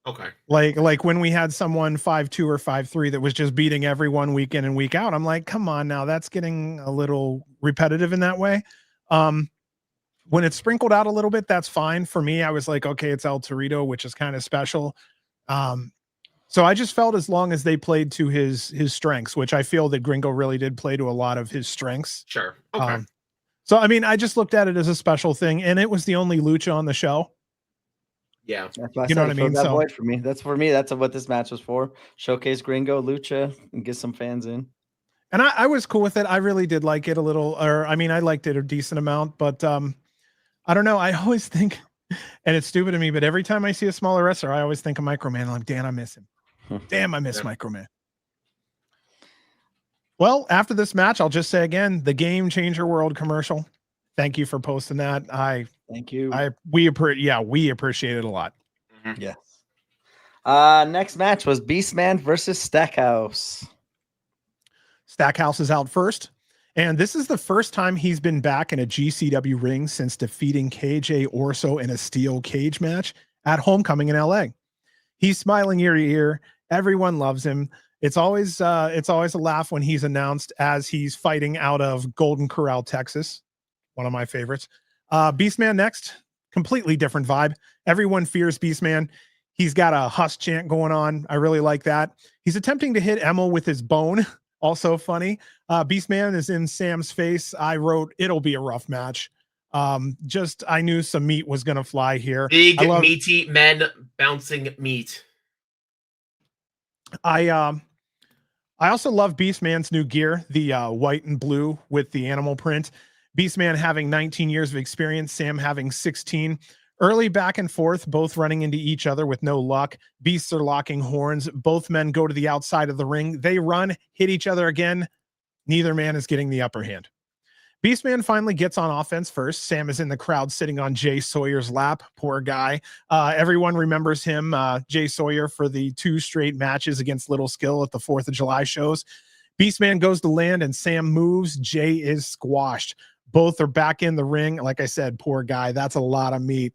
Okay. Like when we had someone 5'2" or 5'3" that was just beating everyone week in and week out. I'm like, come on now, that's getting a little repetitive in that way. When it's sprinkled out a little bit, that's fine. For me, I was like, okay, it's El Torito, which is kind of special. So I just felt as long as they played to his strengths, which I feel that Gringo really did play to a lot of his strengths. Sure. Okay. So, I mean, I just looked at it as a special thing, and it was the only lucha on the show. Yeah. You know what I mean? That void for me. That's what this match was for. Showcase Gringo, lucha, and get some fans in. And I was cool with it. I really did like it a little, or I mean, I liked it a decent amount, but I don't know. I always think, and it's stupid to me, but every time I see a smaller wrestler, I always think of Microman. I'm like, damn, I miss him. Damn, I miss Microman. Well, after this match, I'll just say again, the Game Changer World commercial. Thank you for posting that. Thank you. We appreciate it a lot. Yes. Next match was Beastman versus Stackhouse. Stackhouse is out first. And this is the first time he's been back in a GCW ring since defeating KJ Orso in a steel cage match at Homecoming in LA. He's smiling ear to ear. Everyone loves him. It's always a laugh when he's announced as he's fighting out of Golden Corral, Texas. One of my favorites. Beastman next. Completely different vibe. Everyone fears Beastman. He's got a huss chant going on. I really like that. He's attempting to hit Emil with his bone. Also funny. Beastman is in Sam's face. I wrote, it'll be a rough match. I knew some meat was going to fly here. Big meaty men bouncing meat. I also love Beastman's new gear, the white and blue with the animal print. Beastman having 19 years of experience, Sam having 16. Early back and forth, both running into each other with no luck. Beasts are locking horns. Both men go to the outside of the ring. They run, hit each other again. Neither man is getting the upper hand. Beastman finally gets on offense first. Sam is in the crowd sitting on Jay Sawyer's lap. Poor guy. Everyone remembers him, Jay Sawyer, for the 2 straight matches against Little Skill at the 4th of July shows. Beastman goes to land and Sam moves. Jay is squashed. Both are back in the ring. Like I said, poor guy. That's a lot of meat.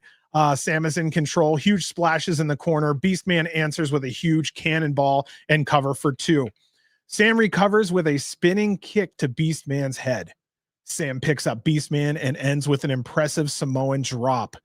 Sam is in control. Huge splashes in the corner. Beastman answers with a huge cannonball and cover for 2. Sam recovers with a spinning kick to Beastman's head. Sam picks up Beastman and ends with an impressive Samoan drop.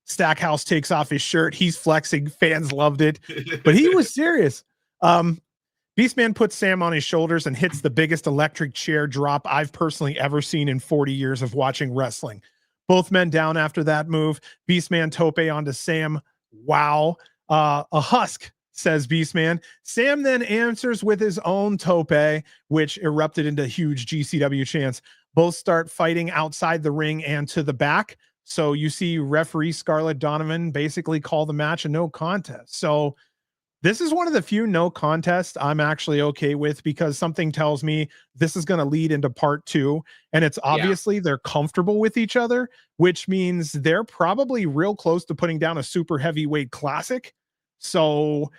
Stackhouse takes off his shirt. He's flexing. Fans loved it, but he was serious. Beastman puts Sam on his shoulders and hits the biggest electric chair drop I've personally ever seen in 40 years of watching wrestling. Both men down after that move. Beastman tope onto Sam. Wow. A husk, says Beastman. Sam then answers with his own tope, which erupted into huge GCW chants. Both start fighting outside the ring and to the back. So you see referee Scarlett Donovan basically call the match a no contest. So this is one of the few no contests I'm actually okay with, because something tells me this is going to lead into part 2. And it's obviously they're comfortable with each other, which means they're probably real close to putting down a super heavyweight classic. So,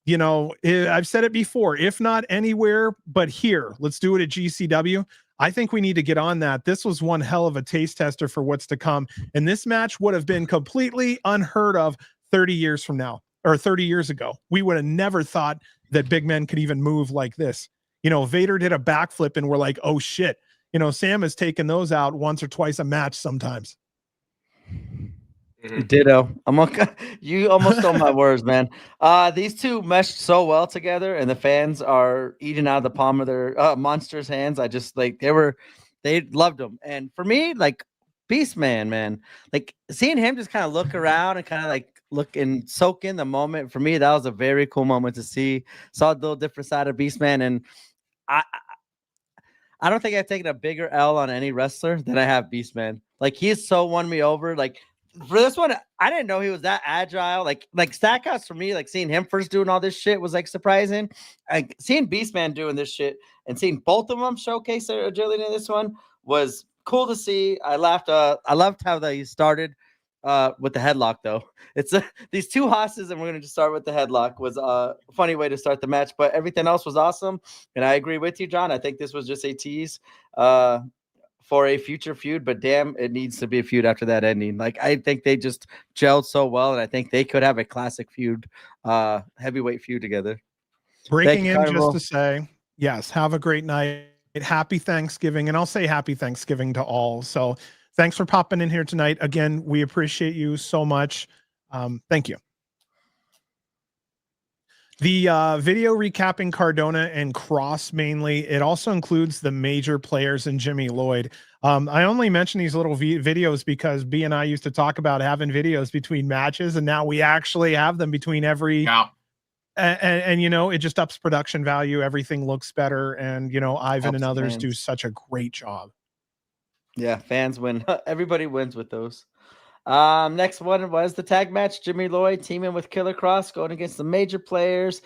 you know, I've said it before, if not anywhere but here, let's do it at GCW. I think we need to get on that. This was one hell of a taste tester for what's to come. And this match would have been completely unheard of 30 years from now. Or 30 years ago. We would have never thought that big men could even move like this. You know, Vader did a backflip and we're like, oh shit. You know, Sam has taken those out once or twice a match sometimes. Ditto. You almost stole my words, man. These two meshed so well together, and the fans are eating out of the palm of their monsters' hands. I just like they loved them. And for me, like Beastman, man, like seeing him just kind of look around and kind of like look and soak in the moment. For me, that was a very cool moment to see. Saw a little different side of Beastman, and I don't think I've taken a bigger L on any wrestler than I have Beastman. Like, he's so won me over. Like, for this one, I didn't know he was that agile. Like Stackhouse, for me, like seeing him first doing all this shit was like surprising. Like seeing Beastman doing this shit and seeing both of them showcase their agility in this one was cool to see. I laughed. I loved how they started with the headlock, though. It's these two hosses, and we're gonna just start with the headlock. Was a funny way to start the match, but everything else was awesome. And I agree with you, John. I think this was just a tease for a future feud, but damn, it needs to be a feud after that ending. Like, I think they just gelled so well, and I think they could have a classic feud, heavyweight feud together. Breaking in just to say, yes, have a great night. Happy Thanksgiving, and I'll say happy Thanksgiving to all. So thanks for popping in here tonight. Again, we appreciate you so much. Thank you. The video recapping Cardona and Cross mainly, it also includes the major players and Jimmy Lloyd. I only mention these little videos because B and I used to talk about having videos between matches, and now we actually have them between every... Yeah. And you know, it just ups production value. Everything looks better. And, you know, Ivan and others do such a great job. Yeah, fans win. Everybody wins with those. Next one was the tag match. Jimmy Lloyd teaming with Killer Cross, going against the major players,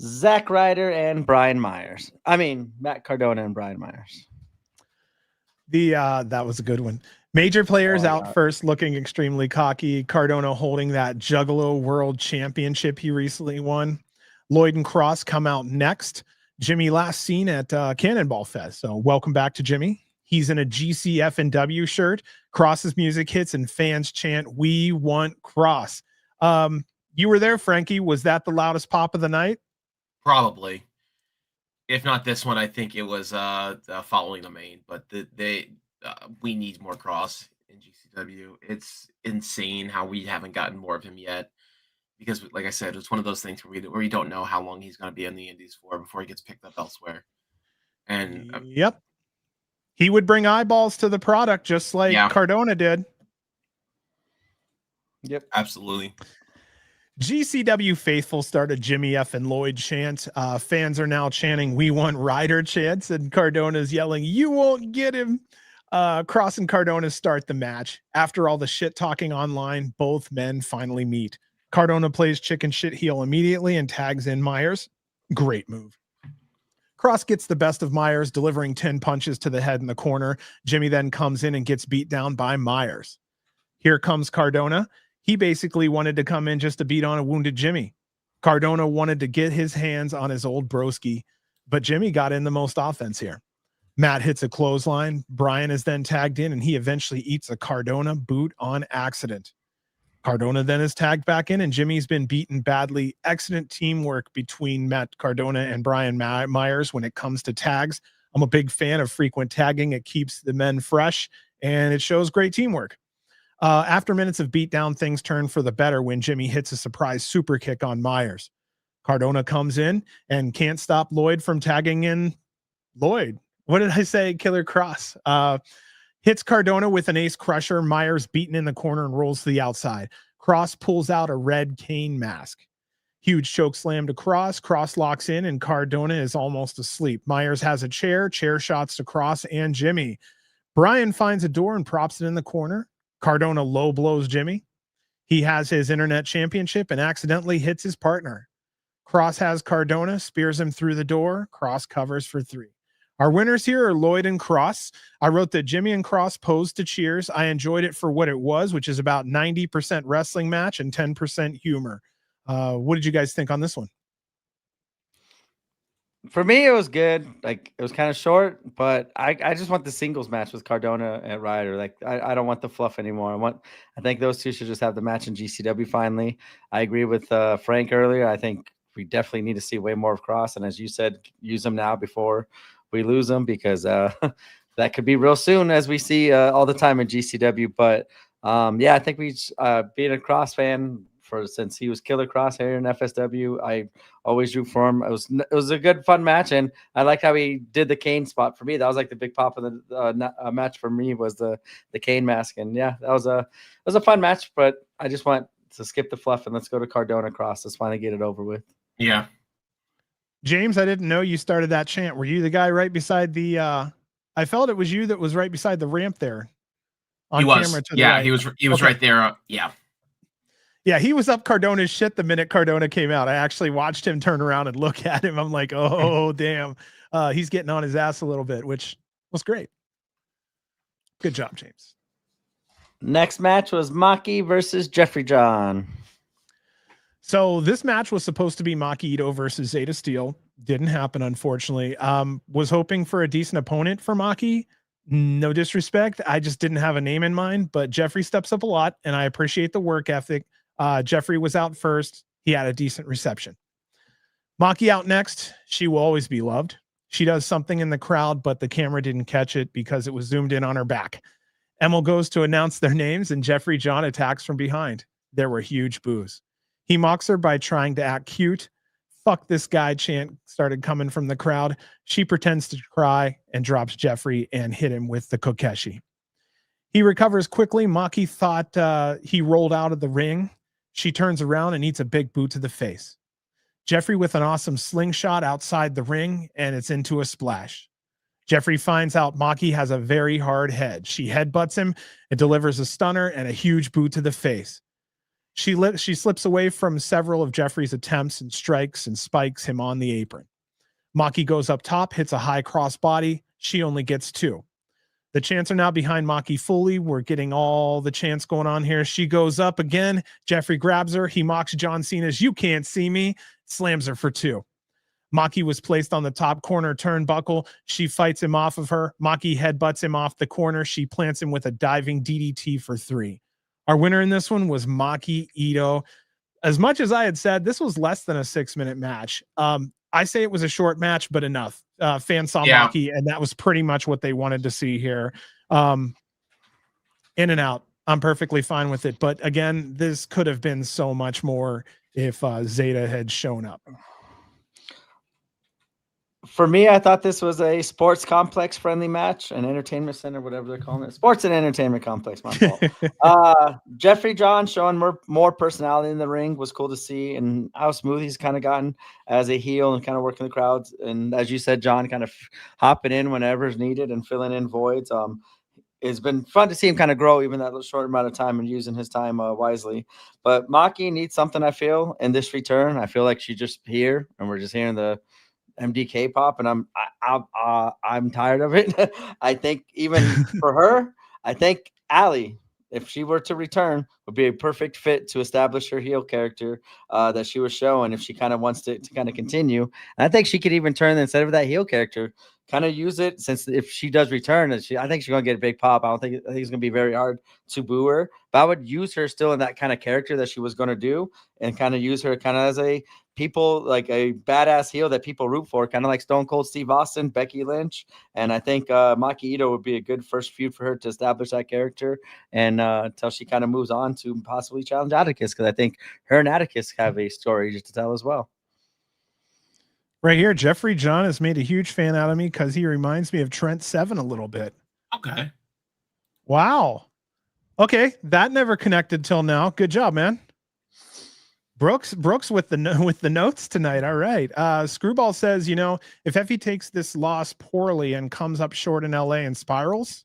Zack Ryder and Brian Myers. I mean, Matt Cardona and Brian Myers. That was a good one. Major players out first, looking extremely cocky. Cardona holding that Juggalo World Championship he recently won. Lloyd and Cross come out next. Jimmy last seen at Cannonball Fest. So welcome back to Jimmy. He's in a GCF&W shirt. Cross's music hits and fans chant, "We want Cross." You were there, Frankie. Was that the loudest pop of the night? Probably. If not this one, I think it was Following the Main. But we need more Cross in GCW. It's insane how we haven't gotten more of him yet. Because, like I said, it's one of those things where we don't know how long he's going to be in the Indies for before he gets picked up elsewhere. And yep, he would bring eyeballs to the product just like Cardona did. Yep, absolutely. GCW faithful started Jimmy F and Lloyd chant. Fans are now chanting "We want Ryder" chants, and Cardona's yelling, "You won't get him." Cross and Cardona start the match. After all the shit talking online, both men finally meet. Cardona plays chicken shit heel immediately and tags in Myers. Great move. Cross gets the best of Myers, delivering 10 punches to the head in the corner. Jimmy then comes in and gets beat down by Myers. Here comes Cardona. He basically wanted to come in just to beat on a wounded Jimmy. Cardona wanted to get his hands on his old broski, but Jimmy got in the most offense here. Matt hits a clothesline. Brian is then tagged in, and he eventually eats a Cardona boot on accident. Cardona then is tagged back in, and Jimmy's been beaten badly. Excellent teamwork between Matt Cardona and Brian Myers when it comes to tags. I'm a big fan of frequent tagging. It keeps the men fresh, and it shows great teamwork. After minutes of beatdown, things turn for the better when Jimmy hits a surprise super kick on Myers. Cardona comes in and can't stop Lloyd from tagging in Lloyd. What did I say? Killer Cross. Hits Cardona with an ace crusher. Myers beaten in the corner and rolls to the outside. Cross pulls out a red cane mask. Huge choke slam to Cross. Cross locks in and Cardona is almost asleep. Myers has a chair shots to Cross and Jimmy. Brian finds a door and props it in the corner. Cardona low blows Jimmy. He has his internet championship and accidentally hits his partner. Cross has Cardona, spears him through the door. Cross covers for 3. Our winners here are Lloyd and Cross. I wrote that Jimmy and Cross posed to cheers. I enjoyed it for what it was, which is about 90% wrestling match and 10% humor. What did you guys think on this one? For me, it was good. Like, it was kind of short, but I just want the singles match with Cardona and Ryder. Like, I don't want the fluff anymore. I think those two should just have the match in GCW finally. I agree with Frank earlier. I think we definitely need to see way more of Cross. And as you said, use them now before we lose them, because that could be real soon, as we see all the time in GCW. But yeah, I think being a Cross fan since he was Killer Cross here in FSW, I always root for him. It was a good, fun match, and I like how he did the cane spot for me. That was like the big pop of the match for me, was the cane mask. And yeah, it was a fun match. But I just want to skip the fluff and let's go to Cardona Cross. Let's finally get it over with. Yeah. James, I didn't know you started that chant. Were you the guy right beside the I felt it was you that was right beside the ramp there on camera to the right. He was right there. Yeah, he was up Cardona's shit the minute Cardona came out. I actually watched him turn around and look at him. I'm like, oh damn. He's getting on his ass a little bit, which was great. Good job, James. Next match was Maki versus Jeffrey John. So this match was supposed to be Maki Itoh versus Zeta Steel. Didn't happen, unfortunately. Was hoping for a decent opponent for Maki. No disrespect. I just didn't have a name in mind, but Jeffrey steps up a lot, and I appreciate the work ethic. Jeffrey was out first. He had a decent reception. Maki out next. She will always be loved. She does something in the crowd, but the camera didn't catch it because it was zoomed in on her back. Emil goes to announce their names, and Jeffrey John attacks from behind. There were huge boos. He mocks her by trying to act cute. Fuck this guy chant started coming from the crowd. She pretends to cry and drops Jeffrey and hit him with the Kokeshi. He recovers quickly. Maki thought he rolled out of the ring. She turns around and eats a big boot to the face. Jeffrey with an awesome slingshot outside the ring, and it's into a splash. Jeffrey finds out Maki has a very hard head. She headbutts him and delivers a stunner and a huge boot to the face. She slips away from several of Jeffrey's attempts and strikes and spikes him on the apron. Maki goes up top, hits a high cross body. She only gets 2. The chants are now behind Maki fully. We're getting all the chants going on here. She goes up again. Jeffrey grabs her. He mocks John Cena's "You can't see me," slams her for 2. Maki was placed on the top corner turnbuckle. She fights him off of her. Maki headbutts him off the corner. She plants him with a diving DDT for 3. Our winner in this one was Maki Itoh. As much as I had said, this was less than a 6-minute match. I say it was a short match, but enough. Fans saw Maki, and that was pretty much what they wanted to see here. In and out. I'm perfectly fine with it. But again, this could have been so much more if Zeta had shown up. For me, I thought this was a sports complex friendly match, an entertainment center, whatever they're calling it. Sports and entertainment complex, my fault. Jeffrey John showing more personality in the ring was cool to see, and how smooth he's kind of gotten as a heel and kind of working the crowds. And as you said, John, kind of hopping in whenever is needed and filling in voids. It's been fun to see him kind of grow even that short amount of time and using his time wisely. But Maki needs something, I feel, in this return. I feel like she's just here, and we're just hearing the MDK pop, and I'm tired of it. I think even for her, I think Allie, if she were to return, would be a perfect fit to establish her heel character that she was showing if she kind of wants to kind of continue. And I think she could even turn, instead of that heel character, kind of use it, since if she does return, I think she's going to get a big pop. I think it's going to be very hard to boo her, but I would use her still in that kind of character that she was going to do, and kind of use her kind of as a like a badass heel that people root for, kind of like Stone Cold Steve Austin, Becky Lynch. And I think Maki Itoh would be a good first feud for her to establish that character, and until she kind of moves on to possibly challenge Atticus, because I think her and Atticus have a story to tell as well. Right here, Jeffrey John has made a huge fan out of me because he reminds me of Trent Seven a little bit. Okay. Wow. Okay, that never connected till now. Good job, man. Brooks with the notes tonight. All right. Screwball says, if Effy takes this loss poorly and comes up short in LA and spirals,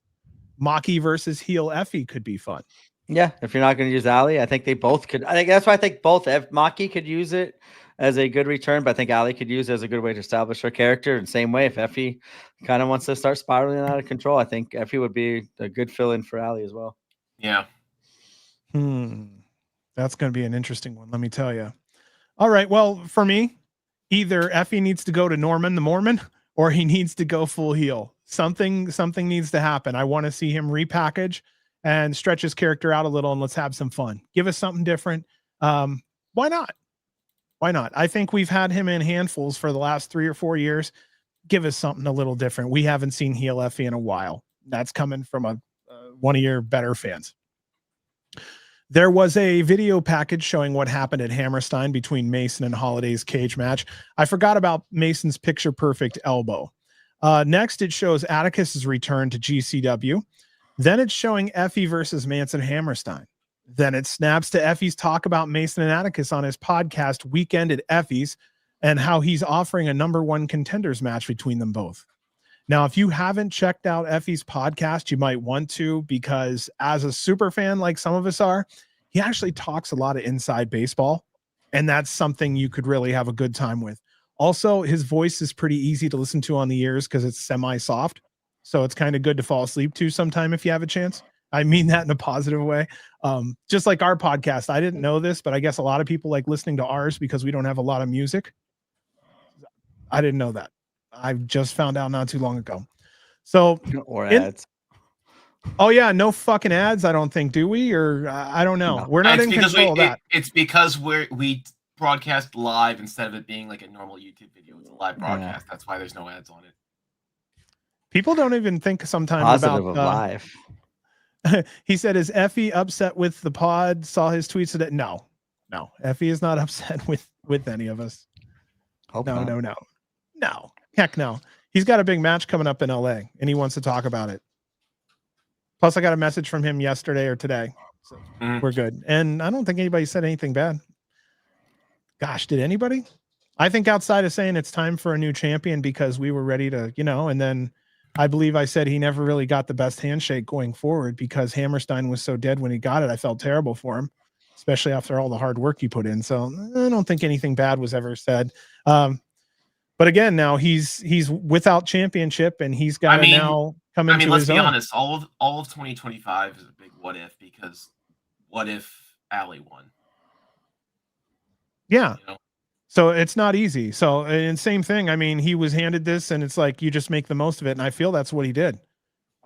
Maki versus heel Effy could be fun. Yeah, if you're not going to use Allie, I think they both could. I think that's why I think both Maki could use it as a good return, but I think Allie could use it as a good way to establish her character. And same way, if Effy kind of wants to start spiraling out of control, I think Effy would be a good fill-in for Allie as well. Yeah. That's going to be an interesting one, let me tell you. All right, well, for me, either Effy needs to go to Norman the Mormon, or he needs to go full heel. Something needs to happen. I want to see him repackage and stretch his character out a little, and let's have some fun. Give us something different. Why not? Why not? I think we've had him in handfuls for the last 3 or 4 years. Give us something a little different. We haven't seen heel Effy in a while. That's coming from one of your better fans. There was a video package showing what happened at Hammerstein between Mason and Holiday's cage match. I forgot about Mason's picture-perfect elbow. Next, it shows Atticus's return to GCW. Then it's showing Effy versus Manson Hammerstein. Then it snaps to Effy's talk about Mason and Atticus on his podcast, Weekend at Effy's, and how he's offering a #1 contenders match between them both. Now, if you haven't checked out Effy's podcast, you might want to, because as a super fan like some of us are, he actually talks a lot of inside baseball, and that's something you could really have a good time with. Also, his voice is pretty easy to listen to on the ears because it's semi-soft, so it's kind of good to fall asleep to sometime if you have a chance. I mean that in a positive way. Just like our podcast. I didn't know this, but I guess a lot of people like listening to ours because we don't have a lot of music. I didn't know that. I just found out not too long ago. So, or ads. Oh yeah, no fucking ads. I don't think, do we? Or I don't know. No. We're not in control of that. It's because we broadcast live instead of it being like a normal YouTube video. It's a live broadcast. That's why there's no ads on it. People don't even think sometimes positive about of live. He said, "Is Effy upset with the pod? Saw his tweets today." No. Effy is not upset with any of us. Hope not. No. Heck no. He's got a big match coming up in LA, and he wants to talk about it. Plus, I got a message from him yesterday or today, so we're good. And I don't think anybody said anything bad. Gosh, did anybody? I think outside of saying it's time for a new champion because we were ready to, and then I believe I said he never really got the best handshake going forward because Hammerstein was so dead when he got it. I felt terrible for him, especially after all the hard work he put in. So I don't think anything bad was ever said. But again, now he's without championship, and he's got to now come I into mean, let's his be own. honest. All of 2025 is a big what if, because what if Allie won? Yeah. You know? So it's not easy. So, and same thing. I mean, he was handed this, and it's like you just make the most of it. And I feel that's what he did.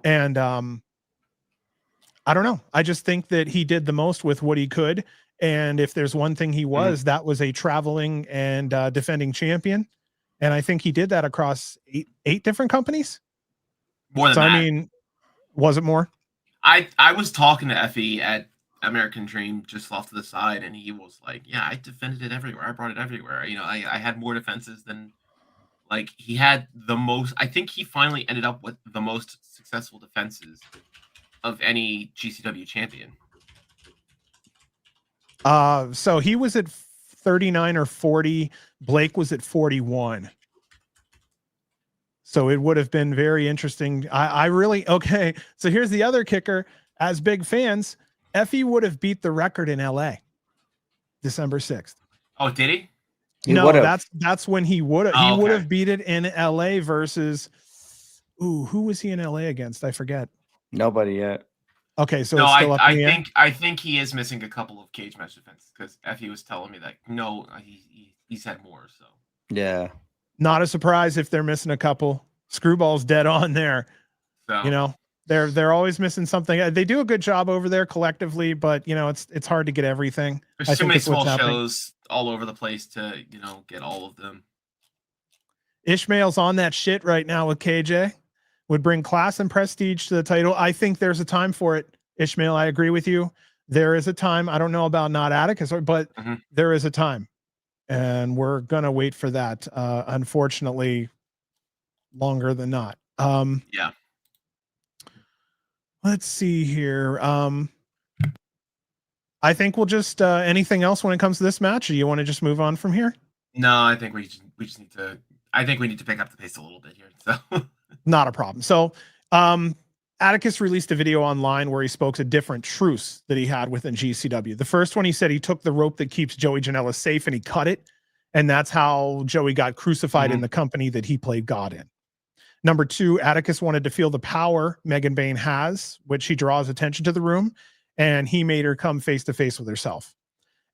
And I don't know. I just think that he did the most with what he could. And if there's one thing he was, that was a traveling and defending champion. And I think he did that across eight different companies. More than so that. I mean, was it more? I was talking to Effy at American Dream just off to the side, and he was like, "Yeah, I defended it everywhere. I brought it everywhere. You know, I had more defenses than like he had the most. I think he finally ended up with the most successful defenses of any GCW champion." So he was at 39 or 40. Blake was at 41. So it would have been very interesting. I really, okay. So here's the other kicker. As big fans, Effy would have beat the record in LA December 6th. Oh, did he? No, that's when he would have. He would okay. have beat it in LA versus. Ooh, who was he in LA against? I forget. Nobody yet. Okay, so No, it's still up in the air? I think he is missing a couple of cage match defenses because Effy was telling me that no, he's had more. So yeah, not a surprise if they're missing a couple. Screwball's dead on there. So you know, they're always missing something. They do a good job over there collectively, but you know, it's hard to get everything. There's too many small shows all over the place to, you know, get all of them. Ishmael's on that shit right now with KJ. Would bring class and prestige to the title. I think there's a time for it, Ishmael. I agree with you. There is a time. I don't know about not Atticus, but there is a time. And we're going to wait for that. Unfortunately, longer than not. Yeah. Let's see here. I think we'll just anything else when it comes to this match, or you want to just move on from here? No, I think we just need to. I think we need to pick up the pace a little bit here. So not a problem. So Atticus released a video online where he spoke of different truths that he had within GCW. The first one, he said he took the rope that keeps Joey Janela safe and he cut it. And that's how Joey got crucified in the company that he played God in. Number two, Atticus wanted to feel the power Megan Bayne has, which he draws attention to the room, and he made her come face to face with herself.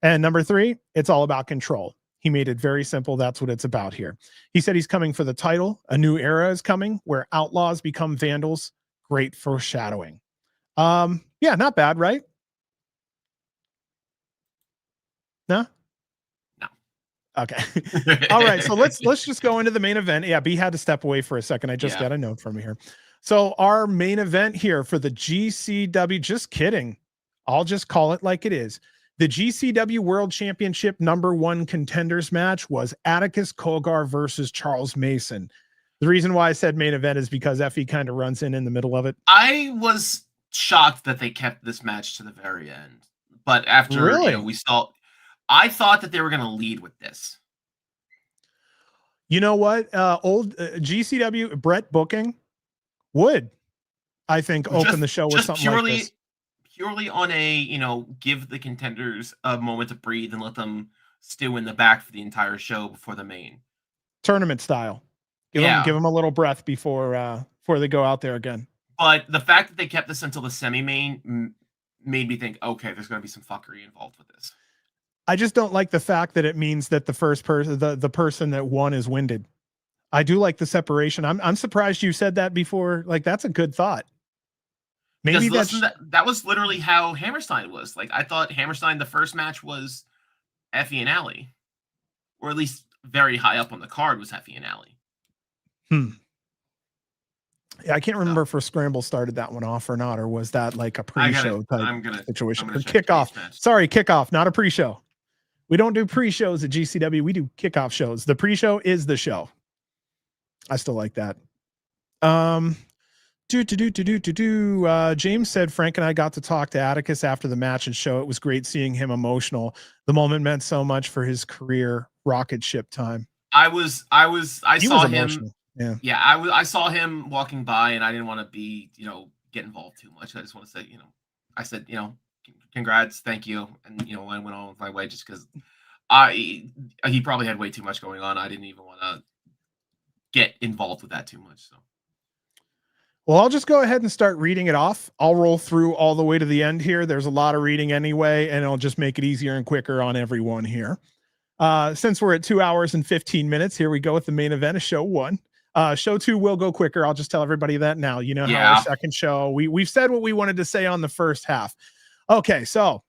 And number three, it's all about control. He made it very simple. That's what it's about here. He said he's coming for the title. A new era is coming where outlaws become vandals. Great foreshadowing. Yeah, not bad, right? No? No. Okay. All right. So let's just go into the main event. Yeah, B had to step away for a second. I just got a note from here. So our main event here for the GCW, just kidding. I'll just call it like it is. The GCW World Championship #1 contenders match was Atticus Cogar versus Charles Mason. The reason why I said main event is because Effy kind of runs in the middle of it. I was shocked that they kept this match to the very end. But after you know, we saw, I thought that they were going to lead with this. You know what? Old GCW Brett booking would, I think, open the show with something like this. Purely on a, you know, give the contenders a moment to breathe and let them stew in the back for the entire show before the main. Tournament style. Give them a little breath before they go out there again. But the fact that they kept this until the semi-main made me think, okay, there's going to be some fuckery involved with this. I just don't like the fact that it means that the first person, the person that won is winded. I do like the separation. I'm surprised you said that before. Like, that's a good thought. Maybe that was literally how Hammerstein was. Like, I thought Hammerstein, the first match was Effy and Allie, or at least very high up on the card was Effy and Allie. Yeah, I can't remember if Scramble started that one off or not, or was that like a pre-show type situation? Or kickoff. Sorry, kickoff, not a pre-show. We don't do pre-shows at GCW. We do kickoff shows. The pre-show is the show. I still like that. James said Frank and I got to talk to Atticus after the match and show. It was great seeing him emotional. The moment meant so much for his career. Rocket ship time. I saw him. Yeah. I saw him walking by, and I didn't want to be, you know, get involved too much. I just want to say, you know, I said, you know, congrats, thank you, and you know, I went on with my way just because he probably had way too much going on. I didn't even want to get involved with that too much. So. Well, I'll just go ahead and start reading it off. I'll roll through all the way to the end here. There's a lot of reading anyway, and it'll just make it easier and quicker on everyone here. Since we're at 2 hours and 15 minutes, here we go with the main event of show 1. Show 2 will go quicker. I'll just tell everybody that now. You know how our second show, we've said what we wanted to say on the first half. Okay, so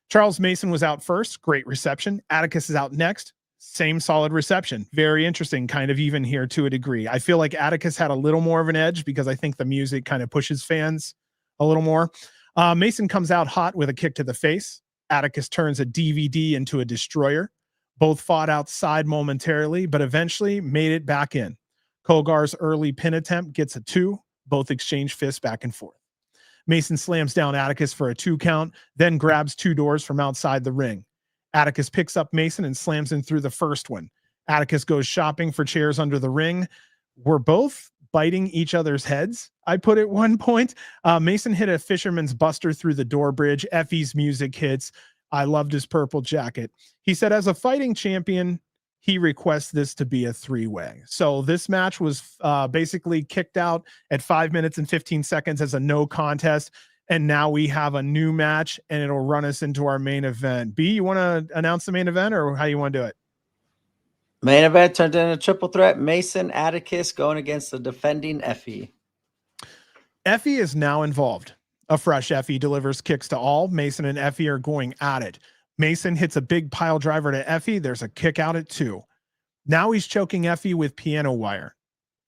Charles Mason was out first. Great reception. Atticus is out next. Same solid reception. Very interesting, kind of even here to a degree. I feel like Atticus had a little more of an edge because I think the music kind of pushes fans a little more. Mason comes out hot with a kick to the face. Atticus turns a DVD into a destroyer. Both fought outside momentarily, but eventually made it back in. Cogar's early pin attempt gets a 2. Both exchange fists back and forth. Mason slams down Atticus for a 2 count, then grabs 2 doors from outside the ring. Atticus picks up Mason and slams him through the first one. Atticus goes shopping for chairs under the ring. We're both biting each other's heads, I put at one point. Mason hit a fisherman's buster through the door bridge. Effy's music hits. I loved his purple jacket. He said, as a fighting champion, he requests this to be a 3-way. So this match was basically kicked out at 5 minutes and 15 seconds as a no contest. And now we have a new match, and it'll run us into our main event. B, you want to announce the main event, or how you want to do it? Main event turned into a triple threat. Mason, Atticus going against the defending Effy. Effy is now involved. A fresh Effy delivers kicks to all. Mason and Effy are going at it. Mason hits a big pile driver to Effy. There's a kick out at 2. Now he's choking Effy with piano wire.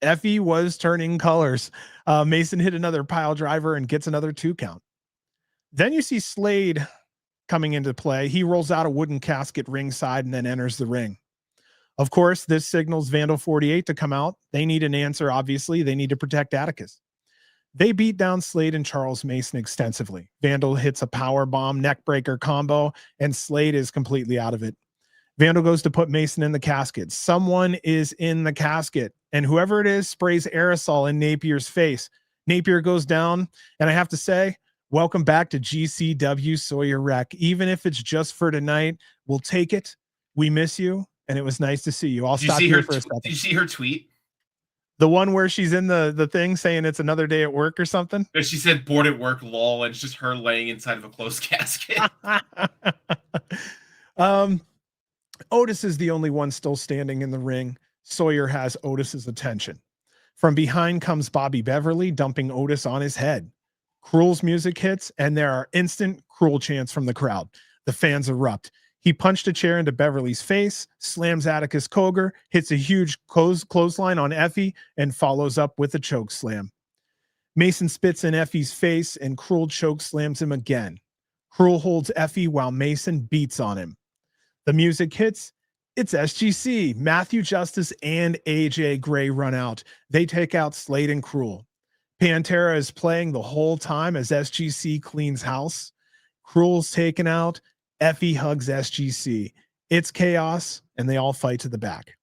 Effy was turning colors. Mason hit another pile driver and gets another 2 count. Then you see Slade coming into play. He rolls out a wooden casket ringside and then enters the ring. Of course, this signals Vandal 48 to come out. They need an answer, obviously. They need to protect Atticus. They beat down Slade and Charles Mason extensively. Vandal hits a power bomb neckbreaker combo, and Slade is completely out of it. Vandal goes to put Mason in the casket. Someone is in the casket, and whoever it is sprays aerosol in Napier's face. Napier goes down, and I have to say, welcome back to GCW Sawyer Wreck. Even if it's just for tonight, we'll take it. We miss you, and it was nice to see you. I'll stop here for a second. Did you see her tweet? The one where she's in the thing saying it's another day at work or something? She said bored at work, lol, and it's just her laying inside of a closed casket. Otis is the only one still standing in the ring. Sawyer has Otis's attention. From behind comes Bobby Beverly, dumping Otis on his head. Cruel's music hits, and there are instant Cruel chants from the crowd. The fans erupt. He punched a chair into Beverly's face, slams Atticus Cogar, hits a huge clothesline on Effy, and follows up with a choke slam. Mason spits in Effy's face, and Cruel choke slams him again. Cruel holds Effy while Mason beats on him. The music hits. It's SGC. Matthew Justice and AJ Gray run out. They take out Slade and Cruel. Pantera is playing the whole time as SGC cleans house. Cruel's taken out. Effy hugs SGC. It's chaos, and they all fight to the back.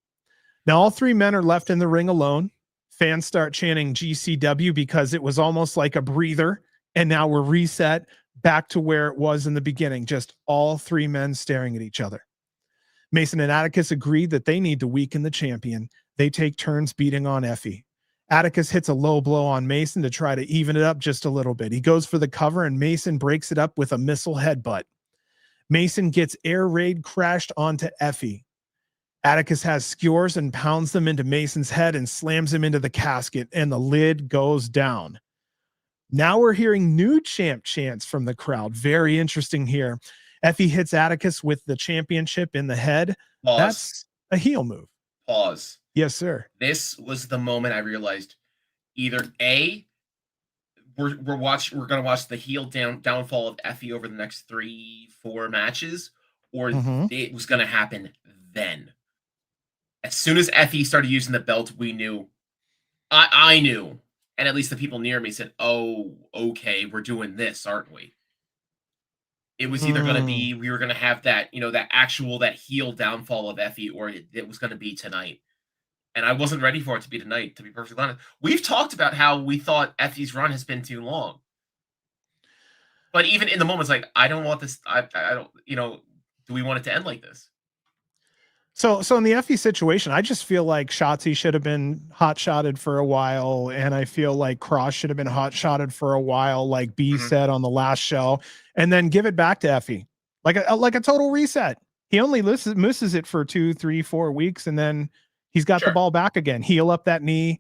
Now all 3 men are left in the ring alone. Fans start chanting GCW because it was almost like a breather, and now we're reset back to where it was in the beginning, just all 3 men staring at each other. Mason and Atticus agreed that they need to weaken the champion. They take turns beating on Effy. Atticus hits a low blow on Mason to try to even it up just a little bit. He goes for the cover, and Mason breaks it up with a missile headbutt. Mason gets air raid crashed onto Effy. Atticus has skewers and pounds them into Mason's head and slams him into the casket, and the lid goes down. Now we're hearing new champ chants from the crowd. Very interesting here. Effy hits Atticus with the championship in the head. Pause. That's a heel move. Pause. Yes, sir. This was the moment I realized either A, we're gonna watch the heel downfall of Effy over the next 3-4 matches, or it was gonna happen then. As soon as Effy started using the belt, we knew. I knew, and at least the people near me said, "Oh, okay, we're doing this, aren't we?" It was either gonna be we were gonna have that, that heel downfall of Effy, or it was gonna be tonight. And I wasn't ready for it to be tonight, to be perfectly honest. We've talked about how we thought Effy's run has been too long. But even in the moments, like, I don't want this. I don't, do we want it to end like this? So in the Effy situation, I just feel like Shotzi should have been hot shotted for a while, and I feel like Cross should have been hot shotted for a while, like B said on the last show, and then give it back to Effy, like a total reset. He only misses it for 2, 3, 4 weeks, and then he's got the ball back again. Heal up that knee,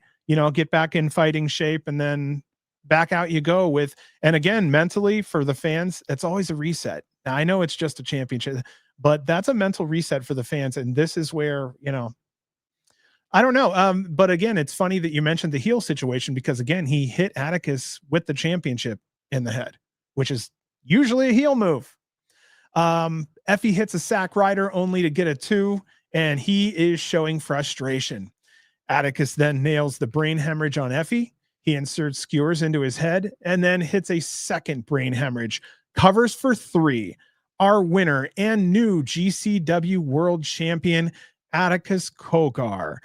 get back in fighting shape, and then back out you go with. And again, mentally for the fans, it's always a reset. Now I know it's just a championship, but that's a mental reset for the fans. And this is where, I don't know. But again, it's funny that you mentioned the heel situation, because again, he hit Atticus with the championship in the head, which is usually a heel move. Effy hits a sack rider only to get a 2, and he is showing frustration. Atticus then nails the brain hemorrhage on Effy. He inserts skewers into his head and then hits a second brain hemorrhage, covers for 3. Our winner and new GCW world champion, Atticus Cogar.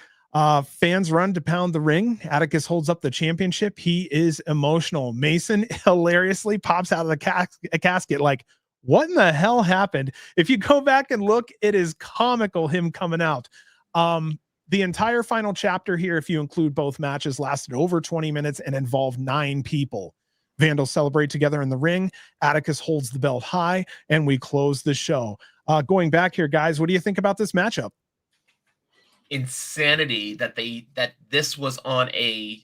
Fans run to pound the ring. Atticus holds up the championship. He is emotional. Mason hilariously pops out of the casket like, what in the hell happened? If you go back and look, it is comical, him coming out. The entire final chapter here, if you include both matches, lasted over 20 minutes and involved 9 people. Vandals celebrate together in the ring. Atticus holds the belt high, and we close the show. Going back here, guys, what do you think about this matchup? Insanity that this was on a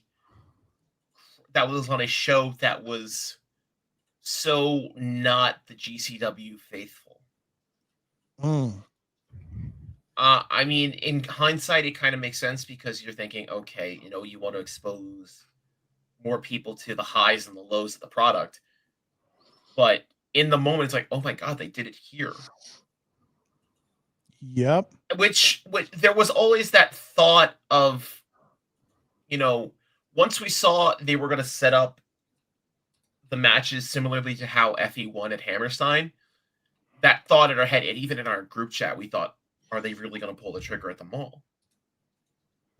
show that was so not the GCW faithful. I mean, in hindsight, it kind of makes sense, because you're thinking, okay, you want to expose more people to the highs and the lows of the product. But in the moment, it's like, oh my God, they did it here. Yep. Which there was always that thought of, once we saw they were going to set up the matches similarly to how Effy won at Hammerstein, that thought in our head, and even in our group chat, we thought, are they really going to pull the trigger at the mall?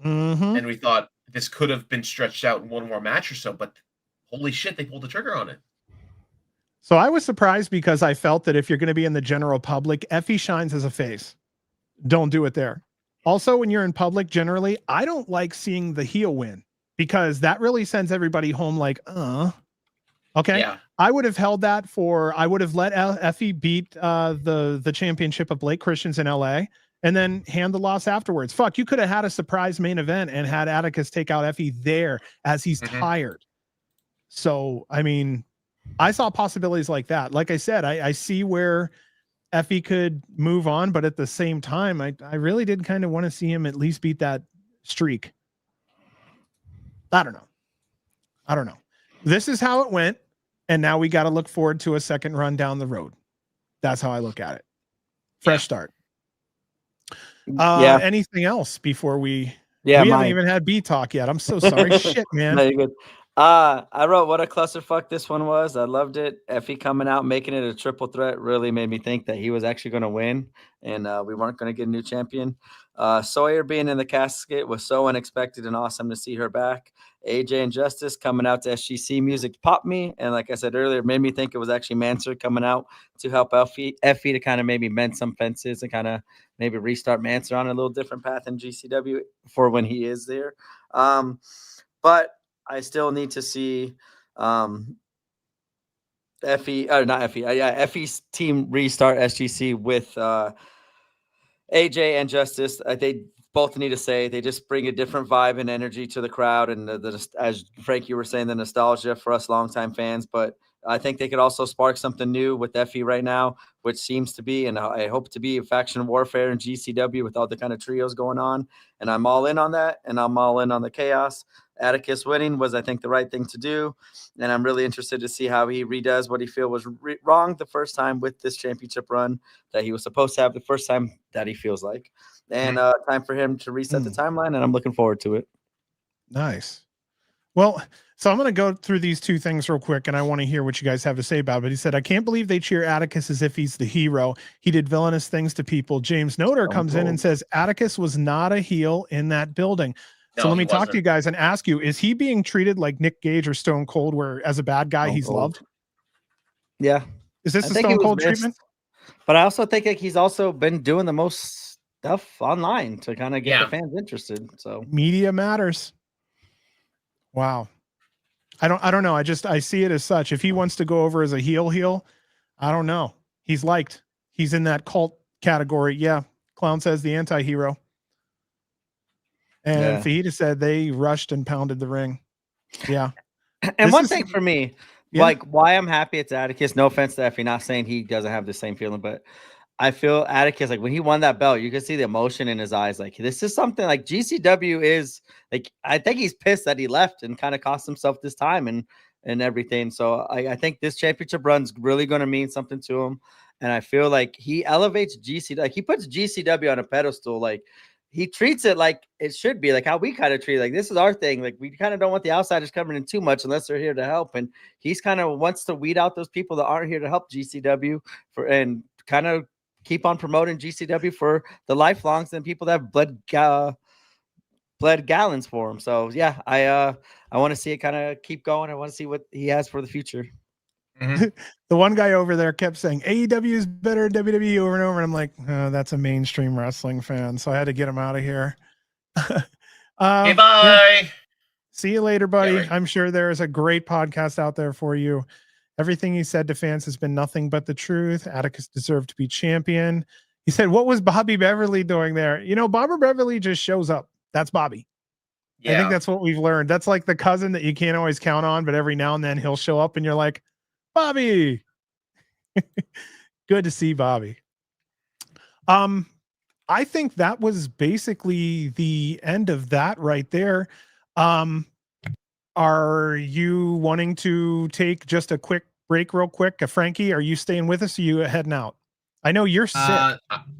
And we thought this could have been stretched out in one more match or so, but holy shit, they pulled the trigger on it. So I was surprised, because I felt that if you're going to be in the general public, Effy shines as a face. Don't do it there. Also, when you're in public, generally, I don't like seeing the heel win, because that really sends everybody home like, okay. Yeah. I would have held that I would have let Effy beat the championship of Blake Christians in LA, and then hand the loss afterwards. Fuck, you could have had a surprise main event and had Atticus take out Effy there as he's tired. So, I mean, I saw possibilities like that. Like I said, I see where Effy could move on, but at the same time, I really did kind of want to see him at least beat that streak. I don't know. This is how it went. And now we got to look forward to a second run down the road. That's how I look at it. Fresh start. Anything else before we haven't even had B talk yet. I'm so sorry. Shit, man. No, you're good. I wrote what a clusterfuck this one was. I loved it. Effy coming out, making it a triple threat really made me think that he was actually going to win, and we weren't going to get a new champion. Sawyer being in the casket was so unexpected and awesome to see her back. AJ and Justice coming out to SGC music popped me, and like I said earlier, it made me think it was actually Mansour coming out to help Effy to kind of maybe mend some fences and kind of maybe restart Mansour on a little different path in GCW for when he is there. But I still need to see Effy's team restart SGC with AJ and Justice. They both need to say they just bring a different vibe and energy to the crowd, and as Frank, you were saying, the nostalgia for us longtime fans. But I think they could also spark something new with Effy right now, which seems to be, and I hope to be, a faction warfare in GCW with all the kind of trios going on. And I'm all in on that, and I'm all in on the chaos. Atticus winning was, I think, the right thing to do, and I'm really interested to see how he redoes what he feel was wrong the first time with this championship run that he was supposed to have the first time that he feels like. And time for him to reset the timeline, and I'm looking forward to it. Nice. Well, so I'm going to go through these two things real quick, and I want to hear what you guys have to say about it. But he said, I can't believe they cheer Atticus as if he's the hero. He did villainous things to people. James Noder comes in and says, Atticus was not a heel in that building. So let me talk to you guys and ask you, is he being treated like Nick Gage or Stone Cold, where as a bad guy, he's loved? Yeah. Is this the Stone Cold treatment? But I also think like he's also been doing the most stuff online to kind of get Yeah. the fans interested. So Media matters. Wow. I don't know. I see it as such. If he wants to go over as a heel, I don't know. He's liked. He's in that cult category. Yeah. Clown says the anti-hero. And Yeah. Fajita said they rushed and pounded the ring. Yeah. And This one is- thing for me, Yeah. like why I'm happy it's Atticus. No offense to Effy, not saying he doesn't have the same feeling, but I feel Atticus, like when he won that belt, you can see the emotion in his eyes. Like this is something like GCW is like, I think he's pissed that he left and kind of cost himself this time and everything. So I think this championship run's really going to mean something to him. And I feel like he elevates GCW, like he puts GCW on a pedestal. Like he treats it like it should be, like how we kind of treat it. Like this is our thing. Like we kind of don't want the outsiders coming in too much unless they're here to help. And he's kind of wants to weed out those people that aren't here to help GCW and kind of keep on promoting GCW for the lifelongs and people that have bled gallons for him. So yeah, I want to see it kind of keep going. I want to see what he has for the future. The one guy over there kept saying AEW is better than WWE over and over. And I'm like, oh, that's a mainstream wrestling fan. So I had to get him out of here. Okay, bye. Yeah. See you later, buddy. Yeah, right. I'm sure there is a great podcast out there for you. Everything he said to fans has been nothing but the truth. Atticus deserved to be champion. He said, what was Bobby Beverly doing there? You know, Bobby Beverly just shows up. That's Bobby. Yeah. I think that's what we've learned. That's like the cousin that you can't always count on, but every now and then he'll show up and you're like, Bobby. Good to see Bobby. I think that was basically the end of that right there. Are you wanting to take just a quick break real quick? Frankie, are you staying with us? Or are you heading out? I know you're sick.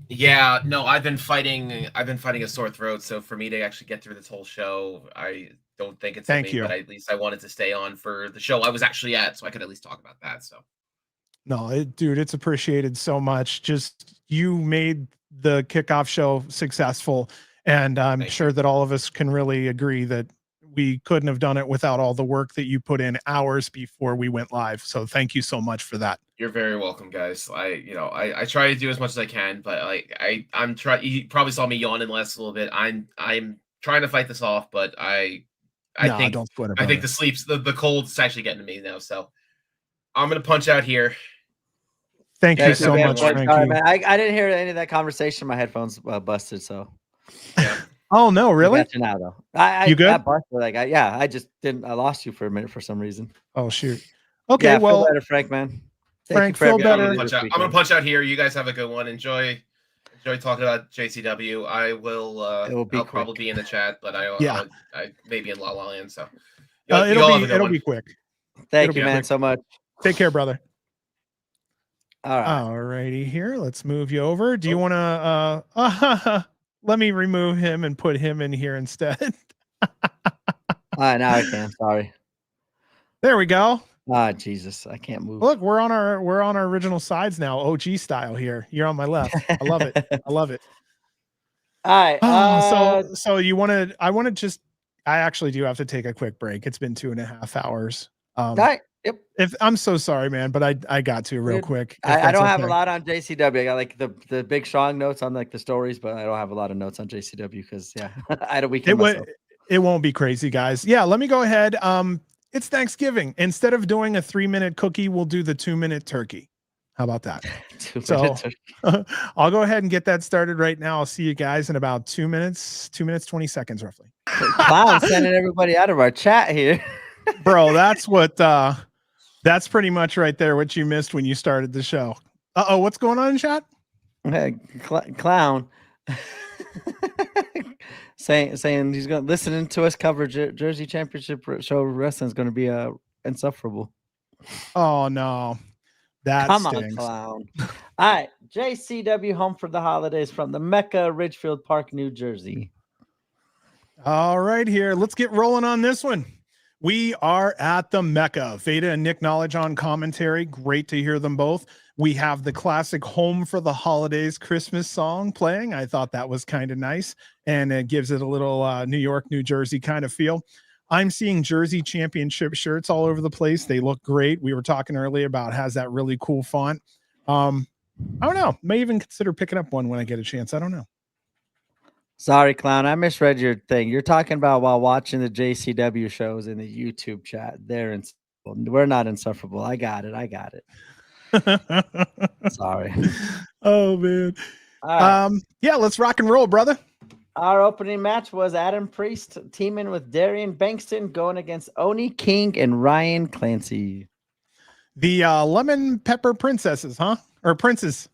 Yeah, no, I've been fighting a sore throat. So for me to actually get through this whole show, I don't think it's Thank you. but at least I wanted to stay on for the show I was actually at, so I could at least talk about that. So No, dude, it's appreciated so much. Just you made the kickoff show successful. And I'm sure that all of us can really agree that we couldn't have done it without all the work that you put in hours before we went live. So thank you so much for that. you're very welcome, guys. I try to do as much as I can, but I'm trying. You probably saw me yawning the last little bit. I'm trying to fight this off, but I think don't sweat it, I think brother. the cold's actually getting to me now. So I'm gonna punch out here. Thank you Yeah, so man, much, sorry, Frankie. man. I didn't hear any of that conversation. My headphones busted. So Yeah. Oh no, really? I got you now though. You good? Got busted. Like I just didn't. I lost you for a minute for some reason. Oh shoot. Okay, Yeah, well, feel better, Frank, man. Frank, for feel everything better. you did this I'm gonna weekend. punch out here. You guys have a good one. Enjoy talking about JCW. I will. It will be I'll quick. probably be in the chat, but I may be in La La Land. So It'll be quick. Thank It'll you, be man, quick. so much. Take care, brother. All right. Alrighty, here. Let's move you over. Do you want to? Let me remove him and put him in here instead. All right, now I can. Sorry. There we go. Ah, Jesus, I can't move. Look, we're on our original sides now, OG style here. You're on my left. I love it. I love it. All right. So you want to? I actually do have to take a quick break. It's been 2.5 hours. All right. Yep. If I'm so sorry, man, but I got to real Dude, quick. if I that's don't have a okay. lot on JCW. I got like the big strong notes on like the stories, but I don't have a lot of notes on JCW because I had a weekend myself. It won't be crazy, guys. Yeah, let me go ahead. It's Thanksgiving. Instead of doing a 3-minute cookie, we'll do the 2-minute turkey. How about that? So I'll go ahead and get that started right now. I'll see you guys in about 2 minutes, 2 minutes, 20 seconds roughly. Clown sending everybody out of our chat here. Bro, that's pretty much right there what you missed when you started the show. What's going on in chat? Hey, Clown saying he's going to listening to us cover Jersey Championship show wrestling is going to be insufferable. Oh no. Come on, Clown. All right, JCW home for the holidays from the Mecca, Ridgefield Park, New Jersey. All right, here. Let's get rolling on this one. We are at the Mecca. Veda and Nick Knowledge on commentary. Great to hear them both. We have the classic Home for the Holidays Christmas song playing. I thought that was kind of nice, and it gives it a little New York, New Jersey kind of feel. I'm seeing Jersey Championship shirts all over the place. They look great. We were talking earlier about has that really cool font. I don't know. May even consider picking up one when I get a chance. I don't know. Sorry, clown. I misread your thing. You're talking about while watching the JCW shows in the YouTube chat. They're insufferable. We're not insufferable. I got it. Sorry. Oh man. All right. Yeah, let's rock and roll, brother. Our opening match was Adam Priest teaming with Darian Bengston going against Oni King and Ryan Clancy. The lemon pepper princesses, huh? Or princes.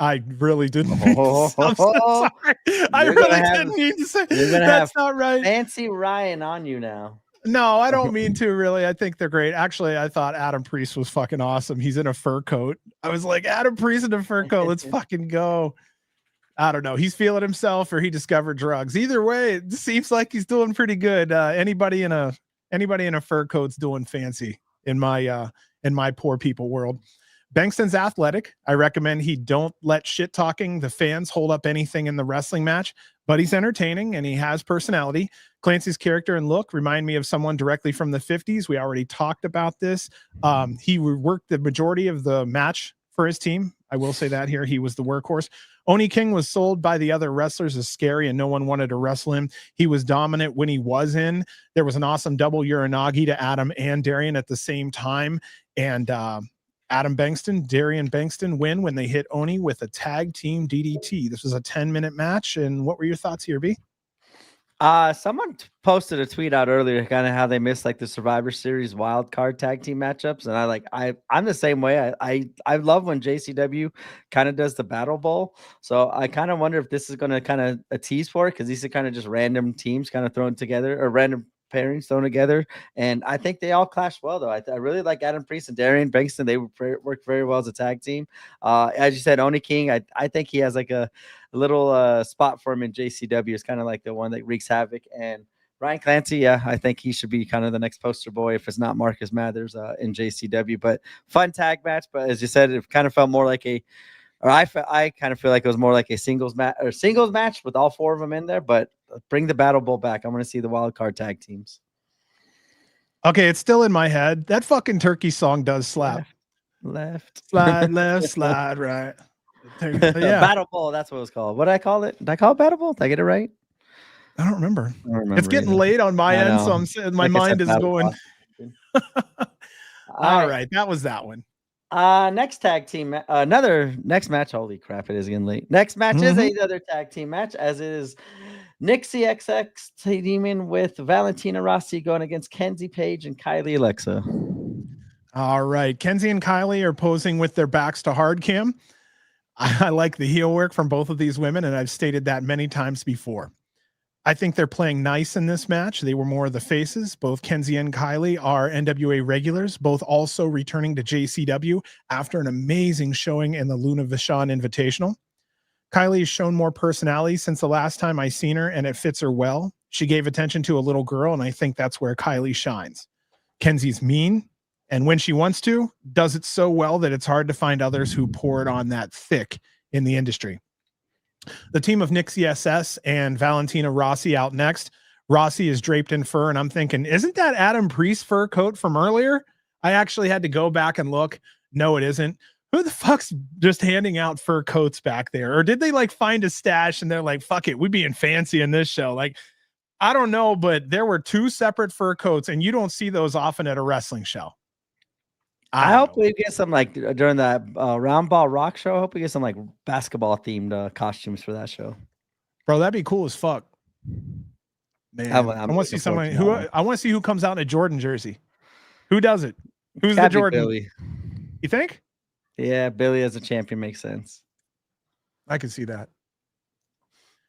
I really didn't mean to, I'm so sorry. I really didn't mean to say that's not right. Fancy Ryan on you now. No, I don't mean to really. I think they're great. Actually, I thought Adam Priest was fucking awesome. He's in a fur coat. I was like, Adam Priest in a fur coat. Let's fucking go. I don't know. He's feeling himself or he discovered drugs. Either way, it seems like he's doing pretty good. Anybody in a fur coat's doing fancy in my poor people world. Bengston's athletic. I recommend he don't let shit talking the fans hold up anything in the wrestling match, but he's entertaining and he has personality. Clancy's character and look remind me of someone directly from the 50s. We already talked about this. He worked the majority of the match for his team. I will say that here. He was the workhorse. Oni King was sold by the other wrestlers as scary and no one wanted to wrestle him. He was dominant when he was in. There was an awesome double Uranagi to Adam and Darian at the same time. And Adam Bengston, Darian Bengston win when they hit Oni with a tag team DDT. This was a 10-minute match. And what were your thoughts here, B? Someone posted a tweet out earlier, kind of how they missed like the Survivor Series wild card tag team matchups, and I'm the same way. I love when JCW kind of does the Battle Bowl, so I kind of wonder if this is going to kind of a tease for it, because these are kind of just random teams kind of thrown together, or random pairings thrown together, and I think they all clash well though. I really like Adam Priest and Darian Bengston. They worked very well as a tag team. As you said, Oni King, I think he has like a little spot for him in JCW. It's kind of like the one that wreaks havoc. And Ryan Clancy, yeah, I think he should be kind of the next poster boy if it's not Marcus Mathers in JCW. But fun tag match. But as you said, it kind of felt more like I kind of feel like it was more like a singles match with all four of them in there. But bring the Battle Bowl back. I want to see the wild card tag teams. Okay, it's still in my head. That fucking turkey song does slap. Left. Slide left, slide right. Yeah. Battle Bowl, that's what it was called. What did I call it? Did I call it Battle Bowl? Did I get it right? I don't remember. It's getting late on my end, so I'm saying my mind is going. All right, that was that one. Next tag team, next match. Holy crap, it is getting late. Next match is another tag team match, as it is Nixi XX teaming with Valentina Rossi going against Kenzie Paige and Kylie Alexa. All right, Kenzie and Kylie are posing with their backs to hard cam. I like the heel work from both of these women, and I've stated that many times before. I think they're playing nice in this match. They were more of the faces. Both Kenzie and Kylie are NWA regulars, both also returning to JCW after an amazing showing in the Luna Vachon Invitational. Kylie has shown more personality since the last time I seen her, and it fits her well. She gave attention to a little girl, and I think that's where Kylie shines. Kenzie's mean, and when she wants to, does it so well that it's hard to find others who pour it on that thick in the industry. The team of Nixi SS and Valentina Rossi out next. Rossi is draped in fur, and I'm thinking, isn't that Adam Priest fur coat from earlier? I actually had to go back and look. No, it isn't. Who the fuck's just handing out fur coats back there? Or did they like find a stash and they're like, fuck it, we being fancy in this show? Like, I don't know, but there were two separate fur coats, and you don't see those often at a wrestling show. I hope we get some, like, during that Round Ball Rock show. I hope we get some like basketball themed costumes for that show. Bro, that'd be cool as fuck. Man, I want to see someone who I want to see who comes out in a Jordan jersey. Who does it? Who's the Jordan? Billy. You think? Yeah, Billy as a champion makes sense. I can see that.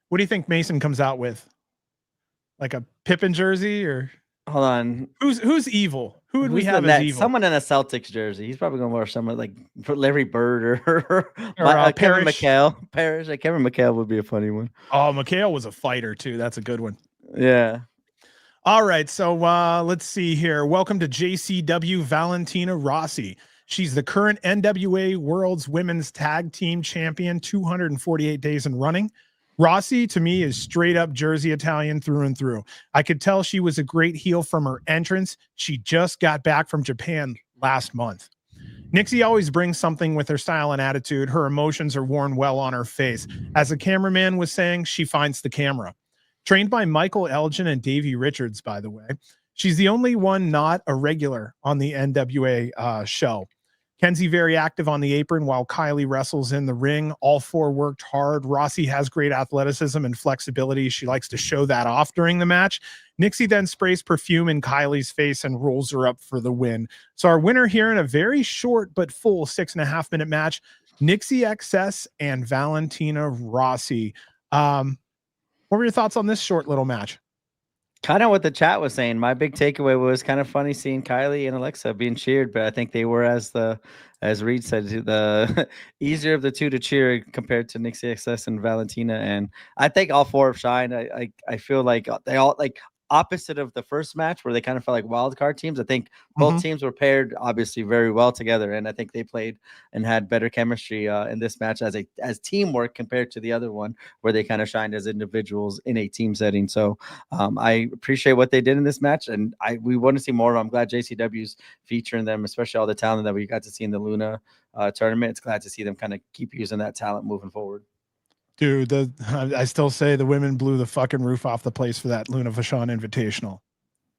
What do you think Mason comes out with? Like a Pippen jersey, or hold on? Who's evil? Who would we have as evil? Someone in a Celtics jersey. He's probably going to wear someone like Larry Bird or Kevin McHale. Parrish. Like Kevin McHale would be a funny one. Oh, McHale was a fighter too. That's a good one. Yeah. All right. So let's see here. Welcome to JCW Valentina Rossi. She's the current NWA World's Women's Tag Team Champion, 248 days in running. Rossi, to me, is straight up Jersey Italian through and through. I could tell she was a great heel from her entrance. She just got back from Japan last month. Nixi always brings something with her style and attitude. Her emotions are worn well on her face. As the cameraman was saying, she finds the camera. Trained by Michael Elgin and Davey Richards, by the way. She's the only one not a regular on the NWA show. Kenzie very active on the apron while Kylie wrestles in the ring. All four worked hard. Rossi has great athleticism and flexibility. She likes to show that off during the match. Nixi then sprays perfume in Kylie's face and rolls her up for the win. So our winner here in a very short but full 6.5-minute match, Nixi XS and Valentina Rossi. What were your thoughts on this short little match? Kind of what the chat was saying. My big takeaway was kind of funny seeing Kylie and Alexa being cheered, but I think they were, as Reed said, the easier of the two to cheer compared to Nixi XS and Valentina. And I think all four have shined. I feel like they all, like, opposite of the first match where they kind of felt like wild card teams. I think both teams were paired obviously very well together, and I think they played and had better chemistry in this match as teamwork compared to the other one where they kind of shined as individuals in a team setting. So I appreciate what they did in this match, and we want to see more. I'm glad JCW's featuring them, especially all the talent that we got to see in the Luna tournament. It's glad to see them kind of keep using that talent moving forward. Dude, I still say the women blew the fucking roof off the place for that Luna Vachon Invitational.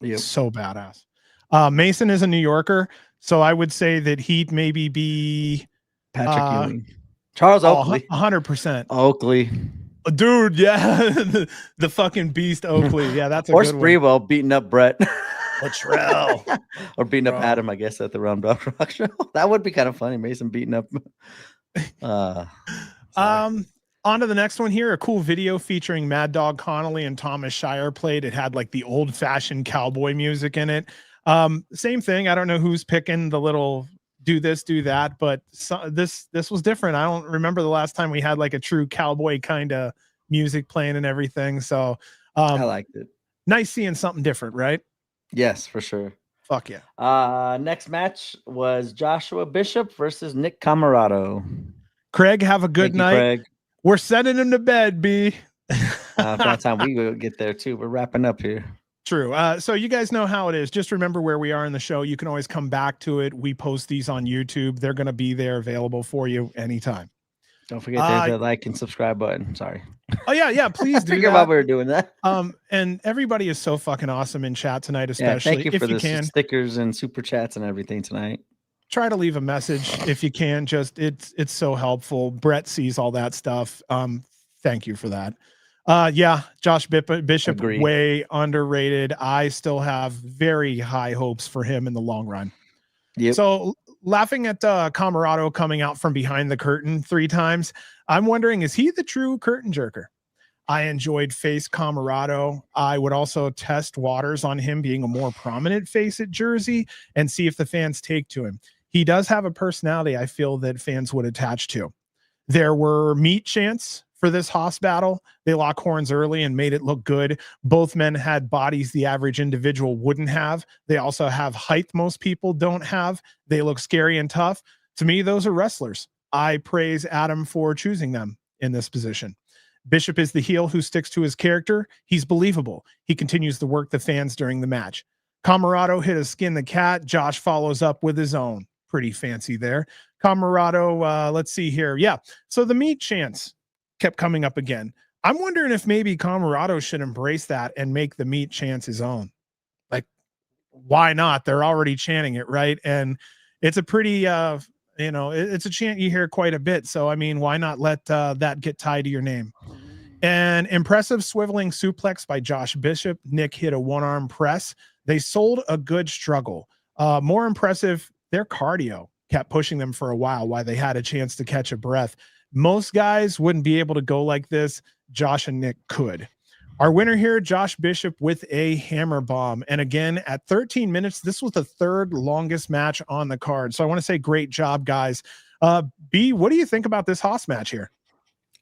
Yep. So badass. Mason is a New Yorker, so I would say that he'd maybe be Patrick Ewing. Charles Oakley. 100%. Oakley. Dude, yeah. the fucking beast Oakley. Yeah, that's a or good one. Sprewell beating up Brett. Latrell. Or beating up Adam, I guess, at the Round Dog Rock show. That would be kind of funny. Mason beating up. On to the next one here. A cool video featuring Mad Dog Connelly and Thomas Shire played. It had like the old fashioned cowboy music in it. Same thing. I don't know who's picking the little do this, do that, but this was different. I don't remember the last time we had like a true cowboy kind of music playing and everything. So I liked it. Nice seeing something different, right? Yes, for sure. Fuck yeah. Next match was Joshua Bishop versus Nick Comoroto. Craig, have a good night. Craig. We're sending him to bed, B. By the time we will get there too. We're wrapping up here. True. So you guys know how it is. Just remember where we are in the show. You can always come back to it. We post these on YouTube. They're going to be there available for you anytime. Don't forget there's the like and subscribe button. Sorry. Oh yeah. Please do. Figure out we were doing that. And everybody is so fucking awesome in chat tonight, especially. Thank you for the stickers and super chats and everything tonight. Try to leave a message if you can. Just it's so helpful. Brett sees all that stuff. Thank you for that. Yeah, Josh Bishop, Agree. Way underrated. I still have very high hopes for him in the long run. Yep. So laughing at Comoroto coming out from behind the curtain 3 times, I'm wondering, is he the true curtain jerker? I enjoyed face Comoroto. I would also test waters on him being a more prominent face at Jersey and see if the fans take to him. He does have a personality I feel that fans would attach to. There were meat chants for this Haas battle. They lock horns early and made it look good. Both men had bodies the average individual wouldn't have. They also have height most people don't have. They look scary and tough. To me, those are wrestlers. I praise Adam for choosing them in this position. Bishop is the heel who sticks to his character. He's believable. He continues to work the fans during the match. Comoroto hit a skin the cat. Josh follows up with his own. Pretty fancy there. Comoroto, let's see here. Yeah, so the meat chants kept coming up again. I'm wondering if maybe Comoroto should embrace that and make the meat chants his own. Like, why not? They're already chanting it, right? And it's a pretty, it's a chant you hear quite a bit. So, I mean, why not let that get tied to your name? An impressive swiveling suplex by Josh Bishop. Nick hit a one-arm press. They sold a good struggle. More impressive, their cardio kept pushing them for a while they had a chance to catch a breath. Most guys wouldn't be able to go like this. Josh and Nick could. Our winner here, Josh Bishop with a hammer bomb. And again, at 13 minutes, this was the 3rd longest match on the card. So I want to say great job, guys. B, what do you think about this Haas match here?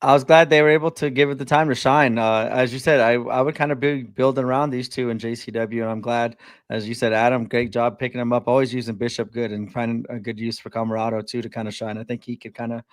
I was glad they were able to give it the time to shine. As you said, I would kind of be building around these two in JCW, and I'm glad, as you said, Adam, great job picking them up, always using Bishop good and finding a good use for Comoroto too to kind of shine. I think he could kind of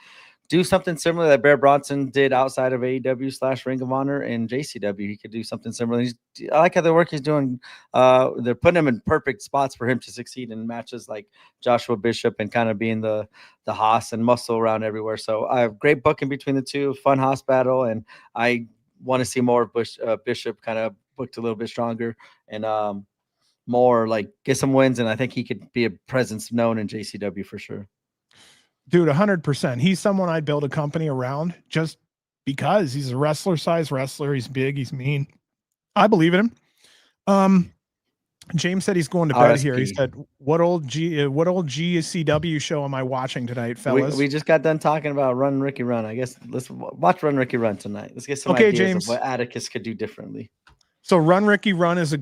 do something similar that Bear Bronson did outside of AEW / Ring of Honor and JCW. He could do something similar. I like how the work he's doing. They're putting him in perfect spots for him to succeed in matches like Joshua Bishop and kind of being the Haas and muscle around everywhere. So I have great booking between the two, fun Haas battle, and I want to see more of Bishop kind of booked a little bit stronger and more like get some wins. And I think he could be a presence known in JCW for sure. Dude, 100%. He's someone I'd build a company around just because he's a wrestler-sized wrestler. He's big. He's mean. I believe in him. James said he's going to bed here. He said, "What old GCW show am I watching tonight, fellas?" We just got done talking about Run Ricky Run. I guess let's watch Run Ricky Run tonight. Let's get some ideas James, of what Atticus could do differently. So Run Ricky Run is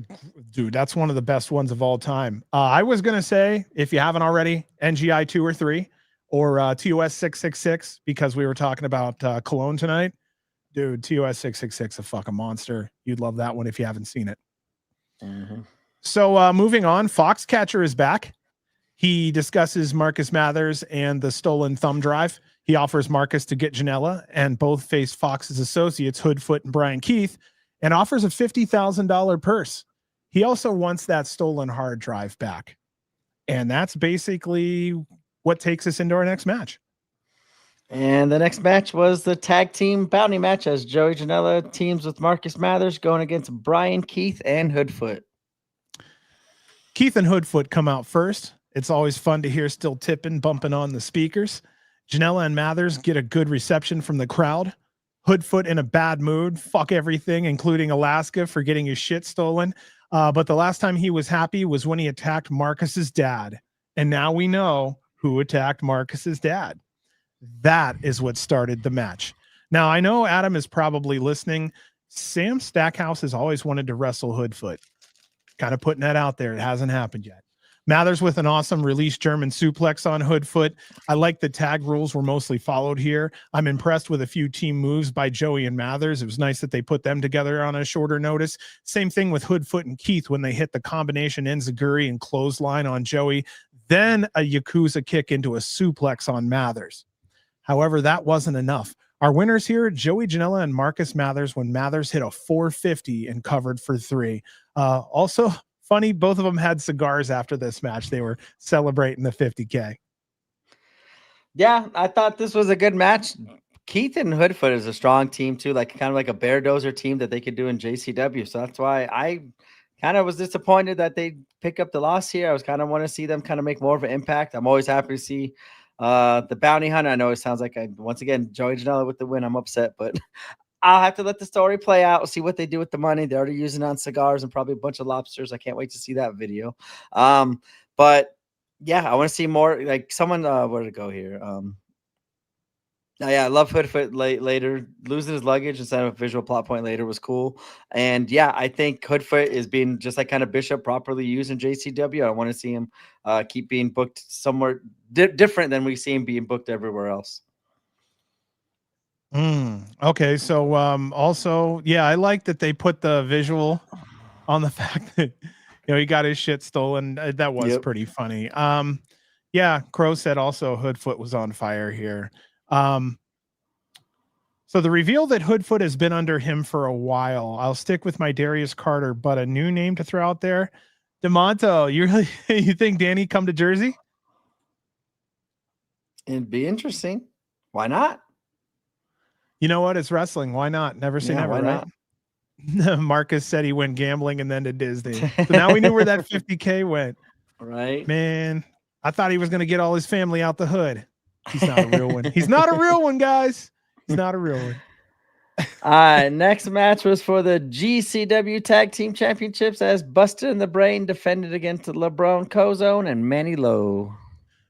dude. That's one of the best ones of all time. I was gonna say, if you haven't already, NGI 2 or 3. Or TOS 666, because we were talking about Cologne tonight. Dude, TOS 666, a fucking monster. You'd love that one if you haven't seen it. Mm-hmm. So moving on, Foxcatcher is back. He discusses Marcus Mathers and the stolen thumb drive. He offers Marcus to get Janela, and both face Fox's associates, Hoodfoot and Brian Keith, and offers a $50,000 purse. He also wants that stolen hard drive back. And that's basically what takes us into our next match. And the next match was the tag team bounty match as Joey Janela teams with Marcus Mathers going against Brian Keith and Hoodfoot. Keith and Hoodfoot come out first. It's always fun to hear Still Tippin' bumping on the speakers. Janela and Mathers get a good reception from the crowd. Hoodfoot in a bad mood. Fuck everything, including Alaska, for getting his shit stolen. But the last time he was happy was when he attacked Marcus's dad. And now we know who attacked Marcus's dad. That is what started the match. Now, I know Adam is probably listening. Sam Stackhouse has always wanted to wrestle Hoodfoot. Kind of putting that out there. It hasn't happened yet. Mathers with an awesome release German suplex on Hoodfoot. I like the tag rules were mostly followed here. I'm impressed with a few team moves by Joey and Mathers. It was nice that they put them together on a shorter notice. Same thing with Hoodfoot and Keith when they hit the combination enziguri and clothesline on Joey. Then a Yakuza kick into a suplex on Mathers. However, that wasn't enough. Our winners here, Joey Janela and Marcus Mathers, when Mathers hit a 450 and covered for 3. Also, funny, both of them had cigars after this match. They were celebrating the 50K. Yeah, I thought this was a good match. Keith and Hoodfoot is a strong team too, like kind of like a BearDozer team that they could do in JCW. So that's why I kind of was disappointed that they pick up the loss here. I was kind of want to see them kind of make more of an impact. I'm always happy to see the bounty hunter. I know it sounds like once again, Joey Janela with the win. I'm upset, but I'll have to let the story play out. We'll see what they do with the money. They're already using it on cigars and probably a bunch of lobsters. I can't wait to see that video. But yeah, I want to see more. Like someone, where to go here? Yeah, I love Hoodfoot later. Losing his luggage instead of a visual plot point later was cool. And yeah, I think Hoodfoot is being just like kind of Bishop properly used in JCW. I want to see him keep being booked somewhere different than we see him being booked everywhere else. Okay, so also, yeah, I like that they put the visual on the fact that he got his shit stolen. That was pretty funny. Yeah, Crow said also Hoodfoot was on fire here. So the reveal that Hoodfoot has been under him for a while. I'll stick with my Darius Carter, but a new name to throw out there. DeMonto, you think Danny come to Jersey? It'd be interesting. Why not? You know what? It's wrestling. Why not? Never say never, right? Not? Marcus said he went gambling and then to Disney. So now we knew where that 50K went. Right. Man, I thought he was going to get all his family out the hood. He's not a real one. He's not a real one, guys. He's not a real one. Next match was for the GCW Tag Team Championships as Busted in the Brain defended against LeBron Kozone and Manny Lowe.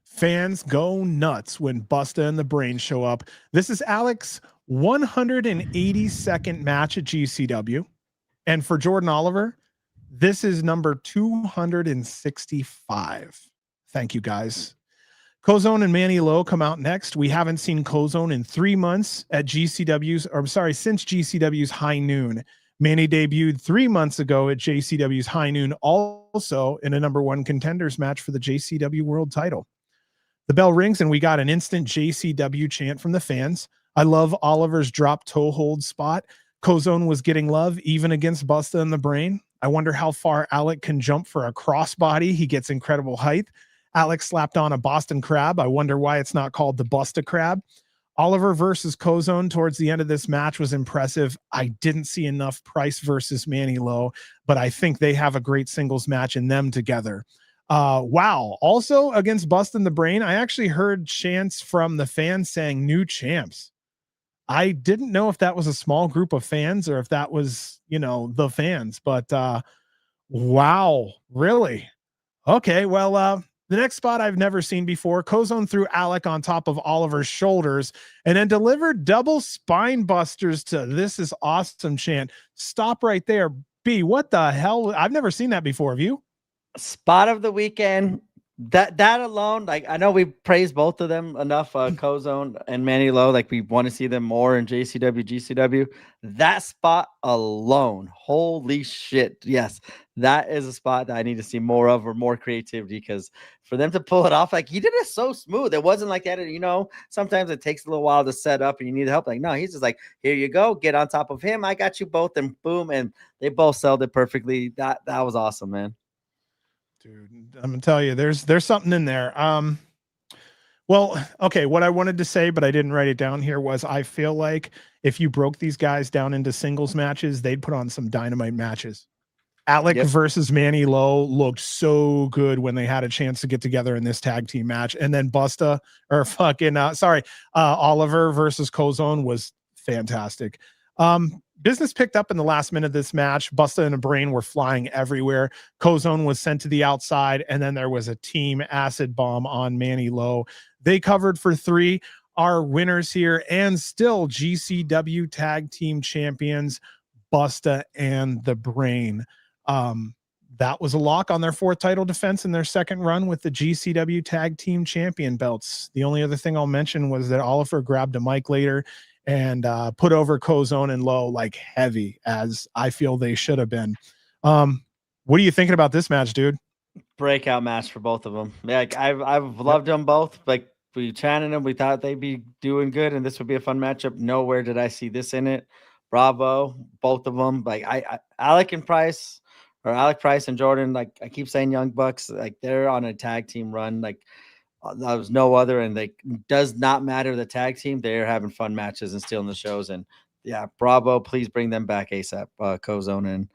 Fans go nuts when Busta and the Brain show up. This is Alex's 182nd match at GCW. And for Jordan Oliver, this is number 265. Thank you, guys. Kozone and Manny Lowe come out next. We haven't seen Kozone in 3 months at since GCW's High Noon. Manny debuted 3 months ago at JCW's High Noon, also in a #1 contenders match for the JCW world title. The bell rings and we got an instant JCW chant from the fans. I love Oliver's drop toe hold spot. Kozone was getting love even against Busta in the Brain. I wonder how far Alec can jump for a crossbody. He gets incredible height. Alex slapped on a Boston Crab. I wonder why it's not called the Busta Crab. Oliver versus Kozone towards the end of this match was impressive. I didn't see enough Price versus Manny Low, but I think they have a great singles match in them together. Wow. Also against Bust in the Brain, I actually heard chants from the fans saying new champs. I didn't know if that was a small group of fans or if that was, the fans, but wow, really? Okay, well, the next spot I've never seen before. Kozone threw Alec on top of Oliver's shoulders and then delivered double spine busters to "This is awesome" chant. Stop right there. B, what the hell? I've never seen that before. Have you? Spot of the weekend. That alone, like, I know we praised both of them enough, Kozone and Manny Low. Like, we want to see them more in JCW, GCW. That spot alone, holy shit. Yes, that is a spot that I need to see more of, or more creativity, because for them to pull it off, like, he did it so smooth. It wasn't like that, sometimes it takes a little while to set up and you need help. Like, no, he's just like, here you go, get on top of him. I got you both, and boom, and they both sold it perfectly. That was awesome, man. Dude, I'm gonna tell you, there's something in there. Well, okay, what I wanted to say, but I didn't write it down here, was I feel like if you broke these guys down into singles matches, they'd put on some dynamite matches. Alec versus Manny Low looked so good when they had a chance to get together in this tag team match. And then Oliver versus Kozone was fantastic. Business picked up in the last minute of this match. Busta and the Brain were flying everywhere. Kozone was sent to the outside, and then there was a team acid bomb on Manny Low. They covered for 3. Our winners here, and still GCW tag team champions, Busta and the Brain. That was a lock on their 4th title defense in their 2nd run with the GCW tag team champion belts. The only other thing I'll mention was that Oliver grabbed a mic later and put over Kozone and Low like heavy, as I feel they should have been. What are you thinking about this match, dude? Breakout match for both of them. Like, I've loved them both. Like, we chanted them, we thought they'd be doing good, and this would be a fun matchup. Nowhere did I see this in it. Bravo, both of them. Like, Alec Price and Jordan. Like, I keep saying Young Bucks. Like, they're on a tag team run. Like, there was no other, and they does not matter the tag team. They're having fun matches and stealing the shows. And yeah, bravo. Please bring them back ASAP. Kozone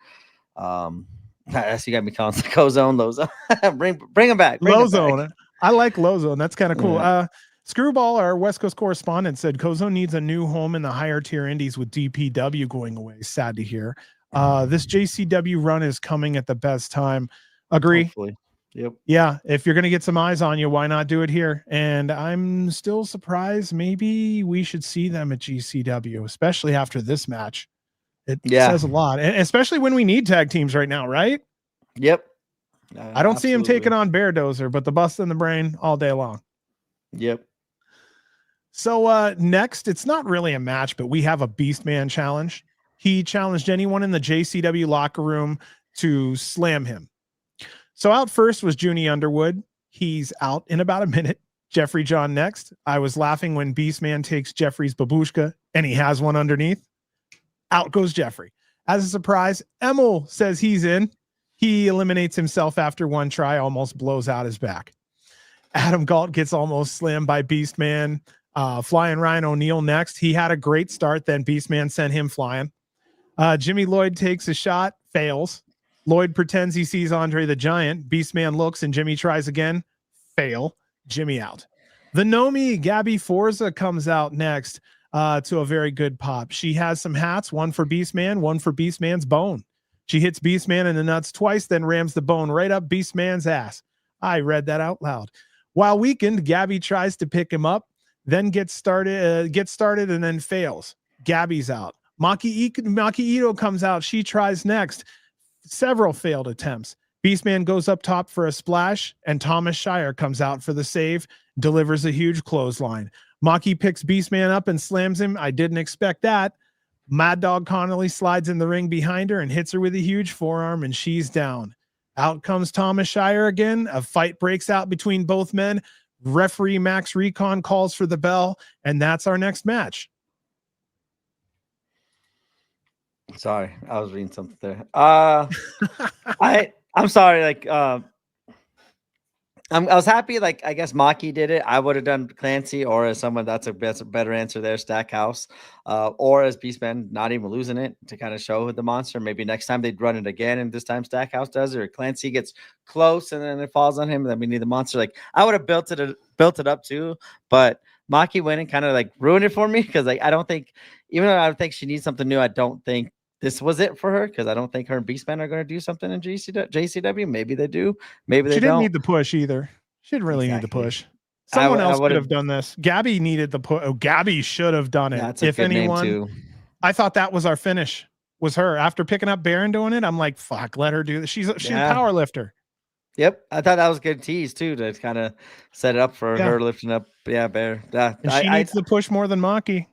and I see you got me calling Kozone, Lozone. bring them back. Lozone. I like Lozone. That's kind of cool. Yeah. Screwball, our West Coast correspondent, said Kozone needs a new home in the higher tier indies with DPW going away. Sad to hear. This JCW run is coming at the best time. Agree. Hopefully. Yep. Yeah, if you're going to get some eyes on you, why not do it here? And I'm still surprised. Maybe we should see them at GCW, especially after this match. It says a lot, and especially when we need tag teams right now, right? Yep. I don't see him taking on BearDozer, but the Bust in the Brain all day long. Yep. So next, it's not really a match, but we have a Beastman challenge. He challenged anyone in the JCW locker room to slam him. So out first was Junie Underwood. He's out in about a minute. Jeffrey John next. I was laughing when Beastman takes Jeffrey's babushka and he has one underneath. Out goes Jeffrey. As a surprise, Emil says he's in. He eliminates himself after one try, almost blows out his back. Adam Galt gets almost slammed by Beastman. Flyin Rhino O'Neal next. He had a great start, then Beastman sent him flying. Jimmy Lloyd takes a shot, fails. Lloyd pretends he sees Andre the Giant. Beastman looks and Jimmy tries again. Fail. Jimmy out. The Nomi, Gabby Forza, comes out next to a very good pop. She has some hats, one for Beastman, one for Beastman's bone. She hits Beastman in the nuts twice, then rams the bone right up Beastman's ass. I read that out loud. While weakened, Gabby tries to pick him up, then gets started and then fails. Gabby's out. Maki Itoh comes out. She tries next. Several failed attempts. Beastman goes up top for a splash, and Thomas Shire comes out for the save, delivers a huge clothesline. Maki picks Beastman up and slams him. I didn't expect that. Mad Dog Connelly slides in the ring behind her and hits her with a huge forearm, and she's down. Out comes Thomas Shire again. A fight breaks out between both men. Referee Max Recon calls for the bell, and that's our next match. Sorry, I was reading something there. I'm sorry. Like, I was happy. Like, I guess Maki did it. I would have done Clancy, or as someone that's a better answer there, Stackhouse, or as Beastman, not even losing it to kind of show the monster. Maybe next time they'd run it again, and this time Stackhouse does it, or Clancy gets close and then it falls on him. And then we need the monster. Like, I would have built it up too, but Maki went and kind of like ruined it for me because like I don't think, even though I think she needs something new, I don't think this was it for her because I don't think her and Beastman are going to do something in JCW. Maybe they do. Maybe they She didn't don't. need the push either. She didn't really need the Exactly. push. Someone else could would've- have done this. Gabby needed the push. Oh, Gabby should have done it. Yeah, that's a If good name anyone, too. I thought that was our finish. Was her after picking up Bear and doing it? I'm like, fuck, let her do this. She's a power lifter. Yep, I thought that was good tease too to kind of set it up for her lifting up. Yeah, Bear. And she needs the push more than Maki.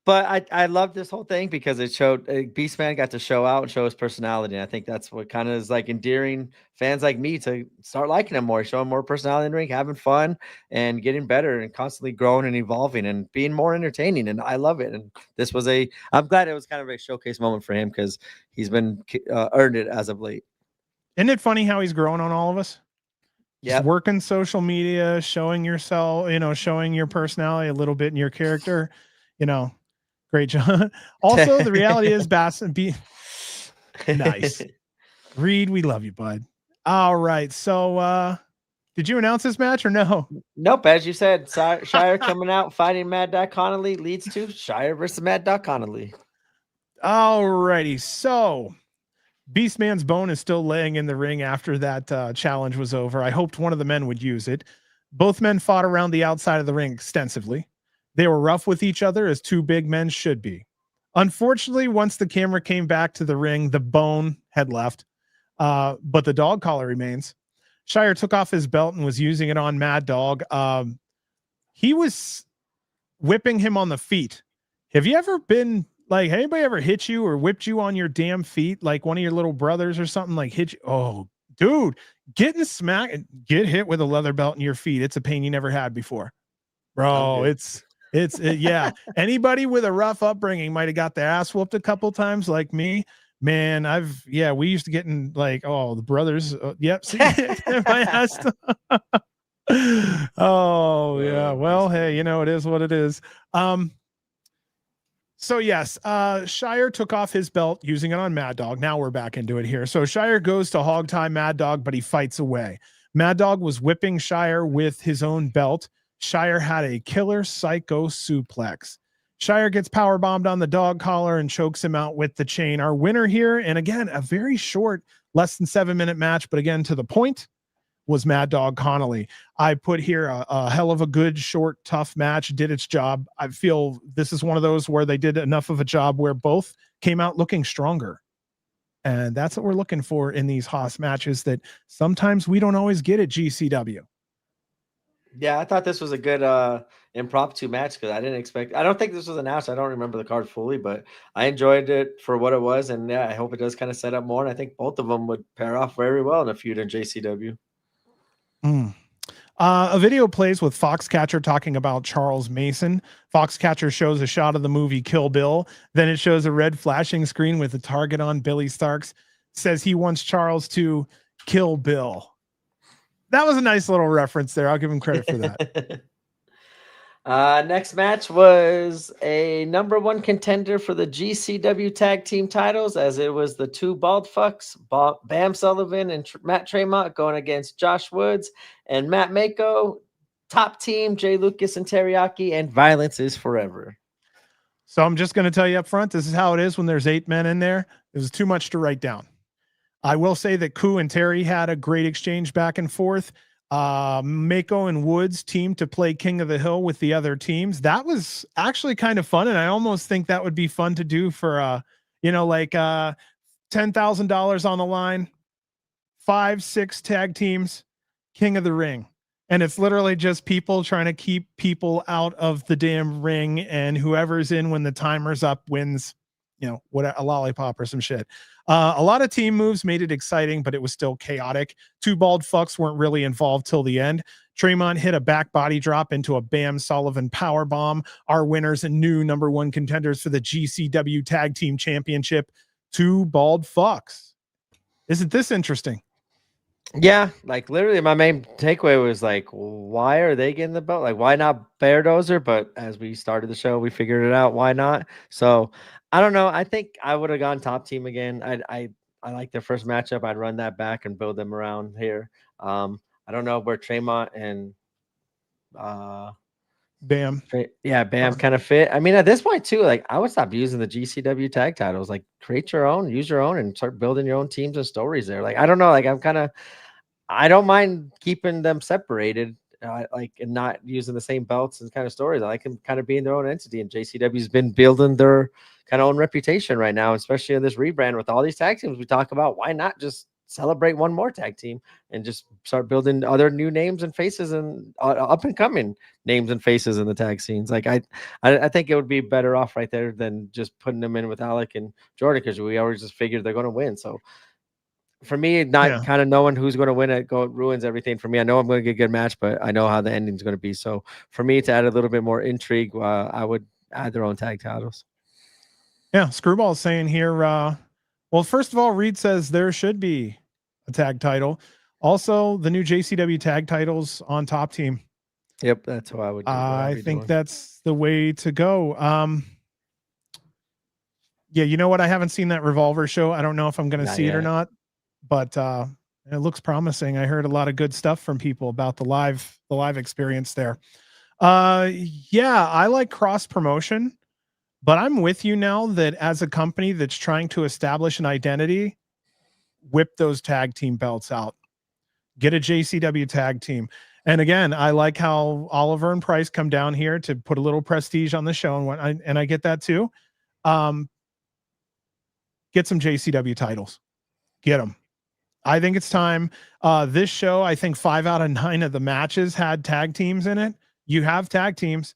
But I love this whole thing because it showed Beastman got to show out and show his personality. And I think that's what kind of is like endearing fans like me to start liking him more, showing more personality in the ring, having fun and getting better and constantly growing and evolving and being more entertaining. And I love it. And this was I'm glad it was kind of a showcase moment for him because he's been earned it as of late. Isn't it funny how he's growing on all of us? Yeah, working social media, showing yourself, showing your personality a little bit in your character, great job. Also, the reality is nice. Reed, we love you, bud. All right. So did you announce this match or no? Nope. As you said, Shire coming out, fighting Mad Dog Connelly leads to Shire versus Mad Dog Connelly. All righty. So Beastman's bone is still laying in the ring after that challenge was over. I hoped one of the men would use it. Both men fought around the outside of the ring extensively. They were rough with each other as two big men should be. Unfortunately, once the camera came back to the ring, the bone had left, but the dog collar remains. Shire took off his belt and was using it on Mad Dog. He was whipping him on the feet. Have you ever been like, anybody ever hit you or whipped you on your damn feet? Like one of your little brothers or something like hit you? Oh, dude, getting smacked, get hit with a leather belt in your feet. It's a pain you never had before, bro. Yeah. Anybody with a rough upbringing might have got their ass whooped a couple times like me. Man, we used to get in like, the brothers. Yep. See, my ass. Oh yeah. Well, hey, it is what it is. So yes, Shire took off his belt using it on Mad Dog. Now we're back into it here. So Shire goes to hog tie Mad Dog, but he fights away. Mad Dog was whipping Shire with his own belt. Shire had a killer psycho suplex. Shire gets power bombed on the dog collar and chokes him out with the chain. Our winner here, and again, a very short, less than 7-minute match, but again, to the point, was Mad Dog Connelly. I put here a hell of a good, short, tough match, did its job. I feel this is one of those where they did enough of a job where both came out looking stronger. And that's what we're looking for in these Haas matches that sometimes we don't always get at GCW. Yeah, I thought this was a good impromptu match because I don't think this was announced. I don't remember the card fully, but I enjoyed it for what it was. And yeah, I hope it does kind of set up more. And I think both of them would pair off very well in a feud in JCW. A video plays with Foxcatcher talking about Charles Mason. Foxcatcher shows a shot of the movie Kill Bill. Then it shows a red flashing screen with a target on Billy Starkz. Says he wants Charles to kill Bill. That was a nice little reference there. I'll give him credit for that. Next match was a #1 contender for the GCW tag team titles, as it was the two bald fucks, Bam Sullivan and Matt Tremont, going against Josh Woods and Matt Mako. Top team, Jay Lucas and Teriyaki, and Violence is Forever. So I'm just going to tell you up front, this is how it is when there's 8 men in there. There's too much to write down. I will say that Koo and Terry had a great exchange back and forth. Mako and Woods teamed to play King of the Hill with the other teams. That was actually kind of fun, and I almost think that would be fun to do for $10,000 on the line, 5-6 tag teams, King of the Ring. And it's literally just people trying to keep people out of the damn ring, and whoever's in when the timer's up wins, a lollipop or some shit. A lot of team moves made it exciting, but it was still chaotic. Two bald fucks weren't really involved till the end. Tremont hit a back body drop into a Bam Sullivan power bomb. Our winners and new number 1 contenders for the GCW Tag Team Championship, 2 bald fucks. Isn't this interesting? Yeah, like literally my main takeaway was like, why are they getting the belt? Like, why not BearDozer? But as we started the show, we figured it out. Why not? So I don't know. I think I would have gone top team again. I like their first matchup. I'd run that back and build them around here. I don't know where Tremont and Bam. Bam kind of fit. I mean, at this point too, like I would stop using the GCW tag titles. Like create your own, use your own, and start building your own teams and stories there. Like I don't know. Like I don't mind keeping them separated, like and not using the same belts and kind of stories. I like them kind of being their own entity. And JCW's been building their kind of own reputation right now, especially in this rebrand with all these tag teams we talk about. Why not just celebrate one more tag team and just start building other new names and faces and up and coming names and faces in the tag scenes? Like I think it would be better off right there than just putting them in with Alec and Jordan, because we always just figured they're going to win. So for me, not kind of knowing who's going to win it ruins everything for me. I know I'm going to get a good match, but I know how the ending's going to be. So for me to add a little bit more intrigue, I would add their own tag titles. Yeah, Screwball's saying here, well, first of all, Reed says there should be a tag title. Also, the new JCW tag titles on top team. Yep, that's what I would do. I think that's the way to go. Yeah, you know what? I haven't seen that Revolver show. I don't know if I'm going to see it or not, but it looks promising. I heard a lot of good stuff from people about the live experience there. Yeah, I like cross promotion, but I'm with you now that as a company that's trying to establish an identity, whip those tag team belts out, get a JCW tag team. And again, I like how Oliver and Price come down here to put a little prestige on the show, and I get that too. Get some JCW titles, get them. I think it's time. This show, I think 5 out of 9 of the matches had tag teams in it. You have tag teams.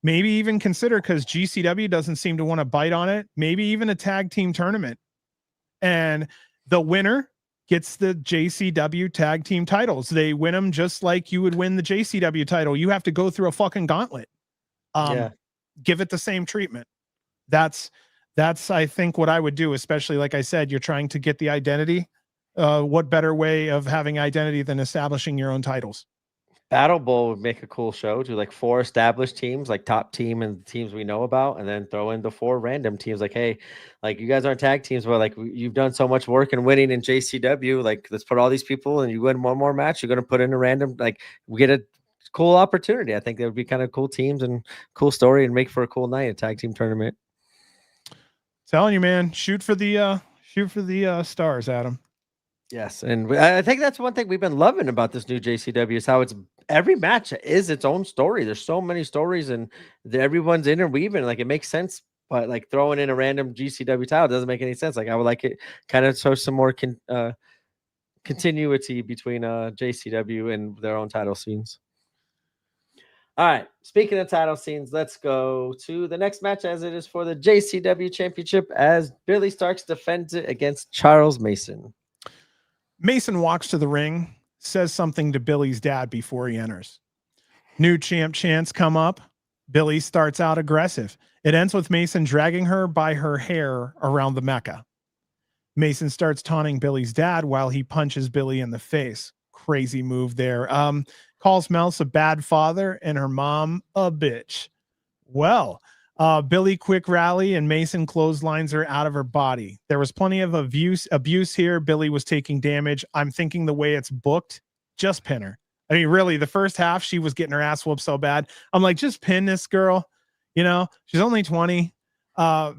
Maybe even consider, because GCW doesn't seem to want to bite on it, maybe even a tag team tournament. And the winner gets the JCW tag team titles. They win them just like you would win the JCW title. You have to go through a fucking gauntlet. Give it the same treatment. That's I think what I would do, especially like I said, you're trying to get the identity. What better way of having identity than establishing your own titles? Battle Bowl would make a cool show. Do like 4 established teams, like top team and teams we know about, and then throw in the 4 random teams. Like, hey, like you guys aren't tag teams, but like you've done so much work and winning in JCW. Like, let's put all these people, and you win one more match, you're going to put in a random. Like, we get a cool opportunity. I think that would be kind of cool teams and cool story, and make for a cool night, a tag team tournament. Telling you, man, shoot for the stars, Adam. Yes, and I think that's one thing we've been loving about this new JCW is how it's every match is its own story. There's so many stories, and everyone's interweaving. Like, it makes sense, but like throwing in a random GCW title doesn't make any sense. Like, I would like it kind of show some more continuity between JCW and their own title scenes. All right, speaking of title scenes, let's go to the next match, as it is for the JCW Championship, as Billy Starkz defends it against Charles Mason. Mason walks to the ring, says something to Billy's dad before he enters. New champ chants come up. Billy starts out aggressive. It ends with Mason dragging her by her hair around the Mecca. Mason starts taunting Billy's dad while he punches Billy in the face. Crazy move there. Calls Mouse a bad father and her mom a bitch. Well, Billy quick rally and Mason clotheslines her out of her body. There was plenty of abuse here. Billy was taking damage. I'm thinking the way it's booked, just pin her. I mean, really, the first half, she was getting her ass whooped so bad. I'm like, just pin this girl. You know, she's only 20.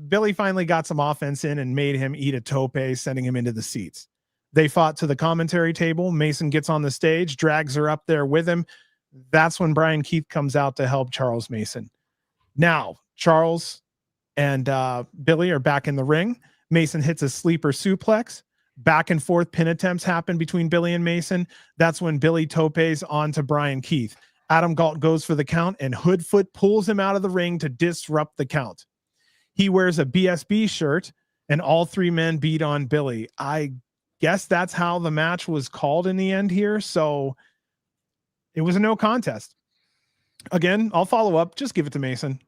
Billy finally got some offense in and made him eat a tope, sending him into the seats. They fought to the commentary table. Mason gets on the stage, drags her up there with him. That's when Brian Keith comes out to help Charles Mason. Now, Charles and Billy are back in the ring. Mason hits a sleeper suplex. Back and forth pin attempts happen between Billy and Mason. That's when Billy topes onto Brian Keith. Adam Galt goes for the count, and Hoodfoot pulls him out of the ring to disrupt the count. He wears a BSB shirt, and all 3 men beat on Billy. I guess that's how the match was called in the end here. So It was a no contest. Again, I'll follow up. Just give it to Mason.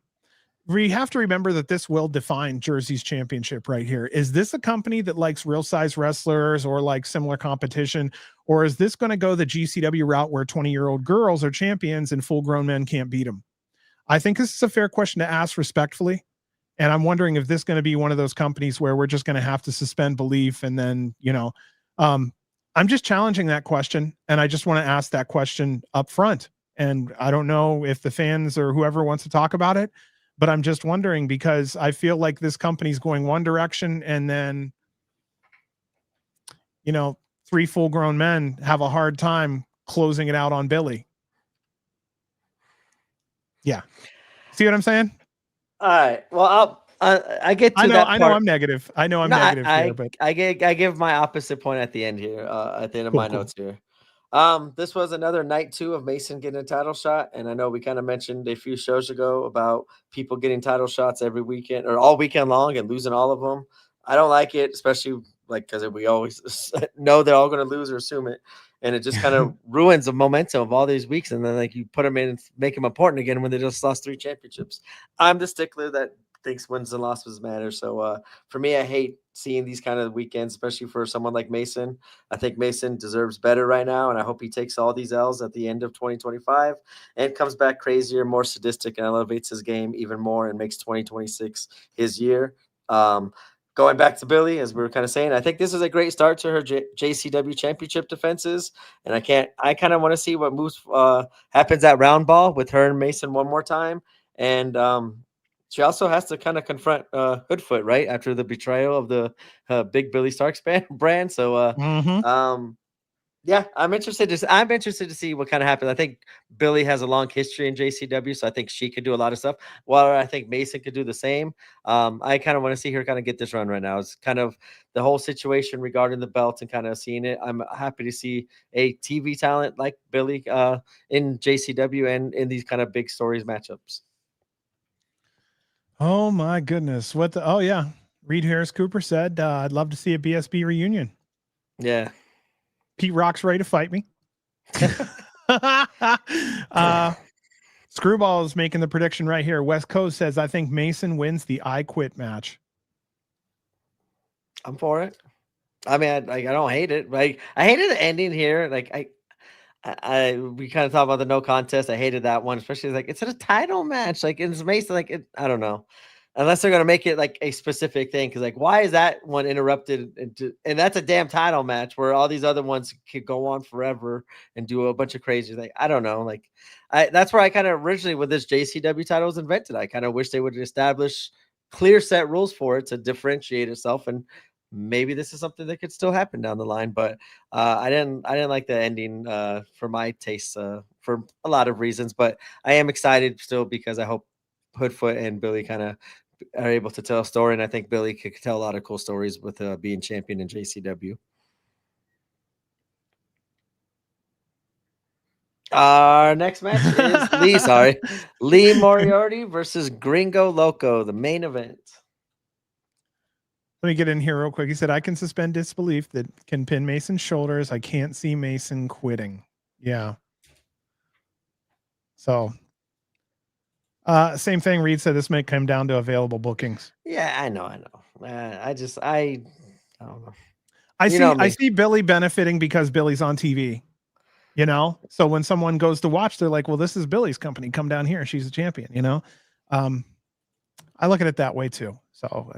We have to remember that this will define Jersey's championship right here. Is this a company that likes real size wrestlers or like similar competition? Or is this going to go the GCW route where 20-year-old girls are champions and full grown men can't beat them? I think this is a fair question to ask respectfully. And I'm wondering if this is going to be one of those companies where we're just going to have to suspend belief. And then, I'm just challenging that question. And I just want to ask that question up front. And I don't know if the fans or whoever wants to talk about it, but I'm just wondering because I feel like this company's going one direction and then, 3 full grown men have a hard time closing it out on Billy. Yeah. See what I'm saying? All right. Well, I get to that part. I know I'm negative. I know I'm negative here, but I give my opposite point at the end here, at the end of my notes here. This was another night 2 of Mason getting a title shot. And I know we kind of mentioned a few shows ago about people getting title shots every weekend or all weekend long and losing all of them. I don't like it, especially because we always know they're all going to lose or assume it. And it just kind of ruins the momentum of all these weeks. And then you put them in and make them important again when they just lost 3 championships. I'm the stickler that thinks wins and losses matter. So for me, I hate seeing these kind of weekends, especially for someone like Mason. I think Mason deserves better right now, and I hope he takes all these L's at the end of 2025 and comes back crazier, more sadistic, and elevates his game even more and makes 2026 his year. Going back to Billy, as we were kind of saying, I think this is a great start to her JCW championship defenses, and I kind of want to see what moves happens at Round Ball with her and Mason one more time, and she also has to kind of confront Hoodfoot, right, after the betrayal of the Big Billy Starkz brand. So, yeah, I'm interested to see what kind of happens. I think Billy has a long history in JCW, so I think she could do a lot of stuff. While I think Mason could do the same. I kind of want to see her kind of get this run right now. It's kind of the whole situation regarding the belt and kind of seeing it. I'm happy to see a TV talent like Billy in JCW and in these kind of big stories matchups. Oh my goodness. Oh yeah. Reed Harris Cooper said, I'd love to see a BSB reunion. Yeah. Pete Rock's ready to fight me. Screwball is making the prediction right here. West Coast says, I think Mason wins the I Quit match. I'm for it. I mean, I don't hate it. Like, I hated the ending here. Like, we kind of talked about the no contest. I hated that one, especially like it's a title match. Like, it's Mason. Like, I don't know. Unless they're going to make it like a specific thing. Because like, why is that one interrupted? And that's a damn title match where all these other ones could go on forever and do a bunch of crazy things. I don't know. Like, that's where I kind of originally, when this JCW title was invented, I kind of wish they would establish clear set rules for it to differentiate itself. And maybe this is something that could still happen down the line. But I didn't like the ending for my taste for a lot of reasons. But I am excited still because I hope Hoodfoot and Billy kind of are able to tell a story, and I think Billy could tell a lot of cool stories with being champion in JCW. Our next match is Lee Moriarty versus Gringo Loco, the main event. Let me get in here real quick. He said, I can suspend disbelief that can pin Mason's shoulders. I can't see Mason quitting. Yeah. So same thing. Reed said this may come down to available bookings. Yeah, I know. I don't know. I see Billy benefiting because Billy's on TV, so when someone goes to watch, they're like, well, this is Billy's company. Come down here. She's a champion, I look at it that way too. So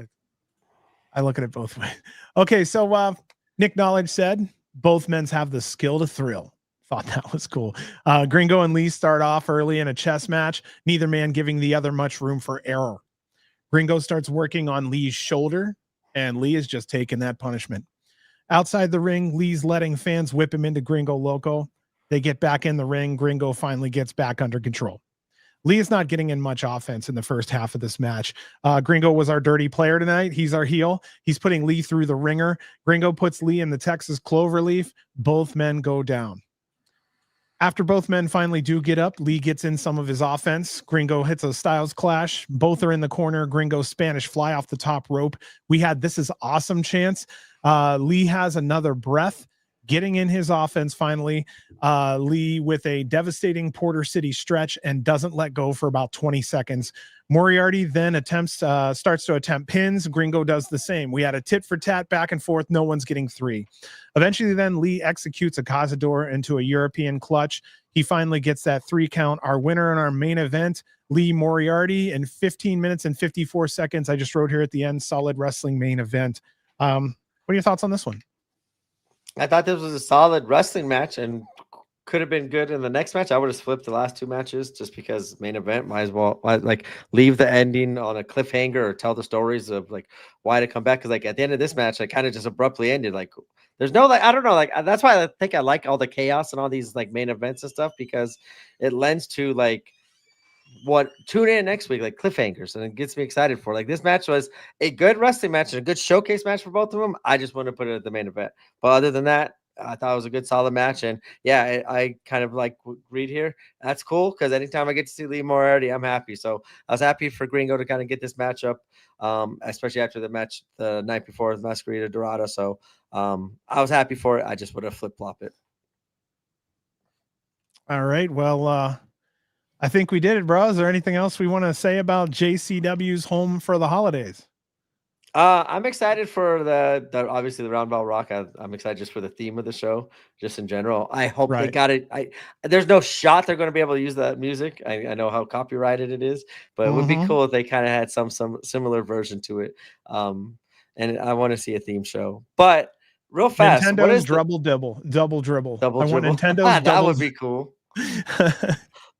I look at it both ways. Okay. So Nick Knowledge said both men's have the skill to thrill. Thought that was cool. Gringo and Lee start off early in a chess match, neither man giving the other much room for error. Gringo starts working on Lee's shoulder, and Lee is just taking that punishment. Outside the ring, Lee's letting fans whip him into Gringo Loco. They get back in the ring. Gringo finally gets back under control. Lee is not getting in much offense in the first half of this match. Gringo was our dirty player tonight. He's our heel. He's putting Lee through the ringer. Gringo puts Lee in the Texas cloverleaf. Both men go down. After both men finally do get up, Lee gets in some of his offense. Gringo hits a Styles clash. Both are in the corner. Gringo Spanish fly off the top rope. We had this is awesome chance. Lee has another breath. getting in his offense finally. Lee with a devastating Porter City stretch and doesn't let go for about 20 seconds. Moriarty then starts to attempt pins. Gringo does the same. We had a tit for tat back and forth. No one's getting 3. Eventually then Lee executes a Cazador into a European clutch. He finally gets that 3 count. Our winner in our main event, Lee Moriarty, in 15 minutes and 54 seconds. I just wrote here at the end, solid wrestling main event. What are your thoughts on this one? I thought this was a solid wrestling match and could have been good in the next match. I would have flipped the last 2 matches just because main event might as well like leave the ending on a cliffhanger or tell the stories of like why to come back. Cause like at the end of this match, I kind of just abruptly ended. Like there's no, like, I don't know. Like that's why I think I like all the chaos and all these like main events and stuff, because it lends to like what tune in next week, like cliffhangers, and it gets me excited for. Like this match was a good wrestling match and a good showcase match for both of them. I just want to put it at the main event. But other than that, I thought it was a good solid match. And yeah, I kind of like read here. That's cool because anytime I get to see Lee Moriarty, I'm happy. So I was happy for Gringo to kind of get this matchup, especially after the match the night before with Masquerita Dorada. So I was happy for it. I just would have flip-flop it. All right. Well, I think we did it, bro. Is there anything else we want to say about JCW's home for the holidays? I'm excited for the obviously the Round Ball Rock. I'm excited just for the theme of the show, just in general. I hope they got it. There's no shot they're going to be able to use that music. I know how copyrighted it is, but it would be cool if they kind of had some similar version to it. And I want to see a theme show. But real fast, Nintendo's what is double dribble? I want Nintendo's that would be cool.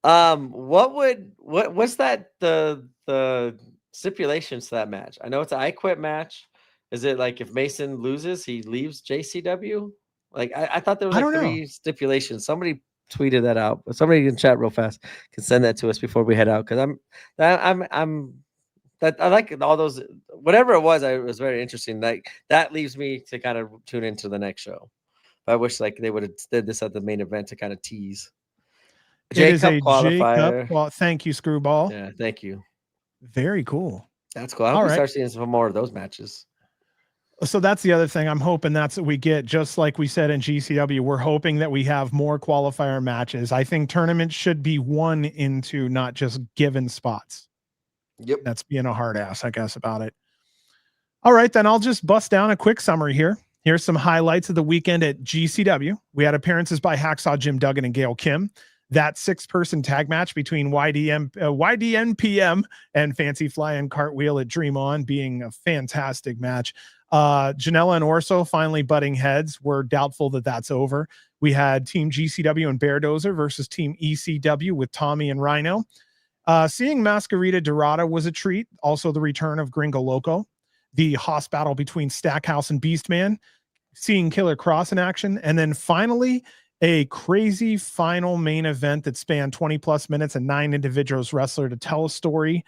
What's that the stipulations to that match? I know it's an I Quit match. Is it like if Mason loses, he leaves JCW? Like I thought there was like 3 stipulations. Somebody tweeted that out, but somebody in chat real fast can send that to us before we head out, because I like all those, whatever it was. It was very interesting. Like that leaves me to kind of tune into the next show. I wish like they would have did this at the main event to kind of tease. J-Cup qualifier. Well, thank you, Screwball. Yeah, thank you. Very cool. That's cool. I hope we start seeing some more of those matches. So that's the other thing. I'm hoping that's what we get. Just like we said in GCW, we're hoping that we have more qualifier matches. I think tournaments should be won into, not just given spots. Yep. That's being a hard ass, I guess, about it. All right, then I'll just bust down a quick summary here. Here's some highlights of the weekend at GCW. We had appearances by Hacksaw Jim Duggan and Gail Kim. That 6-person tag match between YDNPM and Fancy Flyin Cartwheel at Dream On being a fantastic match. Janela and Orso finally butting heads. We're doubtful that that's over. We had Team GCW and BearDozer versus Team ECW with Tommy and Rhino. Seeing Masquerita Dorada was a treat. Also the return of Gringo Loco. The Hoss battle between Stackhouse and Beastman. Seeing Killer Cross in action. And then finally, a crazy final main event that spanned 20 plus minutes and 9 individuals wrestler to tell a story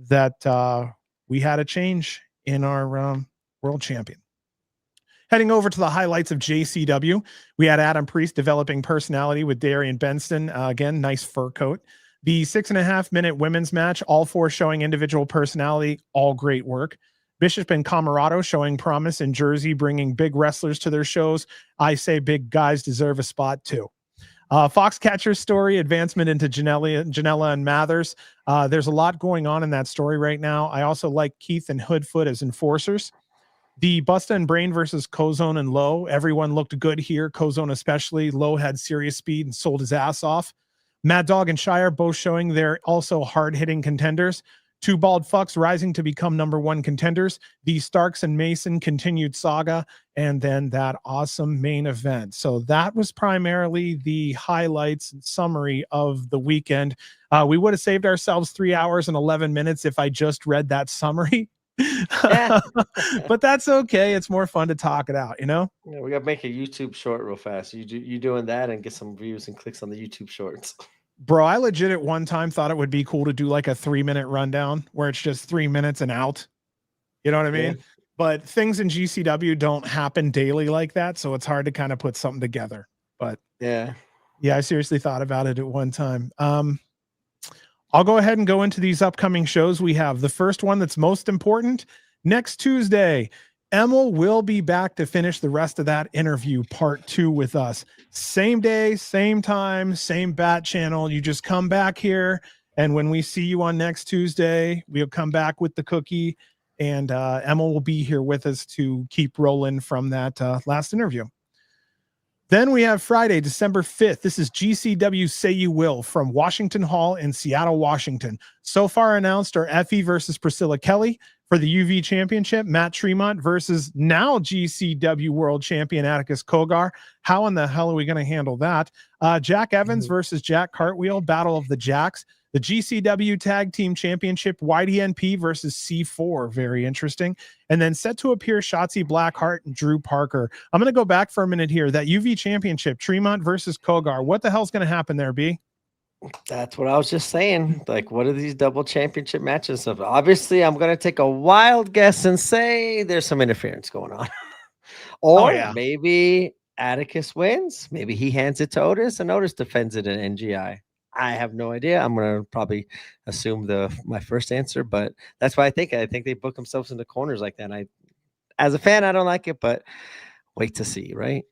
that we had a change in our world champion. Heading over to the highlights of JCW, we had Adam Priest developing personality with Darian Bengston. Again, nice fur coat. The 6.5-minute women's match, all 4 showing individual personality, all great work. Bishop and Comoroto showing promise in Jersey, bringing big wrestlers to their shows. I say big guys deserve a spot too. Foxcatcher's story, advancement into Janela and Mathers. There's a lot going on in that story right now. I also like Keith and Hoodfoot as enforcers. The Busta and Brain versus Kozone and Low. Everyone looked good here. Kozone especially. Low had serious speed and sold his ass off. Mad Dog and Shire both showing they're also hard-hitting contenders. 2 bald fucks rising to become #1 contenders. The Starkz and Mason continued saga, and then that awesome main event. So that was primarily the highlights and summary of the weekend. We would have saved ourselves 3 hours and 11 minutes if I just read that summary. Yeah. But that's okay. It's more fun to talk it out, you know? Yeah, we got to make a YouTube short real fast. You doing that and get some views and clicks on the YouTube shorts. Bro, I legit at one time thought it would be cool to do like a 3-minute rundown where it's just 3 minutes and out. You know what I mean? Yeah. But things in GCW don't happen daily like that, so it's hard to kind of put something together. But yeah, I seriously thought about it at one time. I'll go ahead and go into these upcoming shows we have. The first one that's most important, next Tuesday, Emil will be back to finish the rest of that interview, part 2 with us. Same day, same time, same bat channel. You just come back here, and when we see you on next Tuesday, we'll come back with the cookie, and Emil will be here with us to keep rolling from that last interview. Then we have Friday, December 5th. This is GCW Say You Will from Washington Hall in Seattle, Washington. So far announced are Effy versus Priscilla Kelly for the UV Championship, Matt Tremont versus now GCW World Champion Atticus Cogar. How in the hell are we going to handle that? Jack Evans versus Jack Cartwheel, Battle of the Jacks. The GCW Tag Team Championship, YDNP versus C4. Very interesting. And then set to appear Shotzi Blackheart and Drew Parker. I'm going to go back for a minute here. That UV Championship, Tremont versus Cogar. What the hell's going to happen there, B? That's what I was just saying. Like, what are these double championship matches of? Obviously, I'm going to take a wild guess and say there's some interference going on. Or maybe Atticus wins. Maybe he hands it to Otis and Otis defends it in NGI. I have no idea. I'm going to probably assume my first answer, but that's what I think. I think they book themselves into corners like that. And as a fan, I don't like it, but wait to see, right?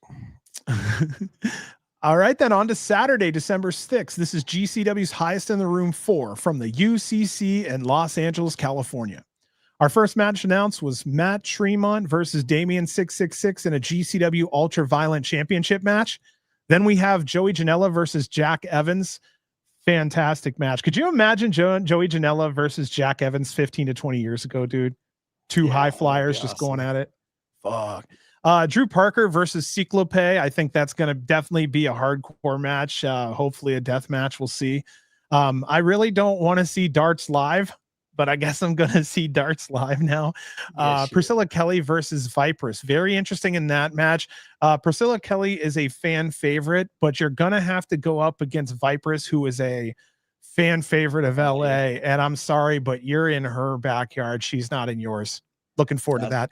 All right, then on to Saturday, December 6th. This is GCW's Highest in the Room 4 from the UCC in Los Angeles, California. Our first match announced was Matt Tremont versus Damien 666 in a GCW Ultra Violent Championship match. Then we have Joey Janela versus Jack Evans. Fantastic match. Could you imagine Joey Janela versus Jack Evans 15 to 20 years ago, dude? Two high flyers just going at it. Fuck. Drew Parker versus Cyclope. I think that's going to definitely be a hardcore match. Hopefully a death match. We'll see. I really don't want to see darts live, but I guess I'm going to see darts live now. Priscilla Kelly versus Vipress. Very interesting in that match. Priscilla Kelly is a fan favorite, but you're going to have to go up against Vipress, who is a fan favorite of LA. And I'm sorry, but you're in her backyard. She's not in yours. Looking forward to that.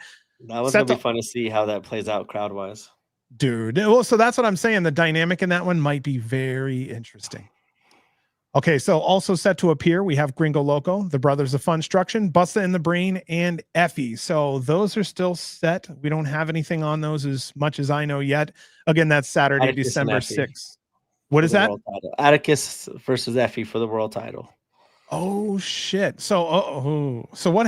That was going to be fun to see how that plays out crowd-wise. Dude. Well, so that's what I'm saying. The dynamic in that one might be very interesting. Okay, so also set to appear, we have Gringo Loco, the Brothers of Funstruction, Busta in the Brain, and Effy. So those are still set. We don't have anything on those as much as I know yet. Again, that's Saturday, Atticus December 6th. What is that? Atticus versus Effy for the world title. Oh, shit. So, so what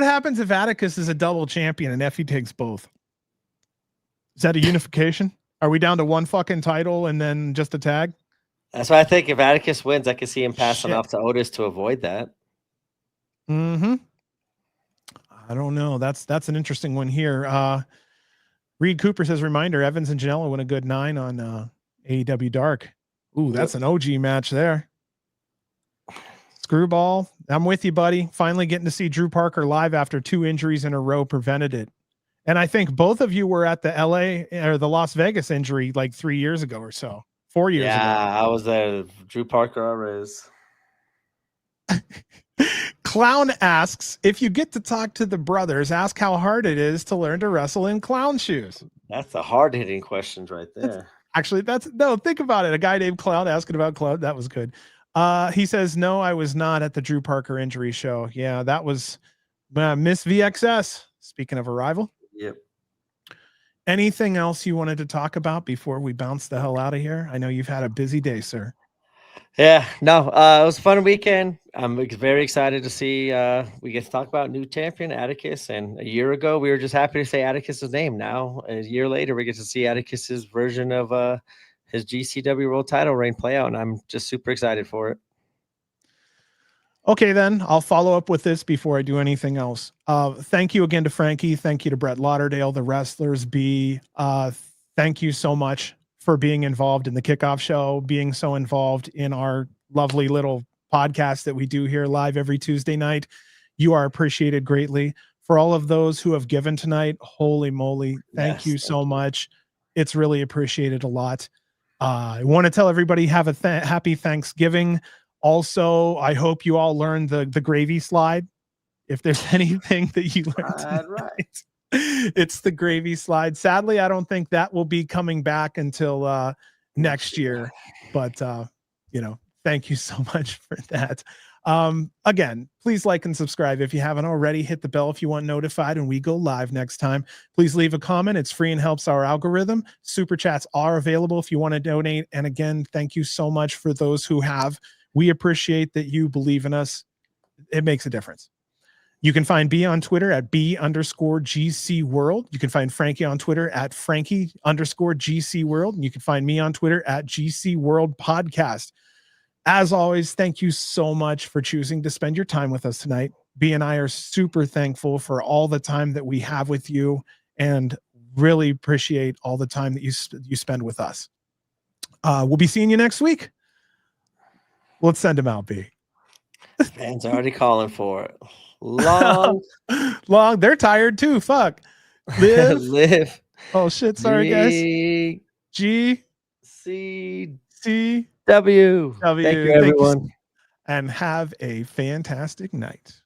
happens if Atticus is a double champion and Effy takes both? Is that a unification? Are we down to one fucking title and then just a tag? That's why I think if Atticus wins, I could see him passing off to Otis to avoid that. I don't know. That's an interesting one here. Reed Cooper says, reminder, Evans and Janela win a good 9 on AEW Dark. Ooh, that's an OG match there. Screwball, I'm with you, buddy. Finally getting to see Drew Parker live after 2 injuries in a row prevented it. And I think both of you were at the LA or the Las Vegas injury like 3 years ago or so. 4 years ago. Yeah, I was there. Drew Parker always. Clown asks, if you get to talk to the brothers, ask how hard it is to learn to wrestle in clown shoes. That's the hard-hitting questions right there. Think about it. A guy named Clown asking about Clown. That was good. He says, no, I was not at the Drew Parker injury show. Yeah, that was Miss VXS. Speaking of Arrival. Yep. Anything else you wanted to talk about before we bounce the hell out of here? I know you've had a busy day, sir. Yeah, no, it was a fun weekend. I'm very excited to see we get to talk about new champion Atticus. And a year ago, we were just happy to say Atticus's name. Now, a year later, we get to see Atticus's version of his GCW World Title reign play out, and I'm just super excited for it. Okay, then I'll follow up with this before I do anything else. Thank you again to Frankie. Thank you to Brett Lauderdale, the wrestlers. Thank you so much for being involved in the Kickoff show, being so involved in our lovely little podcast that we do here live every Tuesday night. You are appreciated greatly. For all of those who have given tonight, holy moly, thank you so much. It's really appreciated a lot. I want to tell everybody have a happy Thanksgiving. Also, I hope you all learned the gravy slide. If there's anything that you learned tonight, it's the gravy slide. Sadly, I don't think that will be coming back until next year. But thank you so much for that. Again, please like and subscribe if you haven't already. Hit the bell if you want notified when we go live next time. Please leave a comment. It's free and helps our algorithm. Super chats are available if you want to donate. And again, thank you so much for those who have. We appreciate that you believe in us. It makes a difference. You can find B on Twitter at B_GC World. You can find Frankie on Twitter at Frankie_GC World. And you can find me on Twitter at GC World Podcast. As always, thank you so much for choosing to spend your time with us tonight. B and I are super thankful for all the time that we have with you and really appreciate all the time that you spend with us. We'll be seeing you next week. Let's send him out, B. Fans already calling for it. Long. They're tired too. Fuck. Live. Oh shit. Sorry, guys. GCW. Thank you, everyone. And have a fantastic night.